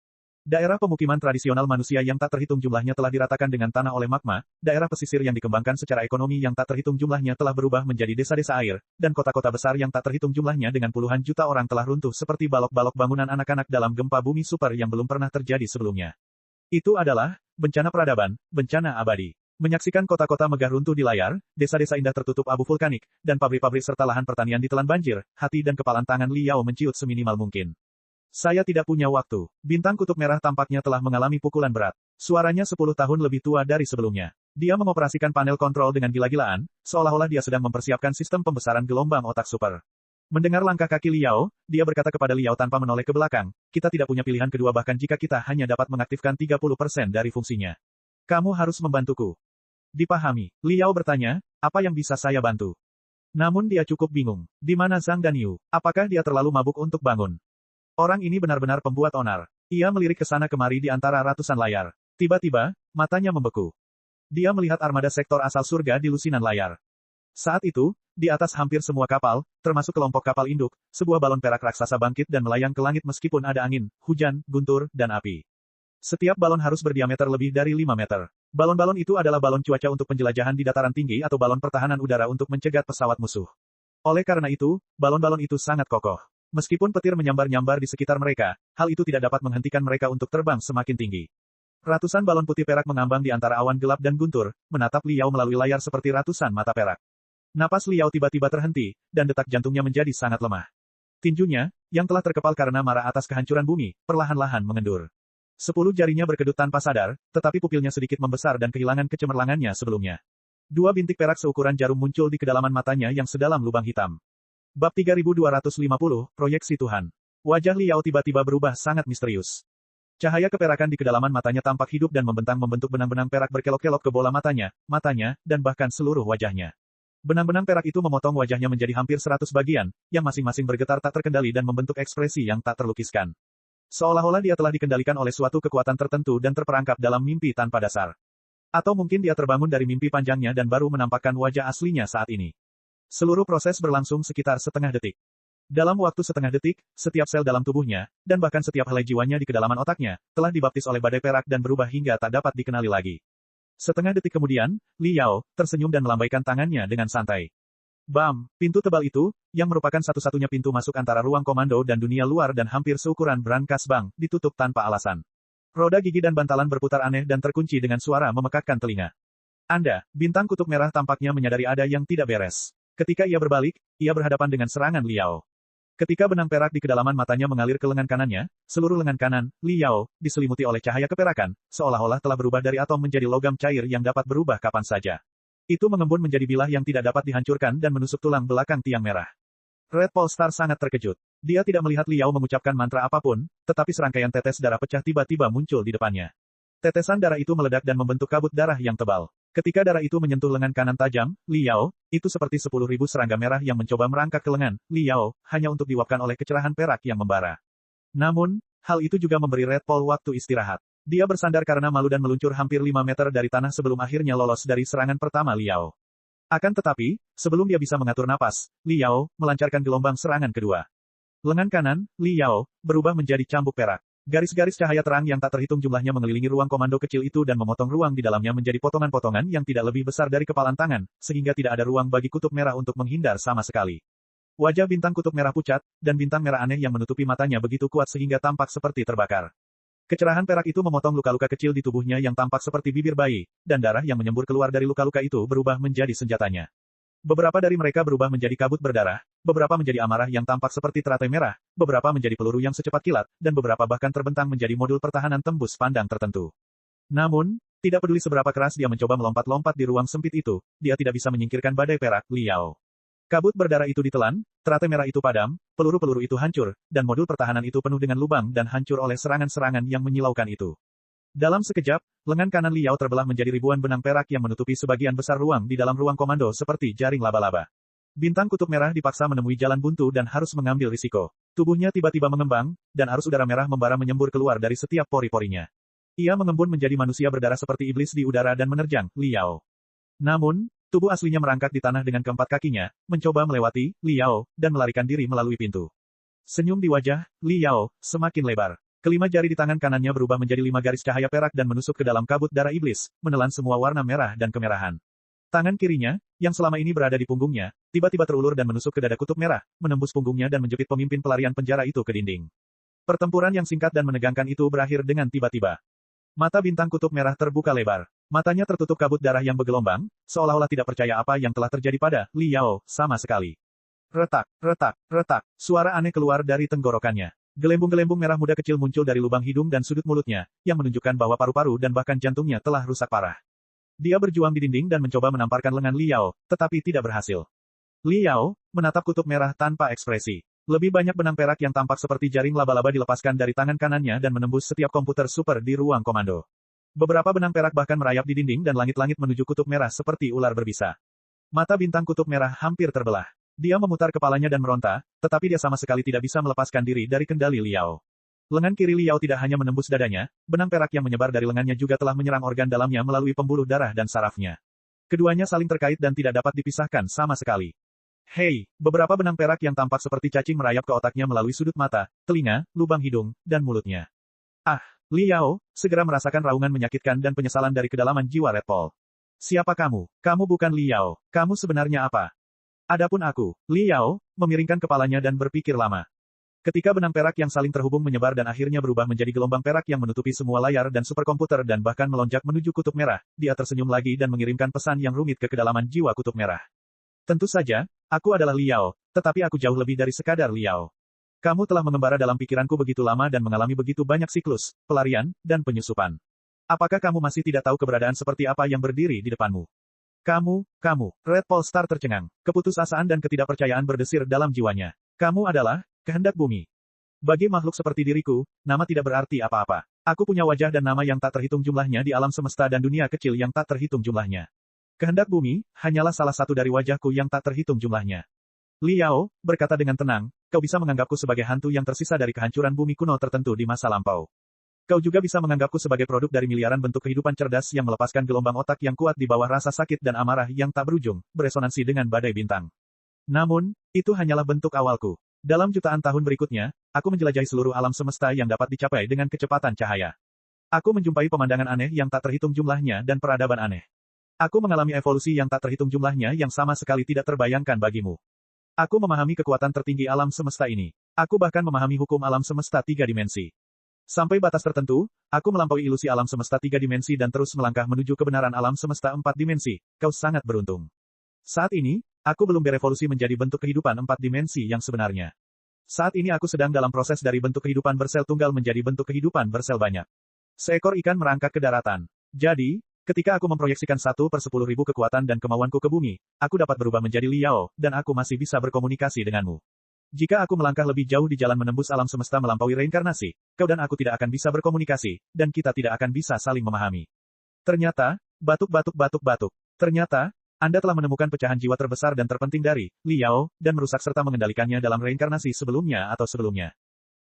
Daerah pemukiman tradisional manusia yang tak terhitung jumlahnya telah diratakan dengan tanah oleh magma, daerah pesisir yang dikembangkan secara ekonomi yang tak terhitung jumlahnya telah berubah menjadi desa-desa air, dan kota-kota besar yang tak terhitung jumlahnya dengan puluhan juta orang telah runtuh seperti balok-balok bangunan anak-anak dalam gempa bumi super yang belum pernah terjadi sebelumnya. Itu adalah bencana peradaban, bencana abadi. Menyaksikan kota-kota megah runtuh di layar, desa-desa indah tertutup abu vulkanik, dan pabrik-pabrik serta lahan pertanian ditelan banjir, hati dan kepalan tangan Liao menciut seminimal mungkin. Saya tidak punya waktu. Bintang kutub merah tampaknya telah mengalami pukulan berat. Suaranya 10 tahun lebih tua dari sebelumnya. Dia mengoperasikan panel kontrol dengan gila-gilaan, seolah-olah dia sedang mempersiapkan sistem pembesaran gelombang otak super. Mendengar langkah kaki Liao, dia berkata kepada Liao tanpa menoleh ke belakang, kita tidak punya pilihan kedua bahkan jika kita hanya dapat mengaktifkan 30% dari fungsinya. Kamu harus membantuku. Dipahami. Liao bertanya, apa yang bisa saya bantu? Namun dia cukup bingung. Di mana Zhang dan Yu? Apakah dia terlalu mabuk untuk bangun? Orang ini benar-benar pembuat onar. Ia melirik ke sana kemari di antara ratusan layar. Tiba-tiba, matanya membeku. Dia melihat armada sektor asal surga di lusinan layar. Saat itu, di atas hampir semua kapal, termasuk kelompok kapal induk, sebuah balon perak raksasa bangkit dan melayang ke langit meskipun ada angin, hujan, guntur, dan api. Setiap balon harus berdiameter lebih dari 5 meter. Balon-balon itu adalah balon cuaca untuk penjelajahan di dataran tinggi atau balon pertahanan udara untuk mencegat pesawat musuh. Oleh karena itu, balon-balon itu sangat kokoh. Meskipun petir menyambar-nyambar di sekitar mereka, hal itu tidak dapat menghentikan mereka untuk terbang semakin tinggi. Ratusan balon putih perak mengambang di antara awan gelap dan guntur, menatap Liao melalui layar seperti ratusan mata perak. Napas Liao tiba-tiba terhenti, dan detak jantungnya menjadi sangat lemah. Tinjunya, yang telah terkepal karena marah atas kehancuran bumi, perlahan-lahan mengendur. 10 jarinya berkedut tanpa sadar, tetapi pupilnya sedikit membesar dan kehilangan kecemerlangannya sebelumnya. 2 bintik perak seukuran jarum muncul di kedalaman matanya yang sedalam lubang hitam. Bab 3250, Proyeksi Tuhan. Wajah Liao tiba-tiba berubah sangat misterius. Cahaya keperakan di kedalaman matanya tampak hidup dan membentang membentuk benang-benang perak berkelok-kelok ke bola matanya, dan bahkan seluruh wajahnya. Benang-benang perak itu memotong wajahnya menjadi hampir 100 bagian, yang masing-masing bergetar tak terkendali dan membentuk ekspresi yang tak terlukiskan. Seolah-olah dia telah dikendalikan oleh suatu kekuatan tertentu dan terperangkap dalam mimpi tanpa dasar. Atau mungkin dia terbangun dari mimpi panjangnya dan baru menampakkan wajah aslinya saat ini. Seluruh proses berlangsung sekitar setengah detik. Dalam waktu setengah detik, setiap sel dalam tubuhnya, dan bahkan setiap helai jiwanya di kedalaman otaknya, telah dibaptis oleh badai perak dan berubah hingga tak dapat dikenali lagi. Setengah detik kemudian, Liao tersenyum dan melambaikan tangannya dengan santai. Bam! Pintu tebal itu, yang merupakan satu-satunya pintu masuk antara ruang komando dan dunia luar dan hampir seukuran brankas bank, ditutup tanpa alasan. Roda gigi dan bantalan berputar aneh dan terkunci dengan suara memekakkan telinga. Anda, bintang kutub merah tampaknya menyadari ada yang tidak beres. Ketika ia berbalik, ia berhadapan dengan serangan Liao. Ketika benang perak di kedalaman matanya mengalir ke lengan kanannya, seluruh lengan kanan, Liao, diselimuti oleh cahaya keperakan, seolah-olah telah berubah dari atom menjadi logam cair yang dapat berubah kapan saja. Itu mengembun menjadi bilah yang tidak dapat dihancurkan dan menusuk tulang belakang tiang merah. Red Polestar sangat terkejut. Dia tidak melihat Liao mengucapkan mantra apapun, tetapi serangkaian tetes darah pecah tiba-tiba muncul di depannya. Tetesan darah itu meledak dan membentuk kabut darah yang tebal. Ketika darah itu menyentuh lengan kanan tajam, Liao, itu seperti 10.000 serangga merah yang mencoba merangkak ke lengan Liao, hanya untuk diuapkan oleh kecerahan perak yang membara. Namun, hal itu juga memberi Red Paul waktu istirahat. Dia bersandar karena malu dan meluncur hampir 5 meter dari tanah sebelum akhirnya lolos dari serangan pertama Liao. Akan tetapi, sebelum dia bisa mengatur napas, Liao melancarkan gelombang serangan kedua. Lengan kanan, Liao, berubah menjadi cambuk perak. Garis-garis cahaya terang yang tak terhitung jumlahnya mengelilingi ruang komando kecil itu dan memotong ruang di dalamnya menjadi potongan-potongan yang tidak lebih besar dari kepalan tangan, sehingga tidak ada ruang bagi kutub merah untuk menghindar sama sekali. Wajah bintang kutub merah pucat, dan bintang merah aneh yang menutupi matanya begitu kuat sehingga tampak seperti terbakar. Kecerahan perak itu memotong luka-luka kecil di tubuhnya yang tampak seperti bibir bayi, dan darah yang menyembur keluar dari luka-luka itu berubah menjadi senjatanya. Beberapa dari mereka berubah menjadi kabut berdarah, beberapa menjadi amarah yang tampak seperti teratai merah, beberapa menjadi peluru yang secepat kilat, dan beberapa bahkan terbentang menjadi modul pertahanan tembus pandang tertentu. Namun, tidak peduli seberapa keras dia mencoba melompat-lompat di ruang sempit itu, dia tidak bisa menyingkirkan badai perak, Liao. Kabut berdarah itu ditelan, teratai merah itu padam, peluru-peluru itu hancur, dan modul pertahanan itu penuh dengan lubang dan hancur oleh serangan-serangan yang menyilaukan itu. Dalam sekejap, lengan kanan Liao terbelah menjadi ribuan benang perak yang menutupi sebagian besar ruang di dalam ruang komando seperti jaring laba-laba. Bintang kutub merah dipaksa menemui jalan buntu dan harus mengambil risiko. Tubuhnya tiba-tiba mengembang, dan arus udara merah membara menyembur keluar dari setiap pori-porinya. Ia mengembun menjadi manusia berdarah seperti iblis di udara dan menerjang Liao. Namun, tubuh aslinya merangkak di tanah dengan keempat kakinya, mencoba melewati Liao, dan melarikan diri melalui pintu. Senyum di wajah Liao semakin lebar. Kelima jari di tangan kanannya berubah menjadi 5 garis cahaya perak dan menusuk ke dalam kabut darah iblis, menelan semua warna merah dan kemerahan. Tangan kirinya, yang selama ini berada di punggungnya, tiba-tiba terulur dan menusuk ke dada kutub merah, menembus punggungnya dan menjepit pemimpin pelarian penjara itu ke dinding. Pertempuran yang singkat dan menegangkan itu berakhir dengan tiba-tiba. Mata bintang kutub merah terbuka lebar. Matanya tertutup kabut darah yang bergelombang, seolah-olah tidak percaya apa yang telah terjadi pada Liao sama sekali. Retak, retak, retak, suara aneh keluar dari tenggorokannya. Gelembung-gelembung merah muda kecil muncul dari lubang hidung dan sudut mulutnya, yang menunjukkan bahwa paru-paru dan bahkan jantungnya telah rusak parah. Dia berjuang di dinding dan mencoba menamparkan lengan Liao, tetapi tidak berhasil. Liao menatap kutub merah tanpa ekspresi. Lebih banyak benang perak yang tampak seperti jaring laba-laba dilepaskan dari tangan kanannya dan menembus setiap komputer super di ruang komando. Beberapa benang perak bahkan merayap di dinding dan langit-langit menuju kutub merah seperti ular berbisa. Mata bintang kutub merah hampir terbelah. Dia memutar kepalanya dan meronta, tetapi dia sama sekali tidak bisa melepaskan diri dari kendali Liao. Lengan kiri Liao tidak hanya menembus dadanya, benang perak yang menyebar dari lengannya juga telah menyerang organ dalamnya melalui pembuluh darah dan sarafnya. Keduanya saling terkait dan tidak dapat dipisahkan sama sekali. Hei, beberapa benang perak yang tampak seperti cacing merayap ke otaknya melalui sudut mata, telinga, lubang hidung, dan mulutnya. Ah, Liao, segera merasakan raungan menyakitkan dan penyesalan dari kedalaman jiwa Red Paul. Siapa kamu? Kamu bukan Liao. Kamu sebenarnya apa? Adapun aku, Liao, memiringkan kepalanya dan berpikir lama. Ketika benang perak yang saling terhubung menyebar dan akhirnya berubah menjadi gelombang perak yang menutupi semua layar dan superkomputer dan bahkan melonjak menuju kutub merah, dia tersenyum lagi dan mengirimkan pesan yang rumit ke kedalaman jiwa kutub merah. Tentu saja, aku adalah Liao, tetapi aku jauh lebih dari sekadar Liao. Kamu telah mengembara dalam pikiranku begitu lama dan mengalami begitu banyak siklus, pelarian, dan penyusupan. Apakah kamu masih tidak tahu keberadaan seperti apa yang berdiri di depanmu? Kamu, Red Polestar tercengang. Keputusasaan dan ketidakpercayaan berdesir dalam jiwanya. Kamu adalah kehendak bumi. Bagi makhluk seperti diriku, nama tidak berarti apa-apa. Aku punya wajah dan nama yang tak terhitung jumlahnya di alam semesta dan dunia kecil yang tak terhitung jumlahnya. Kehendak bumi, hanyalah salah satu dari wajahku yang tak terhitung jumlahnya. Liao berkata dengan tenang, kau bisa menganggapku sebagai hantu yang tersisa dari kehancuran bumi kuno tertentu di masa lampau. Kau juga bisa menganggapku sebagai produk dari miliaran bentuk kehidupan cerdas yang melepaskan gelombang otak yang kuat di bawah rasa sakit dan amarah yang tak berujung, beresonansi dengan badai bintang. Namun, itu hanyalah bentuk awalku. Dalam jutaan tahun berikutnya, aku menjelajahi seluruh alam semesta yang dapat dicapai dengan kecepatan cahaya. Aku menjumpai pemandangan aneh yang tak terhitung jumlahnya dan peradaban aneh. Aku mengalami evolusi yang tak terhitung jumlahnya yang sama sekali tidak terbayangkan bagimu. Aku memahami kekuatan tertinggi alam semesta ini. Aku bahkan memahami hukum alam semesta tiga dimensi. Sampai batas tertentu, aku melampaui ilusi alam semesta tiga dimensi dan terus melangkah menuju kebenaran alam semesta empat dimensi. Kau sangat beruntung. Saat ini, aku belum berevolusi menjadi bentuk kehidupan empat dimensi yang sebenarnya. Saat ini aku sedang dalam proses dari bentuk kehidupan bersel tunggal menjadi bentuk kehidupan bersel banyak. Seekor ikan merangkak ke daratan. Jadi, ketika aku memproyeksikan 1/10.000 kekuatan dan kemauanku ke bumi, aku dapat berubah menjadi Liao, dan aku masih bisa berkomunikasi denganmu. Jika aku melangkah lebih jauh di jalan menembus alam semesta melampaui reinkarnasi, kau dan aku tidak akan bisa berkomunikasi, dan kita tidak akan bisa saling memahami. Ternyata, batuk. Ternyata, Anda telah menemukan pecahan jiwa terbesar dan terpenting dari Liao, dan merusak serta mengendalikannya dalam reinkarnasi sebelumnya atau sebelumnya.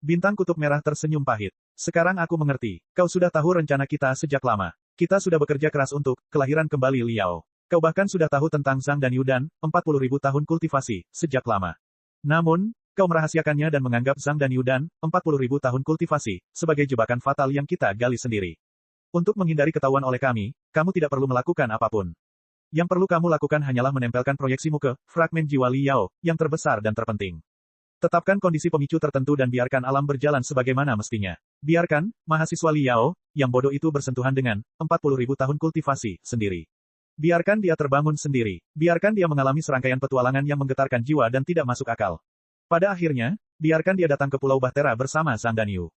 Bintang kutub merah tersenyum pahit. Sekarang aku mengerti. Kau sudah tahu rencana kita sejak lama. Kita sudah bekerja keras untuk kelahiran kembali Liao. Kau bahkan sudah tahu tentang Zhang dan Yudan, 40.000 tahun kultivasi, sejak lama. Namun, kau merahasiakannya dan menganggap Zhang dan Yudan, 40.000 tahun kultivasi, sebagai jebakan fatal yang kita gali sendiri. Untuk menghindari ketahuan oleh kami, kamu tidak perlu melakukan apapun. Yang perlu kamu lakukan hanyalah menempelkan proyeksimu ke fragmen jiwa Liao, yang terbesar dan terpenting. Tetapkan kondisi pemicu tertentu dan biarkan alam berjalan sebagaimana mestinya. Biarkan, mahasiswa Liao, yang bodoh itu bersentuhan dengan 40.000 tahun kultivasi, sendiri. Biarkan dia terbangun sendiri. Biarkan dia mengalami serangkaian petualangan yang menggetarkan jiwa dan tidak masuk akal. Pada akhirnya, biarkan dia datang ke Pulau Bahtera bersama Zhang dan Yu.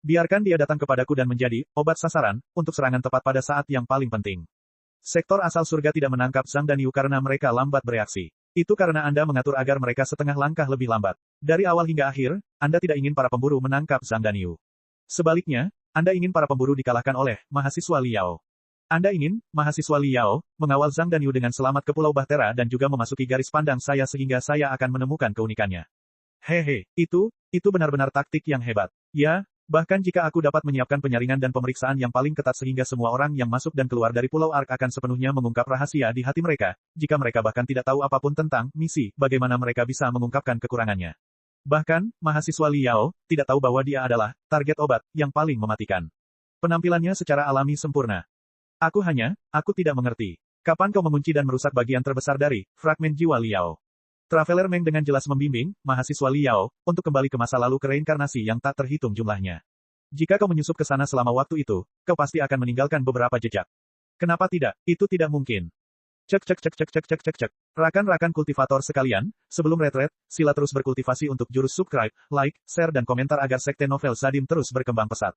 Biarkan dia datang kepadaku dan menjadi obat sasaran untuk serangan tepat pada saat yang paling penting. Sektor asal surga tidak menangkap Zhang dan Yu karena mereka lambat bereaksi. Itu karena Anda mengatur agar mereka setengah langkah lebih lambat. Dari awal hingga akhir, Anda tidak ingin para pemburu menangkap Zhang dan Yu. Sebaliknya, Anda ingin para pemburu dikalahkan oleh mahasiswa Liao. Anda ingin, mahasiswa Liao, mengawal Zhang dan Yu dengan selamat ke Pulau Bahtera dan juga memasuki garis pandang saya sehingga saya akan menemukan keunikannya. Hehe, itu benar-benar taktik yang hebat. Ya, bahkan jika aku dapat menyiapkan penyaringan dan pemeriksaan yang paling ketat sehingga semua orang yang masuk dan keluar dari Pulau Ark akan sepenuhnya mengungkap rahasia di hati mereka, jika mereka bahkan tidak tahu apapun tentang misi, bagaimana mereka bisa mengungkapkan kekurangannya. Bahkan, mahasiswa Liao, tidak tahu bahwa dia adalah target obat yang paling mematikan. Penampilannya secara alami sempurna. Aku tidak mengerti. Kapan kau mengunci dan merusak bagian terbesar dari fragmen jiwa Liao? Traveler Meng dengan jelas membimbing mahasiswa Liao untuk kembali ke masa lalu ke reinkarnasi yang tak terhitung jumlahnya. Jika kau menyusup ke sana selama waktu itu, kau pasti akan meninggalkan beberapa jejak. Kenapa tidak? Itu tidak mungkin. Cek. Rakan-rakan kultivator sekalian, sebelum retret, sila terus berkultivasi untuk jurus subscribe, like, share dan komentar agar sekte novel Zadim terus berkembang pesat.